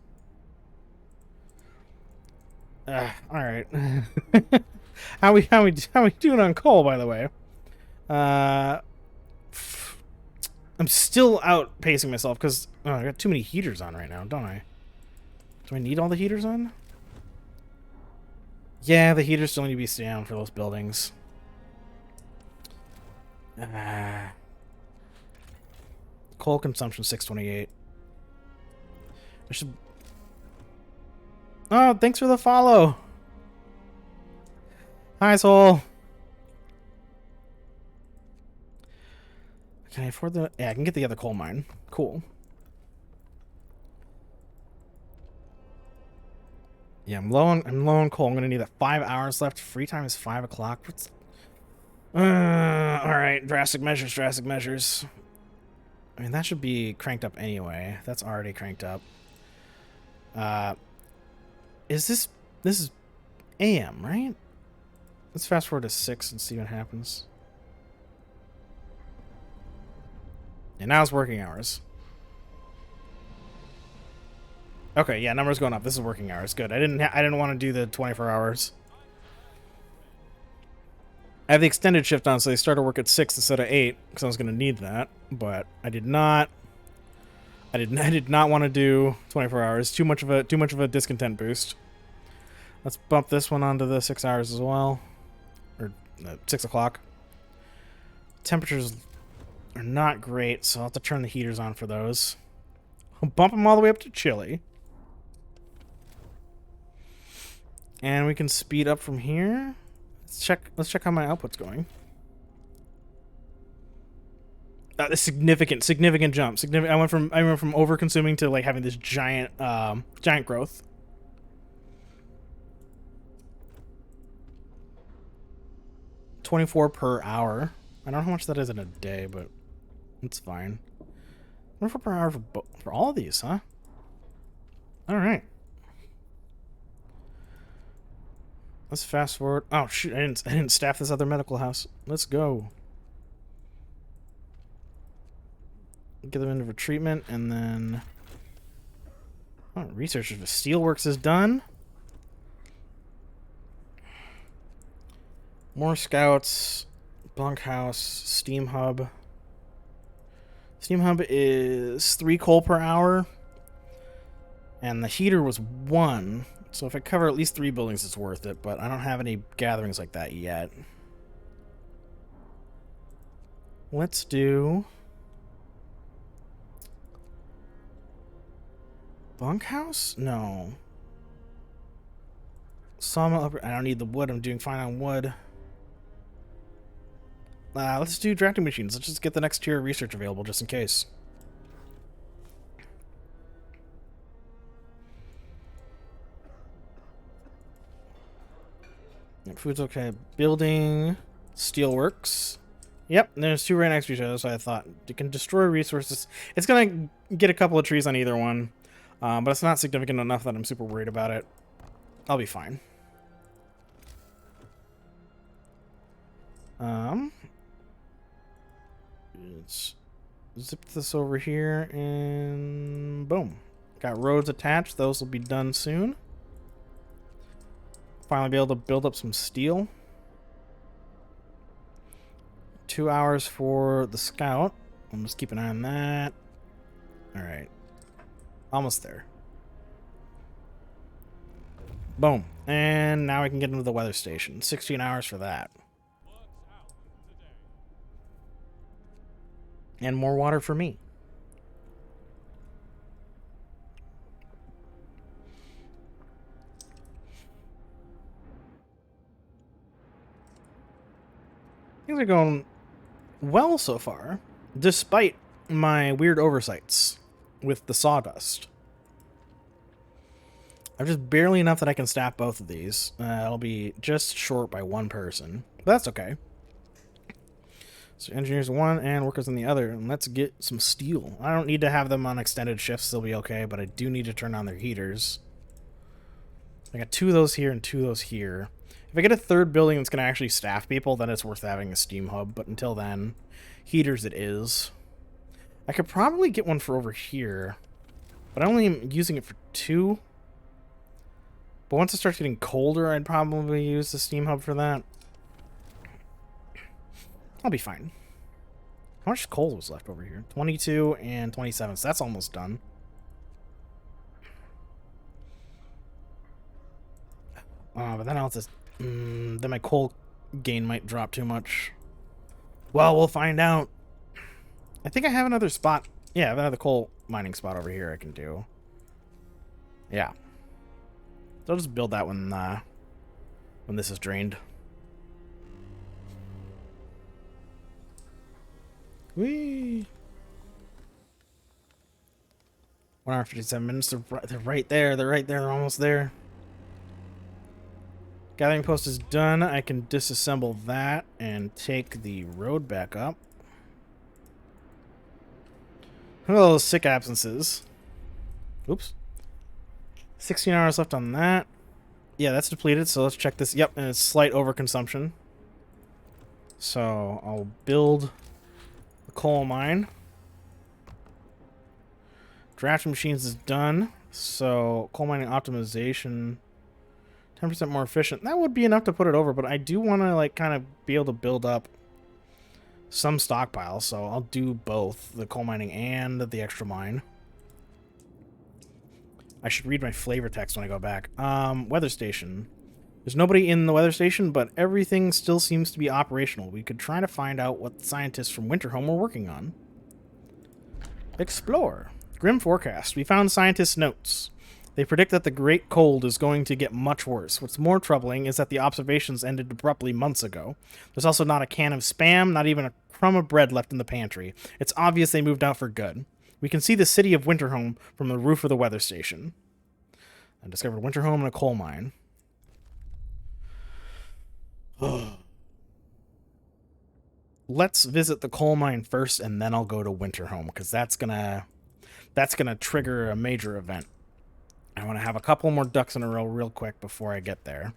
[SPEAKER 1] Alright. How we doing on coal, by the way? I'm still outpacing myself because I got too many heaters on right now, don't I? Do I need all the heaters on? Yeah, the heaters still need to be down for those buildings. Coal consumption 628. I should. Oh, thanks for the follow. Hi, Soul. Can I afford the? Yeah, I can get the other coal mine. Cool. Yeah, I'm low on coal. I'm gonna need that 5 hours left. Free time is 5 o'clock. Alright, drastic measures, drastic measures. I mean, that should be cranked up anyway. That's already cranked up. Is this... This is AM, right? Let's fast forward to 6 and see what happens. And now it's working hours. Okay, yeah, numbers going up. This is working hours. Good. I didn't want to do the 24 hours. I have the extended shift on, so they started work at 6 instead of 8, because I was going to need that. But I did not. I did not want to do 24 hours. Too much of a discontent boost. Let's bump this one onto the 6 hours as well, or 6 o'clock. Temperatures are not great, so I'll have to turn the heaters on for those. I'll bump them all the way up to chilly. And we can speed up from here. Let's check how my output's going. A significant jump. I went from over consuming to like having this giant growth. $24 per hour. I don't know how much that is in a day, but it's fine. $24 per hour for all of these, huh? All right. Let's fast forward. Oh shoot! I didn't staff this other medical house. Let's go. Get them into for treatment, and then research for steelworks is done. More scouts, bunkhouse, steam hub. Steam hub is 3 coal per hour, and the heater was 1. So if I cover at least 3 buildings, it's worth it, but I don't have any gatherings like that yet. Let's do bunkhouse? No. Sawmill upgrade. I don't need the wood. I'm doing fine on wood. Let's do drafting machines. Let's just get the next tier of research available just in case. Food's okay. Building steelworks. Yep, there's 2 right next to each other, so I thought you can destroy resources. It's gonna get a couple of trees on either one, but it's not significant enough that I'm super worried about it. I'll be fine. Let's zip this over here and boom. Got roads attached. Those will be done soon. Finally be able to build up some steel. 2 hours for the scout. I'm just keep an eye on that. Alright. Almost there. Boom. And now we can get into the weather station. 16 hours for that. And more water for me. Things are going well so far, despite my weird oversights with the sawdust. I'm just barely enough that I can staff both of these. I'll be just short by 1 person, but that's okay. So engineers 1 and workers on the other, and let's get some steel. I don't need to have them on extended shifts, they'll be okay, but I do need to turn on their heaters. I got 2 of those here and 2 of those here. If I get a 3rd building that's going to actually staff people, then it's worth having a steam hub, but until then, heaters it is. I could probably get one for over here, but I only am using it for 2. But once it starts getting colder, I'd probably use the steam hub for that. I'll be fine. How much coal was left over here? 22 and 27, so that's almost done. But then I'll just... then my coal gain might drop too much. Well, we'll find out. I think I have another spot. Yeah, I have another coal mining spot over here I can do. Yeah. So I'll just build that when this is drained. Whee! 1 hour 57 minutes. They're right there. They're right there. They're almost there. Gathering post is done. I can disassemble that and take the road back up. Oh, sick absences. Oops. 16 hours left on that. Yeah, that's depleted, so let's check this. Yep, and it's slight overconsumption. So I'll build the coal mine. Drafting machines is done. So coal mining optimization, 10% more efficient. That would be enough to put it over, but I do want to like kind of be able to build up some stockpile, so I'll do both the coal mining and the extra mine. I should read my flavor text when I go back. Weather station. There's nobody in the weather station, but everything still seems to be operational. We could try to find out what scientists from Winterhome were working on. Explore. Grim forecast. We found scientists' notes. They predict that the Great Cold is going to get much worse. What's more troubling is that the observations ended abruptly months ago. There's also not a can of Spam, not even a crumb of bread left in the pantry. It's obvious they moved out for good. We can see the city of Winterhome from the roof of the weather station. I discovered Winterhome and a coal mine. Let's visit the coal mine first, and then I'll go to Winterhome, because that's gonna trigger a major event. I want to have a couple more ducks in a row real quick before I get there.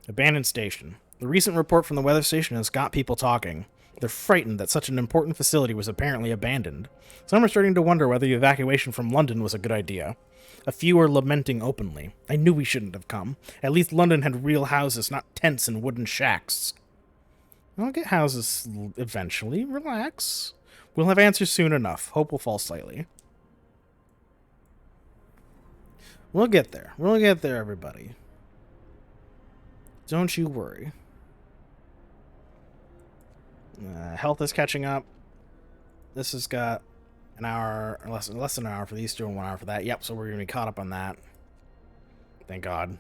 [SPEAKER 1] Abandoned station. The recent report from the weather station has got people talking. They're frightened that such an important facility was apparently abandoned. Some are starting to wonder whether the evacuation from London was a good idea. A few are lamenting openly. I knew we shouldn't have come. At least London had real houses, not tents and wooden shacks. I'll get houses eventually. Relax. We'll have answers soon enough. Hope will fall slightly. We'll get there. We'll get there, everybody. Don't you worry. Health is catching up. This has got an hour, or less than an hour for these two and 1 hour for that. Yep, so we're going to be caught up on that. Thank God.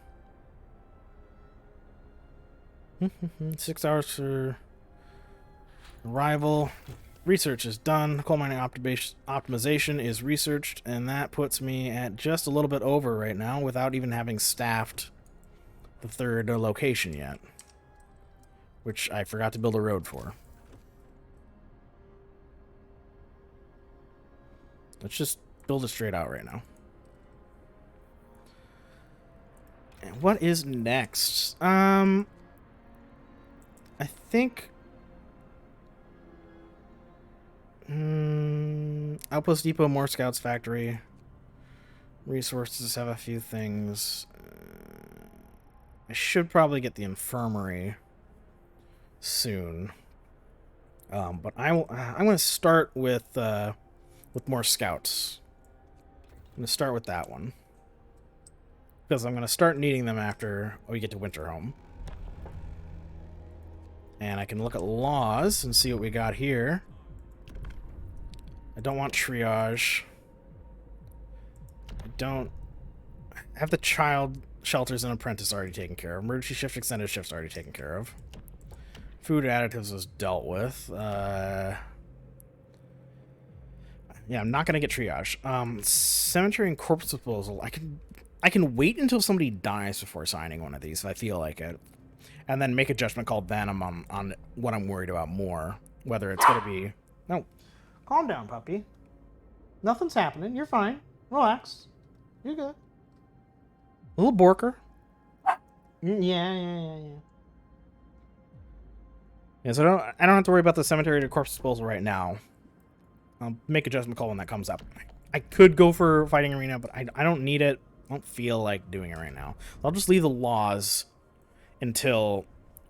[SPEAKER 1] 6 hours for arrival. Research is done. Coal mining optimization is researched, and that puts me at just a little bit over right now without even having staffed the third location yet, which I forgot to build a road for. Let's just build it straight out right now. And what is next? I think Outpost Depot, more Scouts Factory. Resources have a few things. I should probably get the infirmary soon. But I'm going to start with more Scouts. I'm going to start with that one, because I'm going to start needing them after we get to Winterhome. And I can look at laws and see what we got here. I don't want triage. I don't have the child shelters and apprentice already taken care of. Emergency shift, extended shifts already taken care of. Food additives was dealt with. Yeah, I'm not gonna get triage. Cemetery and corpse disposal. I can wait until somebody dies before signing one of these if I feel like it, and then make a judgment call then on what I'm worried about more. Whether it's gonna be no. Calm down, puppy. Nothing's happening. You're fine. Relax. You're good. Little Borker. Yeah. Yeah, so I don't have to worry about the cemetery to corpse disposal right now. I'll make a judgment call when that comes up. I could go for fighting arena, but I don't need it. I don't feel like doing it right now. I'll just leave the laws until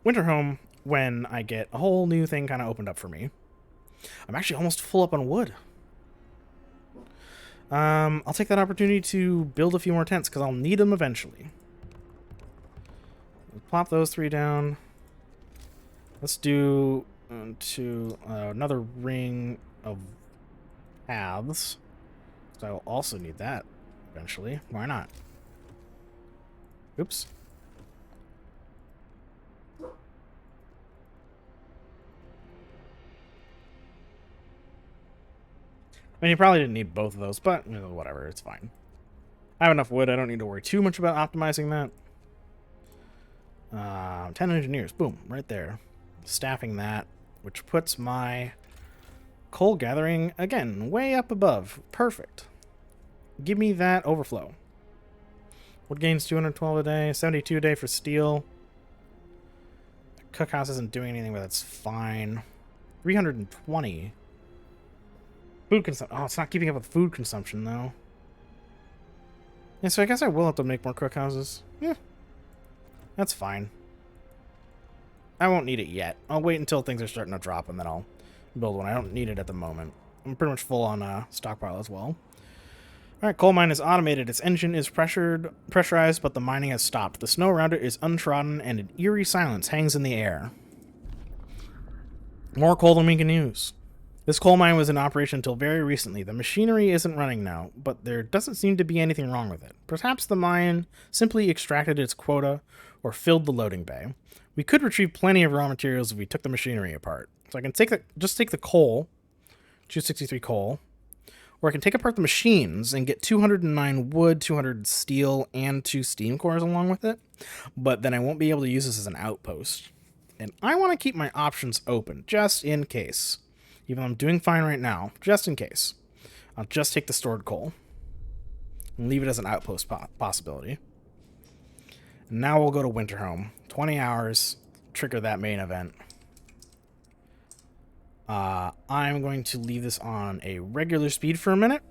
[SPEAKER 1] Winterhome, when I get a whole new thing kind of opened up for me. I'm actually almost full up on wood. I'll take that opportunity to build a few more tents, because I'll need them eventually. Plop those 3 down. Let's do another ring of paths. So I'll also need that eventually. Why not? Oops. I mean, you probably didn't need both of those, but you know, whatever, it's fine. I have enough wood, I don't need to worry too much about optimizing that. 10 engineers. Boom, right there. Staffing that, which puts my coal gathering, again, way up above. Perfect. Give me that overflow. Wood gains 212 a day, 72 a day for steel. The cookhouse isn't doing anything, but that's fine. 320. Food consumption. Oh, it's not keeping up with food consumption, though. Yeah, so I guess I will have to make more cookhouses. Yeah. That's fine. I won't need it yet. I'll wait until things are starting to drop, and then I'll build one. I don't need it at the moment. I'm pretty much full on stockpile as well. Alright, coal mine is automated. Its engine is pressurized, but the mining has stopped. The snow around it is untrodden, and an eerie silence hangs in the air. More coal than we can use. This coal mine was in operation until very recently. The machinery isn't running now, but there doesn't seem to be anything wrong with it. Perhaps the mine simply extracted its quota or filled the loading bay. We could retrieve plenty of raw materials if we took the machinery apart. So I can just take the coal, 263 coal, or I can take apart the machines and get 209 wood, 200 steel, and 2 steam cores along with it. But then I won't be able to use this as an outpost. And I want to keep my options open, just in case. Even though I'm doing fine right now, just in case. I'll just take the stored coal and leave it as an outpost possibility. And now we'll go to Winterhome. 20 hours, trigger that main event. I'm going to leave this on a regular speed for a minute.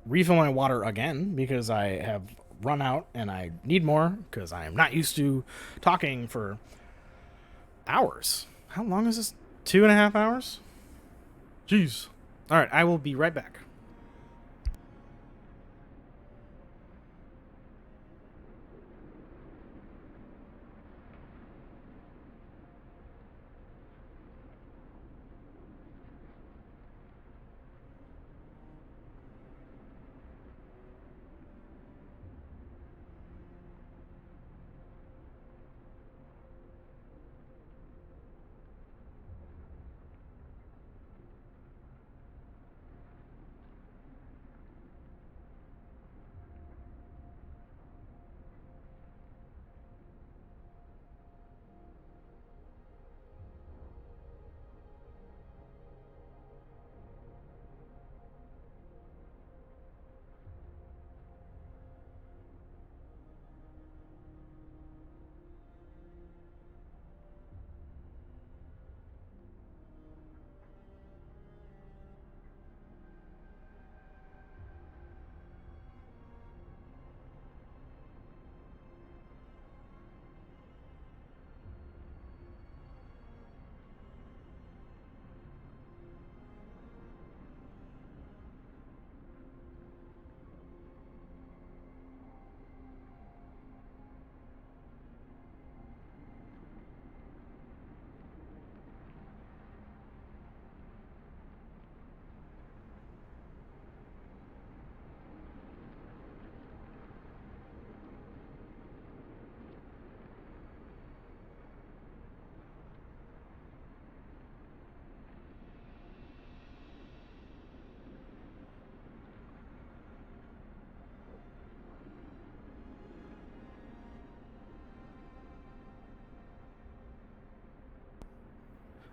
[SPEAKER 1] Refill my water again because I have run out and I need more because I am not used to talking for hours. How long is this? 2.5 hours? Jeez. Alright, I will be right back.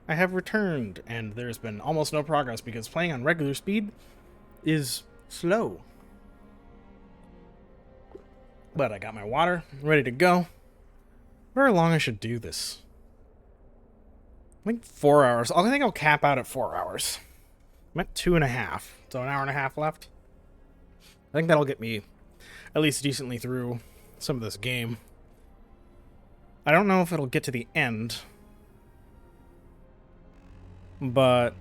[SPEAKER 1] I have returned, and there's been almost no progress because playing on regular speed is slow. But I got my water ready to go. Very long I should do this. I think 4 hours. I think I'll cap out at 4 hours. I'm at 2.5, so an hour and a half left. I think that'll get me at least decently through some of this game. I don't know if it'll get to the end, but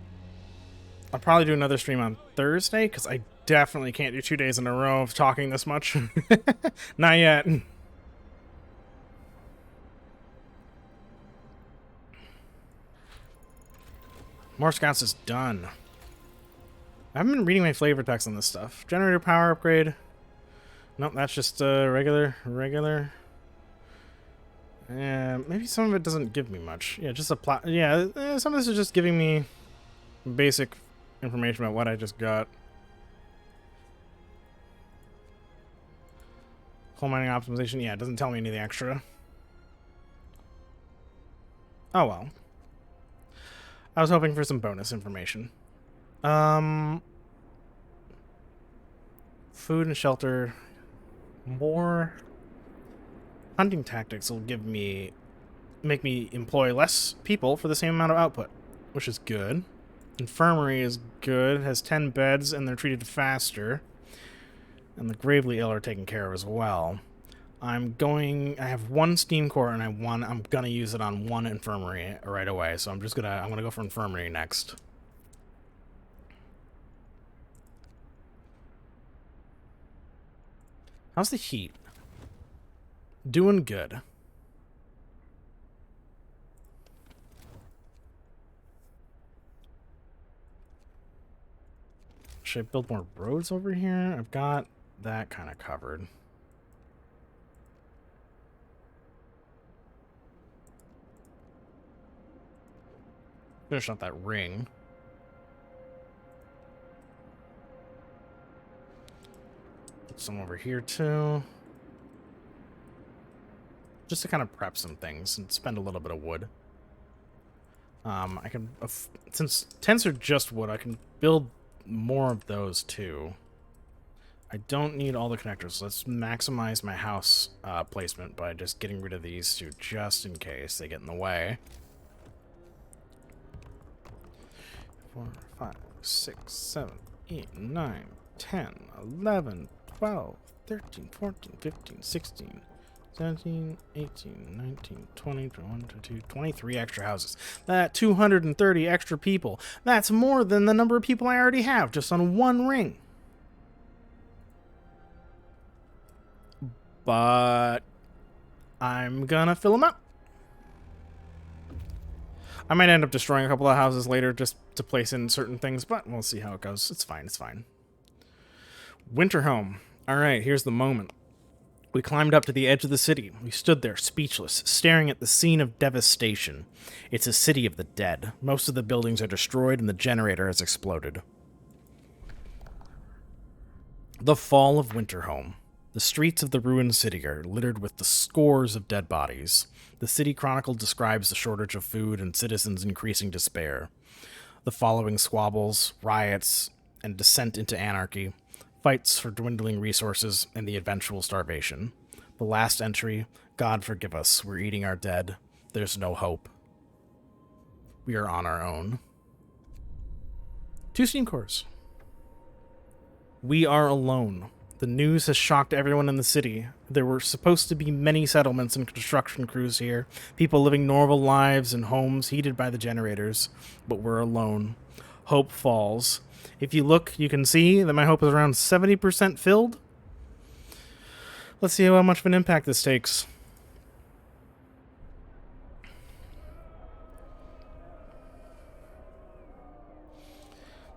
[SPEAKER 1] I'll probably do another stream on Thursday, because I definitely can't do 2 days in a row of talking this much. Not yet. More scouts is done. I haven't been reading my flavor text on this stuff. Generator power upgrade. Nope, that's just regular. Maybe some of it doesn't give me much. Yeah, just a some of this is just giving me basic information about what I just got. Coal mining optimization. Yeah, it doesn't tell me anything extra. Oh well. I was hoping for some bonus information. Food and shelter. More hunting tactics will make me employ less people for the same amount of output, which is good. Infirmary is good, it has 10 beds, and they're treated faster. And the gravely ill are taken care of as well. I have one steam core, and I'm gonna use it on one infirmary right away, so I'm gonna go for infirmary next. How's the heat? Doing good. Should I build more roads over here? I've got that kind of covered. Finish up that ring. Put some over here too. Just to kind of prep some things and spend a little bit of wood. I can, since tents are just wood, I can build more of those too. I don't need all the connectors. Let's maximize my house placement by just getting rid of these two just in case they get in the way. 4, 5, 6, 7, 8, 9, 10, 11, 12, 13, 14, 15, 16, 17, 18, 19, 20, 21, 22, 23 extra houses. That 230 extra people. That's more than the number of people I already have just on one ring. But I'm gonna fill them up. I might end up destroying a couple of houses later just to place in certain things, but we'll see how it goes. It's fine, it's fine. Winterhome. Alright, here's the moment. We climbed up to the edge of the city. We stood there, speechless, staring at the scene of devastation. It's a city of the dead. Most of the buildings are destroyed and the generator has exploded. The fall of Winterhome. The streets of the ruined city are littered with the scores of dead bodies. The City Chronicle describes the shortage of food and citizens' increasing despair. The following squabbles, riots, and descent into anarchy, fights for dwindling resources, and the eventual starvation. The last entry, God forgive us, we're eating our dead. There's no hope. We are on our own. 2 steam cores. We are alone. The news has shocked everyone in the city. There were supposed to be many settlements and construction crews here, people living normal lives in homes heated by the generators, but we're alone. Hope falls. If you look, you can see that my hope is around 70% filled. Let's see how much of an impact this takes.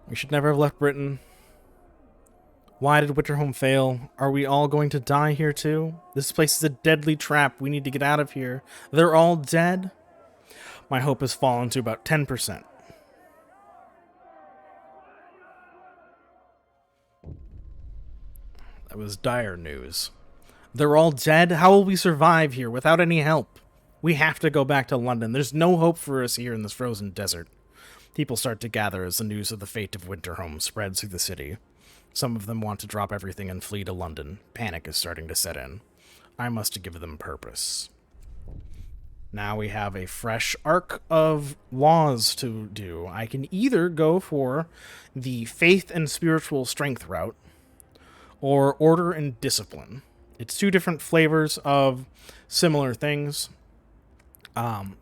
[SPEAKER 1] We should never have left Britain. Why did Winterhome fail? Are we all going to die here too? This place is a deadly trap. We need to get out of here. They're all dead? My hope has fallen to about 10%. That was dire news. They're all dead? How will we survive here without any help? We have to go back to London. There's no hope for us here in this frozen desert. People start to gather as the news of the fate of Winterhome spreads through the city. Some of them want to drop everything and flee to London. Panic is starting to set in. I must give them purpose. Now we have a fresh arc of laws to do. I can either go for the faith and spiritual strength route, or order and discipline. It's 2 different flavors of similar things.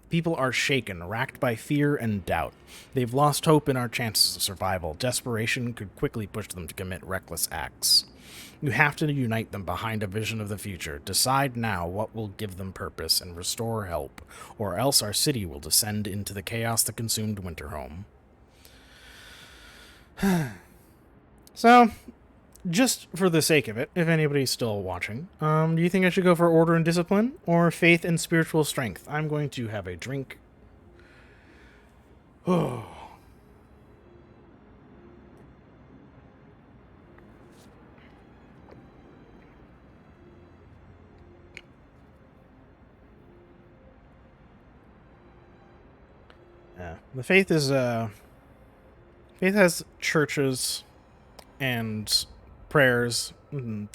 [SPEAKER 1] People are shaken, racked by fear and doubt. They've lost hope in our chances of survival. Desperation could quickly push them to commit reckless acts. You have to unite them behind a vision of the future. Decide now what will give them purpose and restore help, or else our city will descend into the chaos that consumed Winterhome. So, just for the sake of it, if anybody's still watching, do you think I should go for order and discipline or faith and spiritual strength? I'm going to have a drink. Oh. The faith is faith has churches and prayers and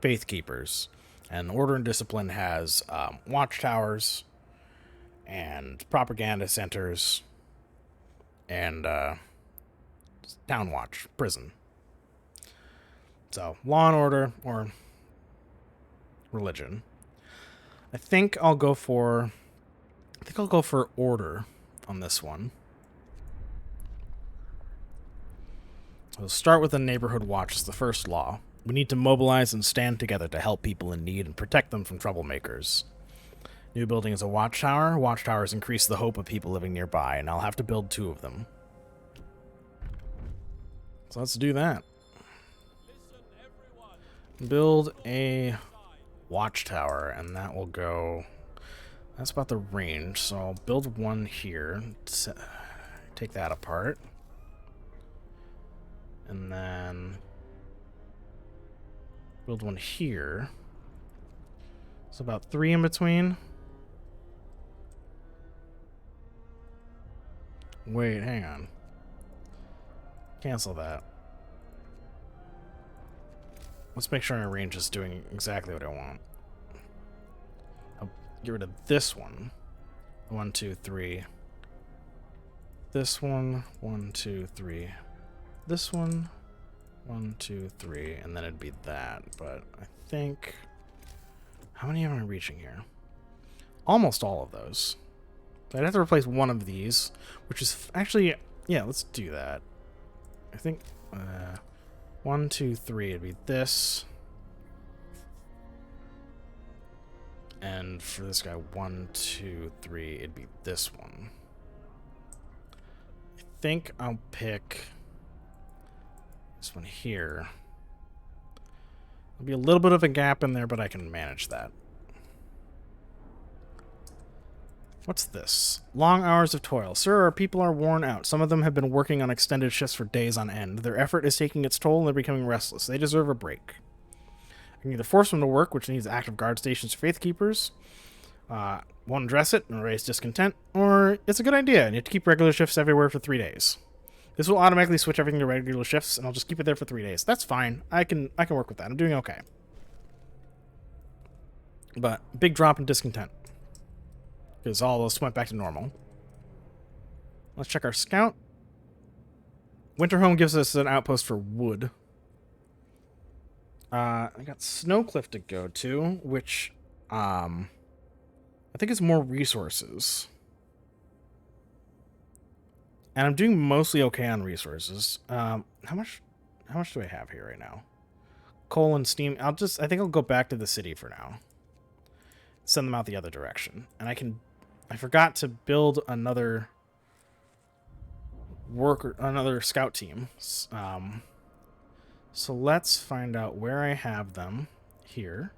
[SPEAKER 1] faith keepers, and order and discipline has watchtowers and propaganda centers and town watch prison. So law and order or religion. I think I'll go for order on this one. We'll start with the neighborhood watch as the first law. We need to mobilize and stand together to help people in need and protect them from troublemakers. New building is a watchtower. Watchtowers increase the hope of people living nearby, and I'll have to build 2 of them. So let's do that. Build a watchtower, and that will go... That's about the range, so I'll build 1 here. Take that apart. And then... build 1 here. So about 3 in between. Wait, hang on. Cancel that. Let's make sure my range is doing exactly what I want. I'll get rid of this one. 1, 2, 3. This one. 1, 2, 3. This one. 1, 2, 3. And then it'd be that. But I think... How many am I reaching here? Almost all of those. So I'd have to replace one of these, which is actually... Yeah, let's do that. I think... 1, 2, 3, it'd be this. And for this guy, 1, 2, 3, it'd be this one. I think I'll pick this one here. There'll be a little bit of a gap in there, but I can manage that. What's this? Long hours of toil. Sir, our people are worn out. Some of them have been working on extended shifts for days on end. Their effort is taking its toll and they're becoming restless. They deserve a break. I can either force them to work, which needs active guard stations for faith keepers, won't address it and raise discontent, or it's a good idea and you have to keep regular shifts everywhere for 3 days. This will automatically switch everything to regular shifts, and I'll just keep it there for 3 days. That's fine. I can work with that. I'm doing okay. But big drop in discontent, because all those went back to normal. Let's check our scout. Winterhome gives us an outpost for wood. I got Snowcliff to go to, which I think is more resources. And I'm doing mostly okay on resources. How much do I have here right now? Coal and steam. I think I'll go back to the city for now. Send them out the other direction. And I forgot to build another scout team. So let's find out where I have them here.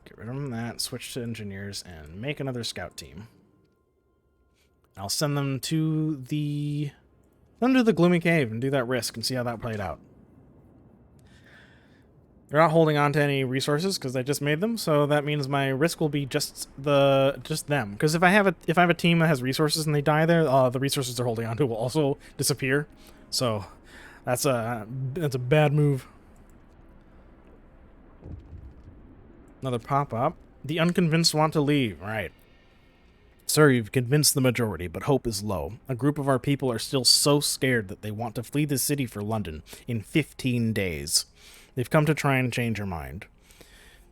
[SPEAKER 1] Get rid of that, switch to engineers, and make another scout team. I'll send them to the Gloomy Cave and do that risk and see how that played out. They're not holding on to any resources because I just made them, so that means my risk will be just them. Because if I have a team that has resources and they die there, the resources they're holding on to will also disappear. So that's a bad move. Another pop-up. The unconvinced want to leave. Right. Sir, you've convinced the majority, but hope is low. A group of our people are still so scared that they want to flee the city for London in 15 days. They've come to try and change your mind.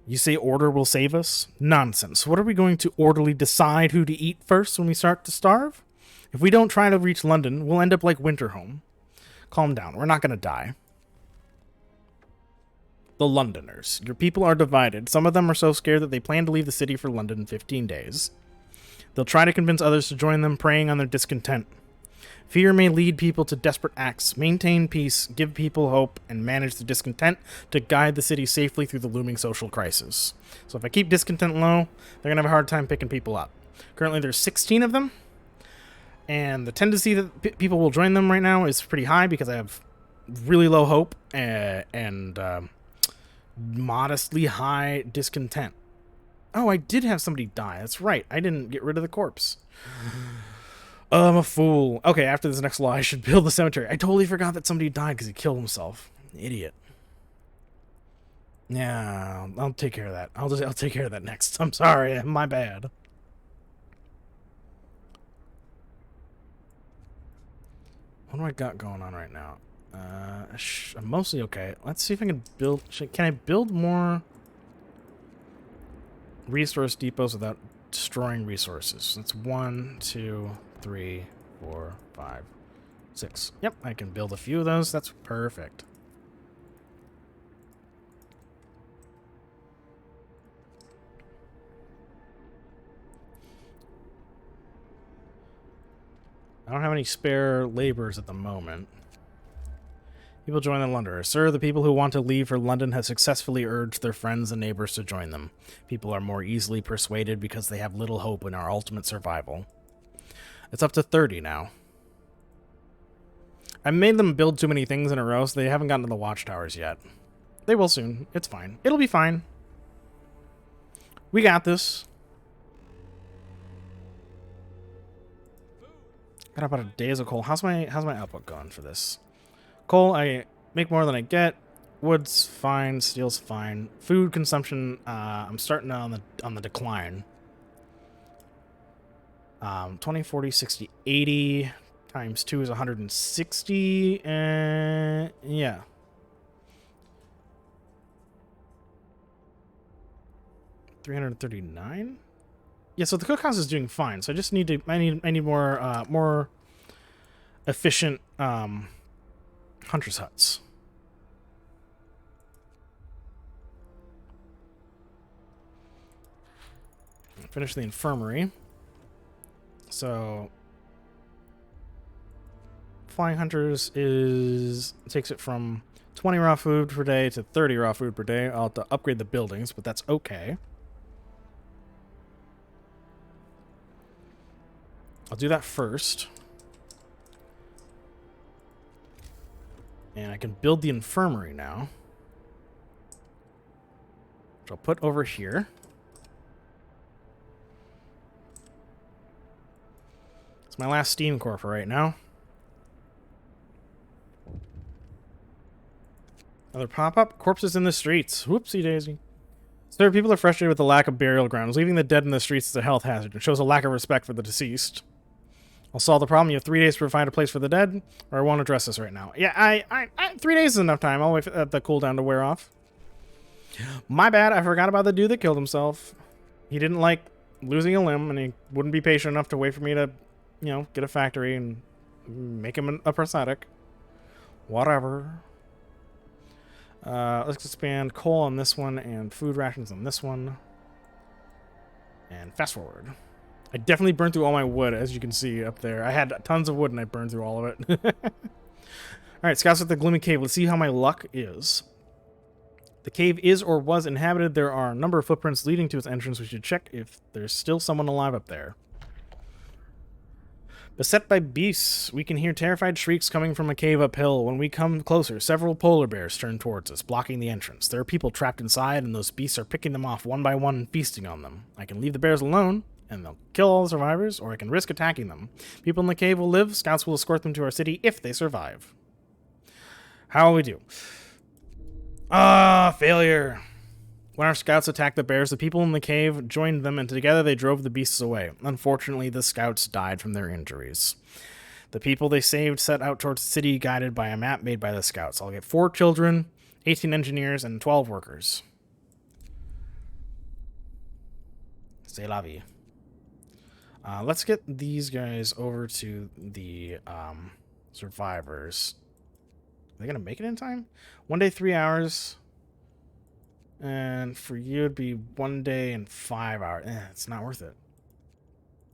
[SPEAKER 1] You say order will save us? Nonsense. What are we going to orderly decide who to eat first when we start to starve? If we don't try to reach London, we'll end up like Winterhome. Calm down. We're not going to die. The Londoners. Your people are divided. Some of them are so scared that they plan to leave the city for London in 15 days. They'll try to convince others to join them, preying on their discontent. Fear may lead people to desperate acts. Maintain peace, give people hope, and manage the discontent to guide the city safely through the looming social crisis. So if I keep discontent low, they're going to have a hard time picking people up. Currently there's 16 of them, and the tendency that people will join them right now is pretty high because I have really low hope and modestly high discontent. Oh, I did have somebody die. That's right. I didn't get rid of the corpse. Oh, I'm a fool. Okay, after this next law, I should build the cemetery. I totally forgot that somebody died because he killed himself. Idiot. Yeah, I'll take care of that. I'll take care of that next. I'm sorry, my bad. What do I got going on right now? I'm mostly okay. Let's see if I can build... Can I build more resource depots without destroying resources? That's 1, 2, 3, 4, 5, 6. Yep, I can build a few of those. That's perfect. I don't have any spare laborers at the moment. People join the Londoner. Sir, the people who want to leave for London have successfully urged their friends and neighbors to join them. People are more easily persuaded because they have little hope in our ultimate survival. It's up to 30 now. I made them build too many things in a row, so they haven't gotten to the watchtowers yet. They will soon. It's fine. It'll be fine. We got this. Got about a days of coal. How's my output going for this? Coal, I make more than I get. Wood's fine. Steel's fine. Food consumption, I'm starting on the decline. 20, 40, 60, 80 times 2 is 160. Yeah. $339. Yeah, so the cookhouse is doing fine. So I just need to. I need more efficient hunters' huts. Finish the infirmary. So flying hunters takes it from 20 raw food per day to 30 raw food per day. I'll have to upgrade the buildings, but that's okay. I'll do that first. And I can build the infirmary now. Which I'll put over here. It's my last steam core for right now. Another pop-up. Corpses in the streets. Whoopsie daisy. Sir, people are frustrated with the lack of burial grounds. Leaving the dead in the streets is a health hazard. It shows a lack of respect for the deceased. I'll solve the problem. You have 3 days to find a place for the dead, or I won't address this right now. Yeah, I 3 days is enough time. I'll wait for the cooldown to wear off. My bad. I forgot about the dude that killed himself. He didn't like losing a limb, and he wouldn't be patient enough to wait for me to, you know, get a factory and make him a prosthetic. Whatever. Let's expand coal on this one and food rations on this one. And fast forward. I definitely burned through all my wood, as you can see up there. I had tons of wood, and I burned through all of it. Alright, scouts at the Gloomy Cave. Let's see how my luck is. The cave is or was inhabited. There are a number of footprints leading to its entrance. We should check if there's still someone alive up there. Beset by beasts, we can hear terrified shrieks coming from a cave uphill. When we come closer, several polar bears turn towards us, blocking the entrance. There are people trapped inside, and those beasts are picking them off one by one and feasting on them. I can leave the bears alone, and they'll kill all the survivors, or I can risk attacking them. People in the cave will live. Scouts will escort them to our city if they survive. How will we do? Failure. When our scouts attacked the bears, the people in the cave joined them, and together they drove the beasts away. Unfortunately, the scouts died from their injuries. The people they saved set out towards the city, guided by a map made by the scouts. I'll get 4 children, 18 engineers, and 12 workers. C'est la vie. Let's get these guys over to the survivors. Are they going to make it in time? 1 day, 3 hours. And for you, it'd be 1 day and 5 hours. It's not worth it.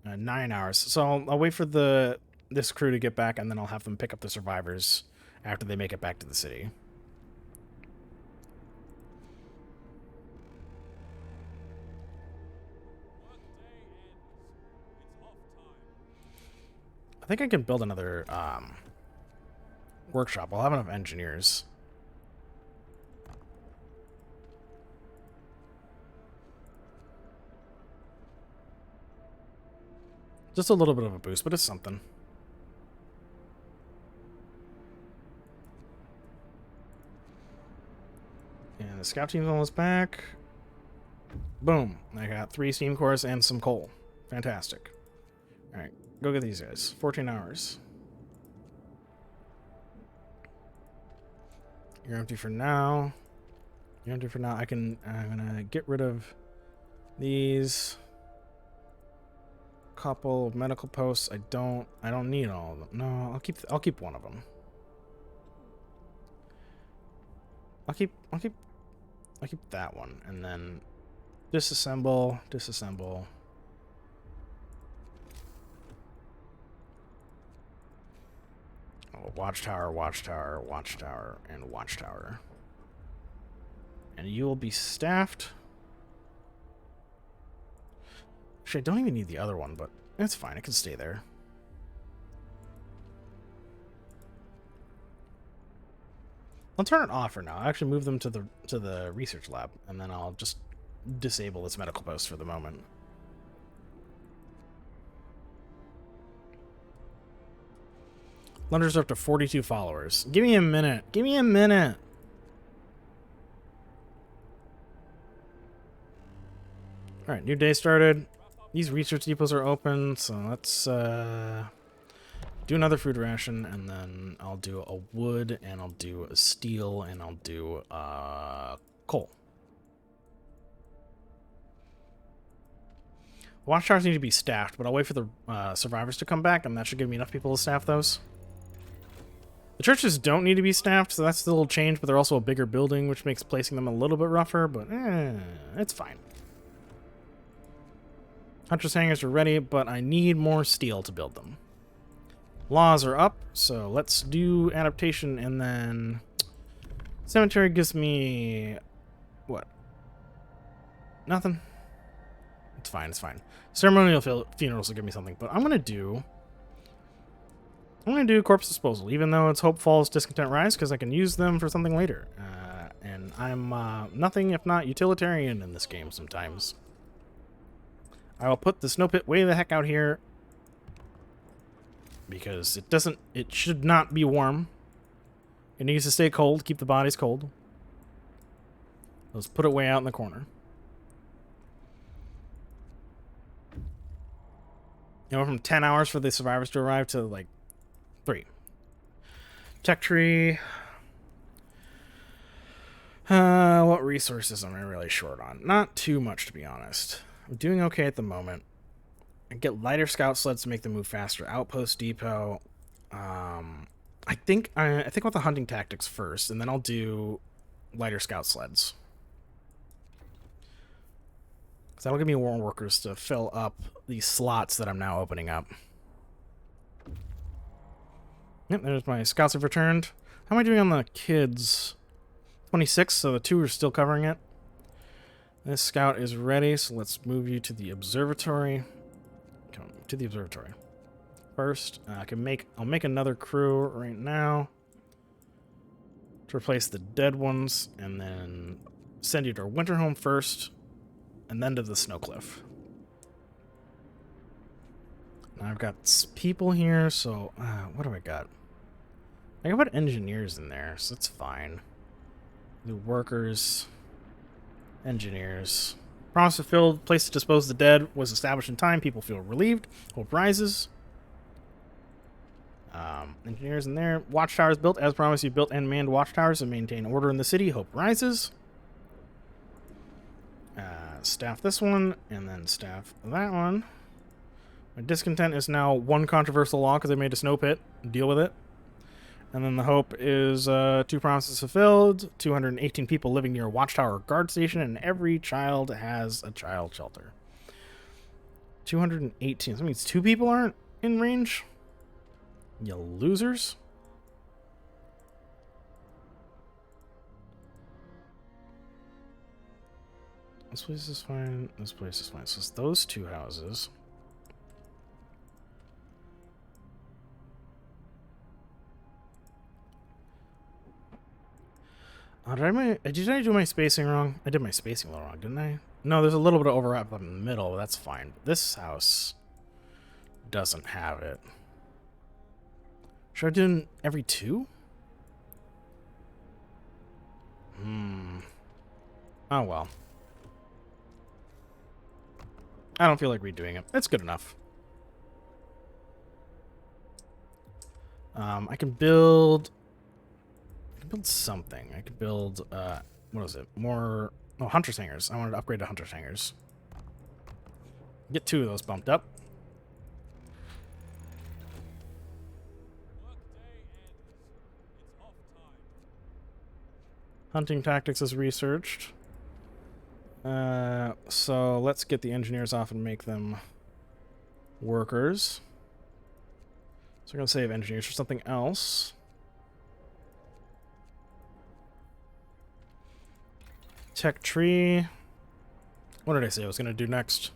[SPEAKER 1] 9 hours. So I'll wait for this crew to get back, and then I'll have them pick up the survivors after they make it back to the city. I think I can build another workshop. I'll have enough engineers. Just a little bit of a boost, but it's something. And the scout team's almost back. Boom. I got 3 steam cores and some coal. Fantastic. Alright, go get these guys. 14 hours. You're empty for now. You're empty for now. I'm gonna get rid of these couple of medical posts. I don't need all of them. No, I'll keep one of them. I'll keep that one, and then disassemble. Oh, watchtower, and watchtower. And you will be staffed. Actually, I don't even need the other one, but it's fine. It can stay there. I'll turn it off for now. I'll actually move them to the research lab, and then I'll just disable this medical post for the moment. Lunder's up to 42 followers. Give me a minute. Give me a minute. Alright, new day started. These research depots are open, so let's do another food ration, and then I'll do a wood, and I'll do a steel, and I'll do coal. Watchtowers need to be staffed, but I'll wait for the survivors to come back, and that should give me enough people to staff those. The churches don't need to be staffed, so that's a little change, but they're also a bigger building, which makes placing them a little bit rougher, but it's fine. Huntress hangars are ready, but I need more steel to build them. Laws are up, so let's do adaptation, and then cemetery gives me what? Nothing. It's fine, it's fine. Ceremonial funerals will give me something, but I'm gonna do corpse disposal, even though it's Hope Falls, Discontent Rise, because I can use them for something later. And I'm nothing if not utilitarian in this game sometimes. I will put the snow pit way the heck out here, because it should not be warm. It needs to stay cold, keep the bodies cold. Let's put it way out in the corner. You know, from 10 hours for the survivors to arrive to like 3. Tech tree. What resources am I really short on? Not too much, to be honest. I'm doing okay at the moment. I get lighter scout sleds to make them move faster. Outpost depot. I think about the hunting tactics first, and then I'll do lighter scout sleds. Because that'll give me more workers to fill up these slots that I'm now opening up. Yep, there's my scouts have returned. How am I doing on the kids? 26, so the 2 are still covering it. This scout is ready, so let's move you to the observatory. Come to the observatory. First, I'll make another crew right now to replace the dead ones, and then send you to our winter home first, and then to the snow cliff. Now I've got people here, so what do I got? I can put engineers in there, so that's fine. The workers, engineers. Promise fulfilled. Place to dispose of the dead was established in time. People feel relieved. Hope rises. Engineers in there. Watchtowers built as promised. You built and manned watchtowers to maintain order in the city. Hope rises. Staff this one, and then staff that one. My discontent is now 1 controversial law because I made a snow pit. Deal with it. And then the hope is 2 promises fulfilled, 218 people living near a watchtower guard station, and every child has a child shelter. 218. That means 2 people aren't in range? You losers. This place is fine. This place is fine. So it's those 2 houses. Did I do my spacing wrong? I did my spacing a little wrong, didn't I? No, there's a little bit of overlap in the middle. That's fine. But this house doesn't have it. Should I do it every 2? Oh well. I don't feel like redoing it. It's good enough. I can build something. I could build what is it? More hunter's hangers. I wanted to upgrade to hunter's hangers. Get 2 of those bumped up. Hunting tactics is researched. So let's get the engineers off and make them workers. So we're going to save engineers for something else. Tech tree. What did I say I was going to do next?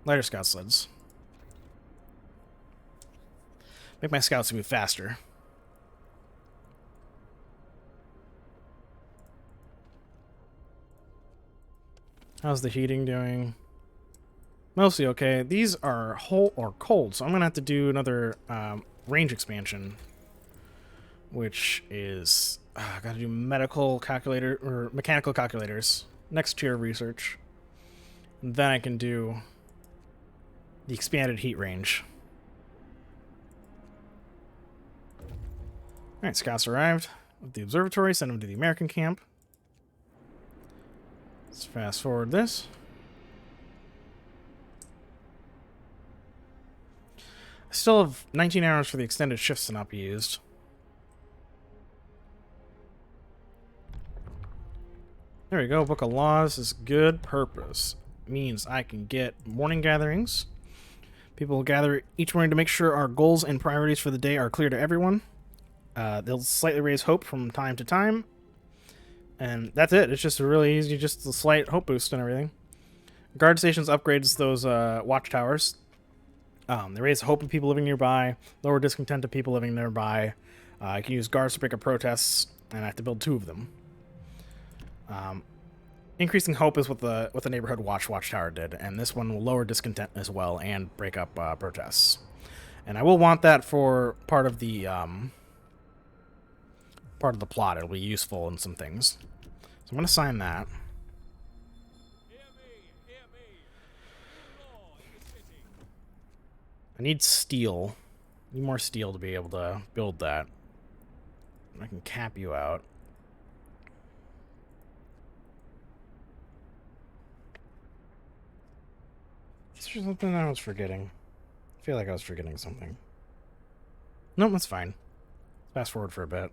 [SPEAKER 1] Lighter scout sleds. Make my scouts move faster. How's the heating doing? Mostly okay. These are whole or cold, so I'm gonna have to do another range expansion, which is gotta do medical calculator or mechanical calculators. Next tier of research. And then I can do the expanded heat range. Alright, scouts arrived with the observatory, send them to the American camp. Let's fast forward this. I still have 19 hours for the extended shifts to not be used. There we go. Book of Laws is good. Purpose means I can get morning gatherings. People will gather each morning to make sure our goals and priorities for the day are clear to everyone. They'll slightly raise hope from time to time. And that's it. It's just a really easy, just a slight hope boost and everything. Guard stations upgrades those watchtowers. They raise hope of people living nearby, lower discontent of people living nearby. I can use guards to break up protests, and I have to build 2 of them. Increasing hope is what the neighborhood watchtower did, and this one will lower discontent as well and break up protests. And I will want that for part of the plot. It'll be useful in some things. So I'm going to sign that. I need steel. I need more steel to be able to build that. I can cap you out. Is there something I was forgetting? I feel like I was forgetting something. Nope, that's fine. Fast forward for a bit.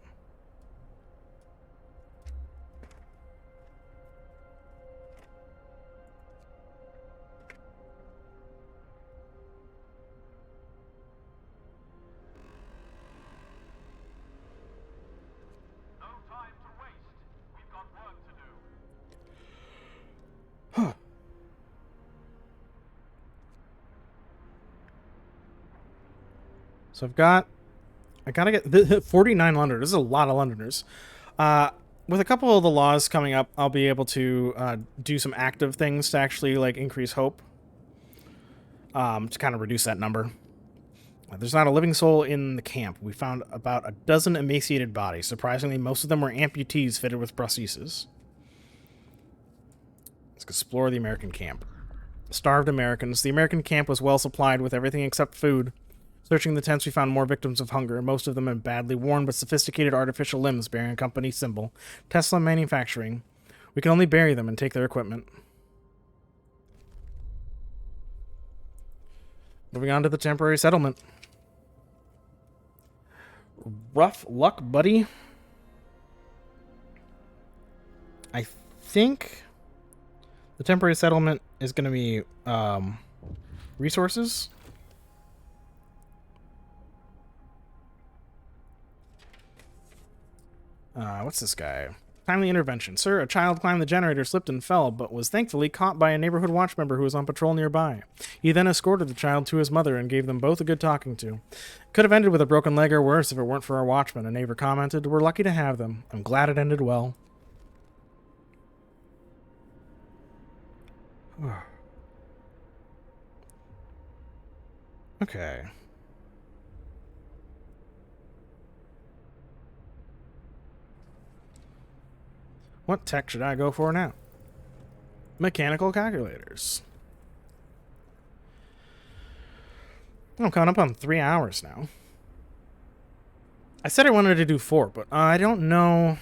[SPEAKER 1] So I gotta get 49 Londoners. This is a lot of Londoners. With a couple of the laws coming up, I'll be able to do some active things to actually like increase hope. To kind of reduce that number. There's not a living soul in the camp. We found about a dozen emaciated bodies. Surprisingly, most of them were amputees fitted with prostheses. Let's explore the American camp. Starved Americans. The American camp was well supplied with everything except food. Searching the tents, we found more victims of hunger. Most of them had badly worn but sophisticated artificial limbs bearing a company symbol. Tesla Manufacturing. We can only bury them and take their equipment. Moving on to the temporary settlement. Rough luck, buddy. I think the temporary settlement is going to be resources. What's this guy? Timely intervention. Sir, a child climbed the generator, slipped and fell, but was thankfully caught by a neighborhood watch member who was on patrol nearby. He then escorted the child to his mother and gave them both a good talking to. Could have ended with a broken leg or worse if it weren't for our watchman, a neighbor commented. We're lucky to have them. I'm glad it ended well. Okay. What tech should I go for now? Mechanical calculators. I'm coming up on 3 hours now. I said I wanted to do 4, but I don't know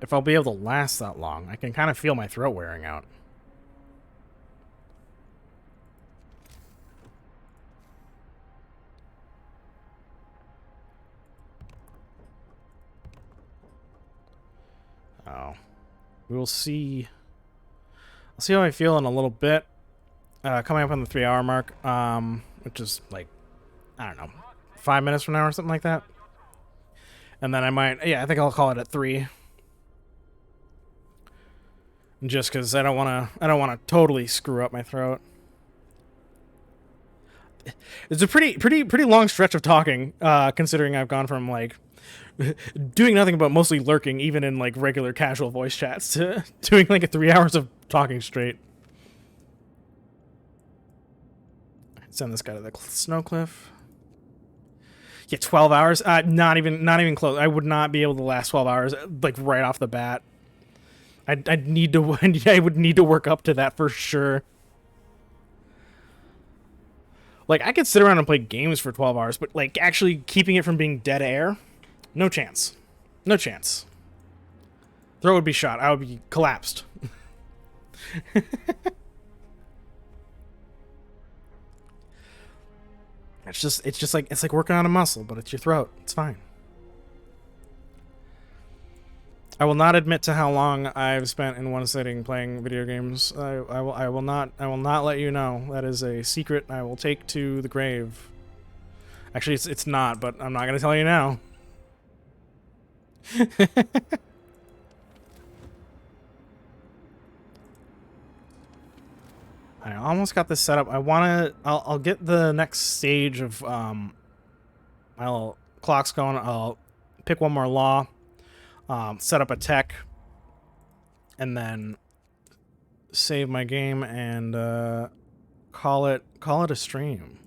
[SPEAKER 1] if I'll be able to last that long. I can kind of feel my throat wearing out. Oh. We will see. I'll see how I feel in a little bit. Coming up on the 3 hour mark, which is like, I don't know, 5 minutes from now or something like that. And then I might, yeah, I think I'll call it at 3. Just because I don't want to totally screw up my throat. It's a pretty long stretch of talking, considering I've gone from like doing nothing but mostly lurking, even in like regular casual voice chats, to doing like 3 hours of talking straight. Send this guy to the snow cliff. Yeah, 12 hours. Not even close. I would not be able to last 12 hours like right off the bat. I'd need to. I would need to work up to that for sure. Like, I could sit around and play games for 12 hours, but like actually keeping it from being dead air, no chance. No chance. Throat would be shot. I would be collapsed. It's like working on a muscle, but it's your throat. It's fine. I will not admit to how long I've spent in one sitting playing video games. I will not let you know. That is a secret I will take to the grave. Actually, it's not, but I'm not gonna tell you now. I almost got this set up. I'll get the next stage of my little clocks going. I'll pick one more law, set up a tech, and then save my game and call it a stream.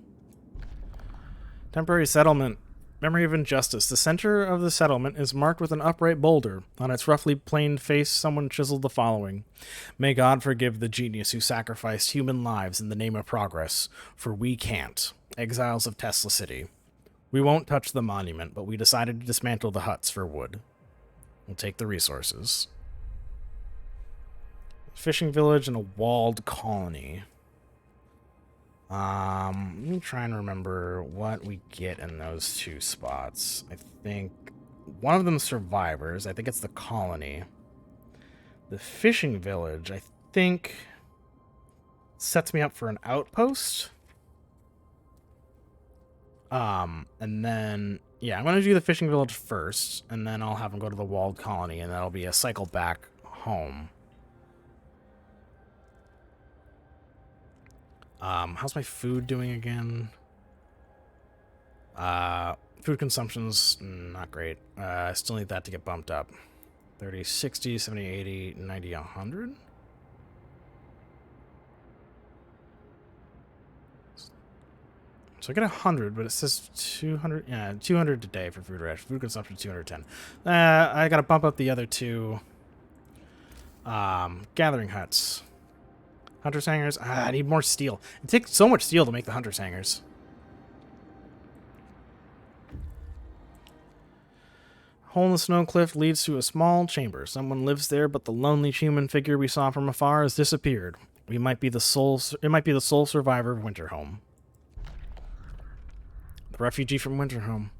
[SPEAKER 1] Temporary settlement. Memory of injustice. The center of the settlement is marked with an upright boulder. On its roughly planed face, someone chiseled the following: "May God forgive the genius who sacrificed human lives in the name of progress, for we can't. Exiles of Tesla City. We won't touch the monument, but we decided to dismantle the huts for wood. We'll take the resources." Fishing village and a walled colony. Let me try and remember what we get in those two spots. I think one of them is survivors. I think it's the colony. The fishing village, I think, sets me up for an outpost. And then, yeah, I'm going to do the fishing village first, and then I'll have them go to the walled colony, and that'll be a cycle back home. How's my food doing again? Food consumption's not great. I still need that to get bumped up. 30, 60, 70, 80, 90, 100? So I get 100, but it says 200. Yeah, 200 today for food ration. Food consumption 210. I gotta bump up the other two. Gathering huts. Hunter's hangers. I need more steel. It takes so much steel to make the hunter's hangers. Hole in the snow cliff leads to a small chamber. Someone lives there, but the lonely human figure we saw from afar has disappeared. It might be the sole survivor of Winterhome. The refugee from Winterhome.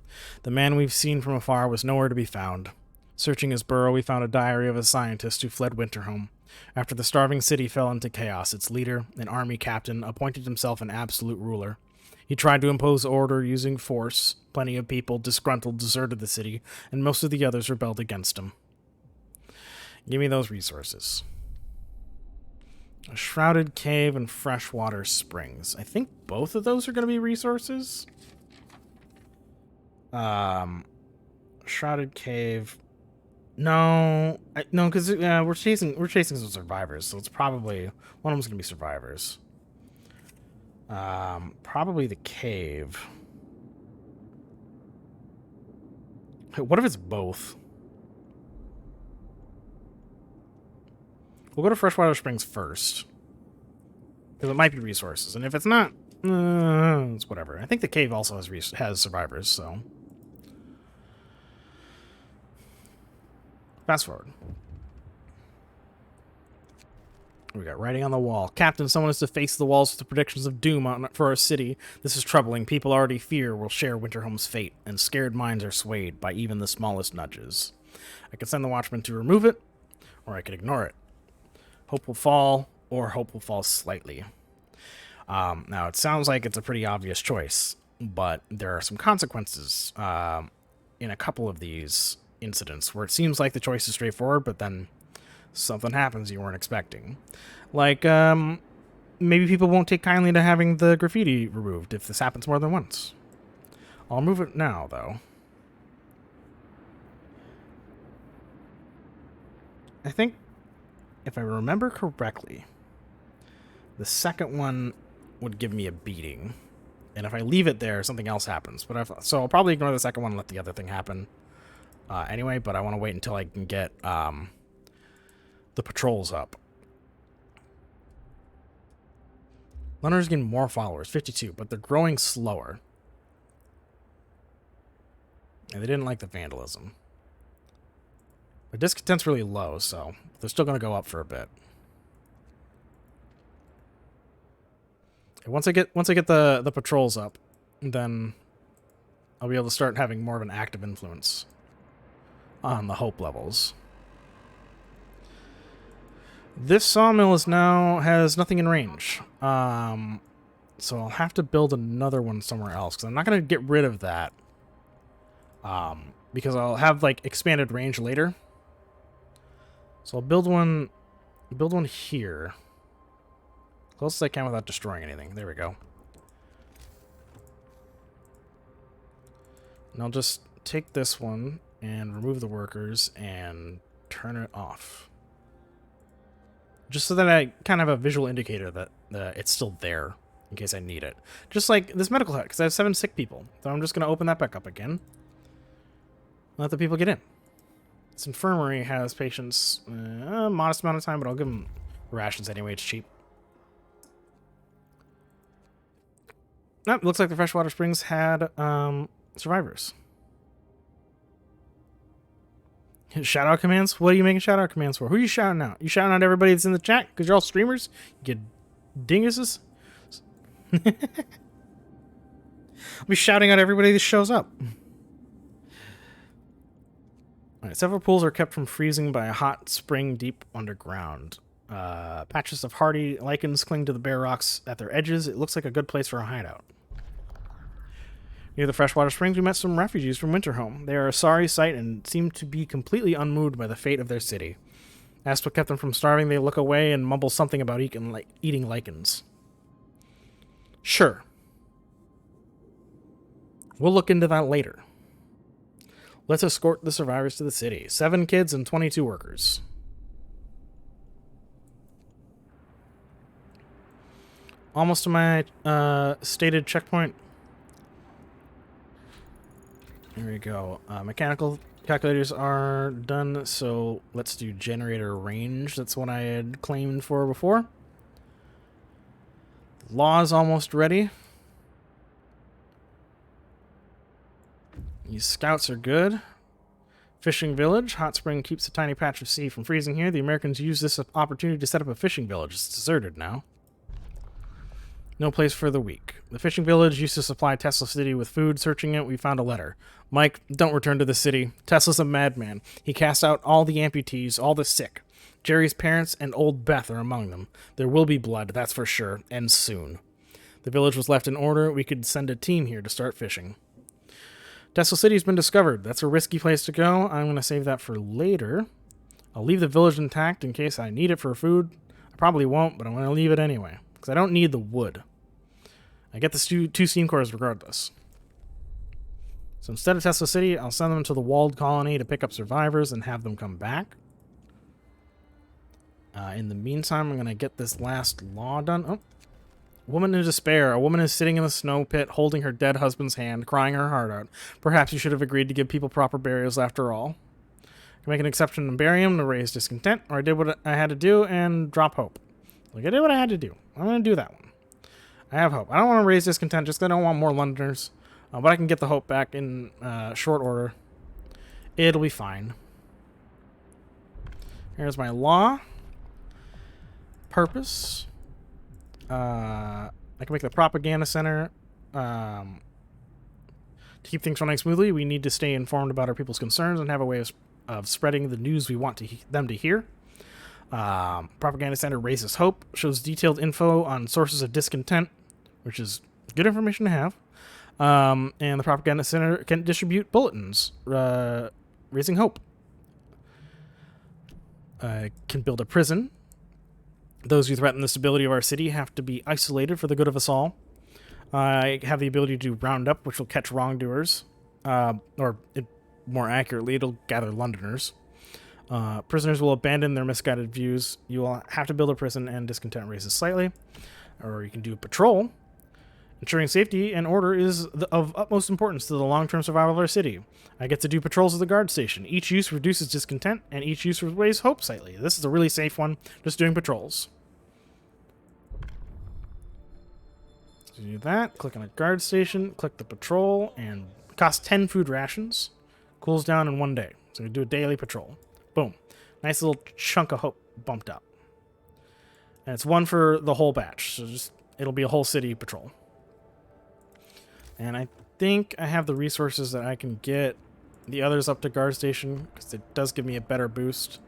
[SPEAKER 1] The man we've seen from afar was nowhere to be found. Searching his burrow, we found a diary of a scientist who fled Winterhome. After the starving city fell into chaos, its leader, an army captain, appointed himself an absolute ruler. He tried to impose order using force. Plenty of people, disgruntled, deserted the city, and most of the others rebelled against him. Give me those resources. A shrouded cave and freshwater springs. I think both of those are going to be resources. Shrouded cave. No, no, because we're chasing some survivors, so it's probably one of them's gonna be survivors. Probably the cave. What if it's both? We'll go to Freshwater Springs first. Because it might be resources. And if it's not, it's whatever. I think the cave also has survivors, so. Fast forward. We got writing on the wall. Captain, someone has to face the walls with the predictions of doom for our city. This is troubling. People already fear will share Winterhome's fate, and scared minds are swayed by even the smallest nudges. I could send the Watchman to remove it, or I could ignore it. Hope will fall, or hope will fall slightly. Now, it sounds like it's a pretty obvious choice, but there are some consequences in a couple of these incidents where it seems like the choice is straightforward, but then something happens you weren't expecting. Like, maybe people won't take kindly to having the graffiti removed if this happens more than once. I'll move it now, though. I think, if I remember correctly, the second one would give me a beating. And if I leave it there, something else happens. So I'll probably ignore the second one and let the other thing happen anyway, but I want to wait until I can get the patrols up. Leonard's getting more followers, 52, but they're growing slower. And they didn't like the vandalism. The discontent's really low, so they're still going to go up for a bit. Once I get the patrols up, then I'll be able to start having more of an active influence on the hope levels. This sawmill has nothing in range. So I'll have to build another one somewhere else, because I'm not going to get rid of that. Because I'll have like expanded range later. So I'll build one here. Close as I can without destroying anything. There we go. And I'll just take this one and remove the workers and turn it off. Just so that I kind of have a visual indicator that it's still there in case I need it. Just like this medical hut, because I have 7 sick people. So I'm just going to open that back up again. Let the people get in. This infirmary has patients a modest amount of time, but I'll give them rations anyway. It's cheap. Nope, looks like the Freshwater Springs had survivors. Shout-out commands? What are you making shout-out commands for? Who are you shouting out? You shouting out everybody that's in the chat because you're all streamers? You get dinguses? I'll be shouting out everybody that shows up. Alright, several pools are kept from freezing by a hot spring deep underground. Patches of hardy lichens cling to the bare rocks at their edges. It looks like a good place for a hideout. Near the Freshwater Springs, we met some refugees from Winterhome. They are a sorry sight and seem to be completely unmoved by the fate of their city. Asked what kept them from starving, they look away and mumble something about eating lichens. Sure. We'll look into that later. Let's escort the survivors to the city. 7 kids and 22 workers. Almost to my stated checkpoint. There we go. Mechanical calculators are done, so let's do generator range. That's what I had claimed for before. Law is almost ready. These scouts are good. Fishing village. Hot spring keeps a tiny patch of sea from freezing here. The Americans use this opportunity to set up a fishing village. It's deserted now. No place for the weak. The fishing village used to supply Tesla City with food. Searching it, we found a letter. Mike, don't return to the city. Tesla's a madman. He casts out all the amputees, all the sick. Jerry's parents and old Beth are among them. There will be blood, that's for sure, and soon. The village was left in order. We could send a team here to start fishing. Tesla City's been discovered. That's a risky place to go. I'm going to save that for later. I'll leave the village intact in case I need it for food. I probably won't, but I'm going to leave it anyway, because I don't need the wood. I get the 2 steam cores regardless. So instead of Tesla City, I'll send them to the walled colony to pick up survivors and have them come back. In the meantime, I'm going to get this last law done. Oh, Woman in despair. A woman is sitting in the snow pit holding her dead husband's hand, crying her heart out. Perhaps you should have agreed to give people proper burials after all. I can make an exception and bury him to raise discontent, or I did what I had to do and drop hope. Like, I did what I had to do. I'm going to do that one. I have hope. I don't want to raise discontent, just 'cause I don't want more Londoners. But I can get the hope back in short order. It'll be fine. Here's my law. Purpose. I can make the propaganda center. To keep things running smoothly, we need to stay informed about our people's concerns and have a way of spreading the news we want them to hear. Propaganda center raises hope, shows detailed info on sources of discontent, which is good information to have. And the propaganda center can distribute bulletins, raising hope. Can build a prison. Those who threaten the stability of our city have to be isolated for the good of us all. I have the ability to round up, which will catch wrongdoers. More accurately, it'll gather Londoners. Prisoners will abandon their misguided views. You will have to build a prison and discontent raises slightly. Or you can do patrol. Ensuring safety and order is of utmost importance to the long-term survival of our city. I get to do patrols at the guard station. Each use reduces discontent, and each use raises hope slightly. This is a really safe one, just doing patrols. So do that, click on a guard station, click the patrol, and costs 10 food rations. Cools down in 1 day. So we do a daily patrol. Boom. Nice little chunk of hope bumped up. And it's one for the whole batch, so it'll be a whole city patrol. And I think I have the resources that I can get the others up to guard station, because it does give me a better boost.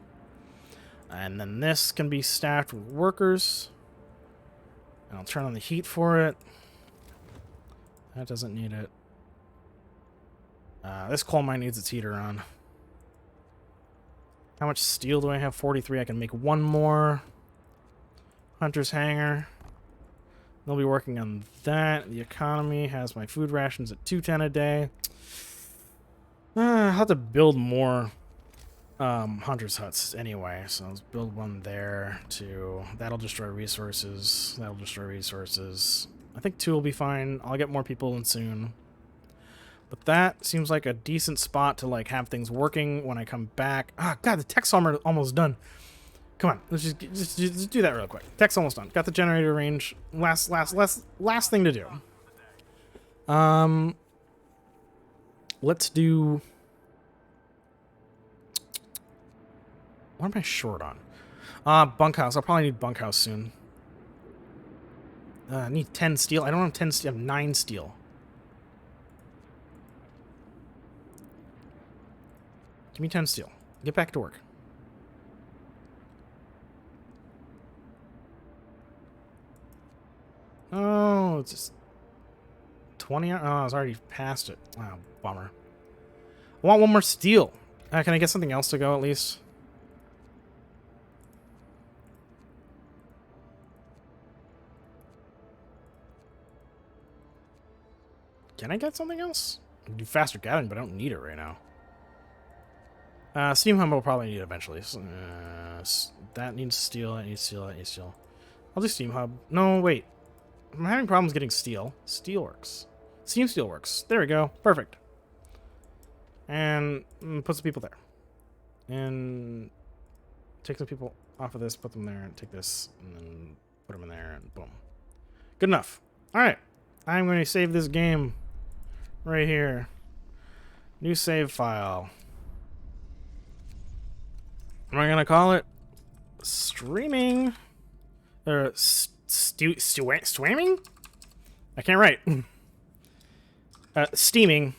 [SPEAKER 1] And then this can be staffed with workers. And I'll turn on the heat for it. That doesn't need it. This coal mine needs its heater on. How much steel do I have? 43. I can make one more. Hunter's hangar. They'll be working on that. The economy has my food rations at 210 a day. I'll have to build more hunter's huts anyway. So let's build one there too. That'll destroy resources. That'll destroy resources. I think 2 will be fine. I'll get more people in soon. But that seems like a decent spot to like have things working when I come back. Ah, God, the tech's almost done. Come on, let's just do that real quick. Tech's almost done. Got the generator range. Last thing to do. Let's do. What am I short on? Bunkhouse. I'll probably need bunkhouse soon. I need 10 steel. I don't have 10 steel. I have 9 steel. Give me 10 steel. Get back to work. Oh, it's just 20. Oh, I was already past it. Oh, bummer. I want one more steel. Can I get something else to go at least? Can I get something else? I can do faster gathering, but I don't need it right now. Steam hub will probably need it eventually. That needs steel. That needs steel. That needs steel. I'll do steam hub. No, wait. I'm having problems getting steel. Steelworks. Steam Steelworks. There we go. Perfect. And put some people there. And take some people off of this, put them there, and take this, and then put them in there, and boom. Good enough. Alright. I'm going to save this game right here. New save file. What am I going to call it? Streaming? Or streaming? I can't write. Steaming.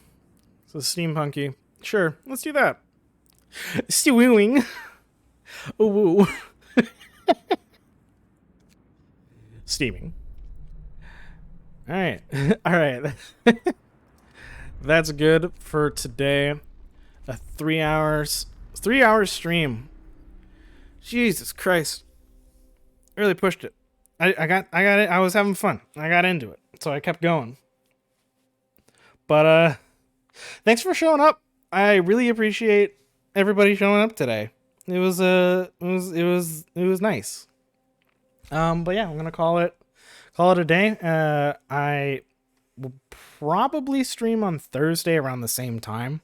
[SPEAKER 1] So steampunky. Sure, let's do that. Stewing. Ooh. Steaming. Alright. Alright. That's good for today. A 3 hours. 3 hour stream. Jesus Christ. Really pushed it. I got it. I was having fun. I got into it. So I kept going. But thanks for showing up. I really appreciate everybody showing up today. It was nice. But yeah, I'm gonna call it call it a day. I will probably stream on Thursday around the same time.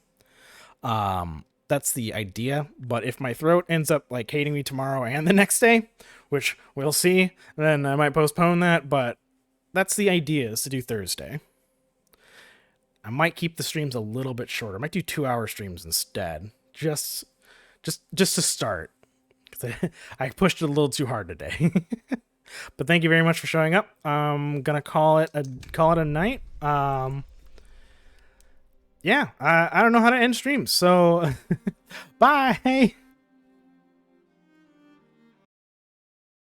[SPEAKER 1] That's the idea. But if my throat ends up like hating me tomorrow and the next day, which we'll see, then I might postpone that. But that's the idea, is to do Thursday. I might keep the streams a little bit shorter. I might do 2-hour streams instead, just to start. 'Cause I pushed it a little too hard today. But thank you very much for showing up. I'm gonna call it a night. Yeah, I don't know how to end streams, so bye.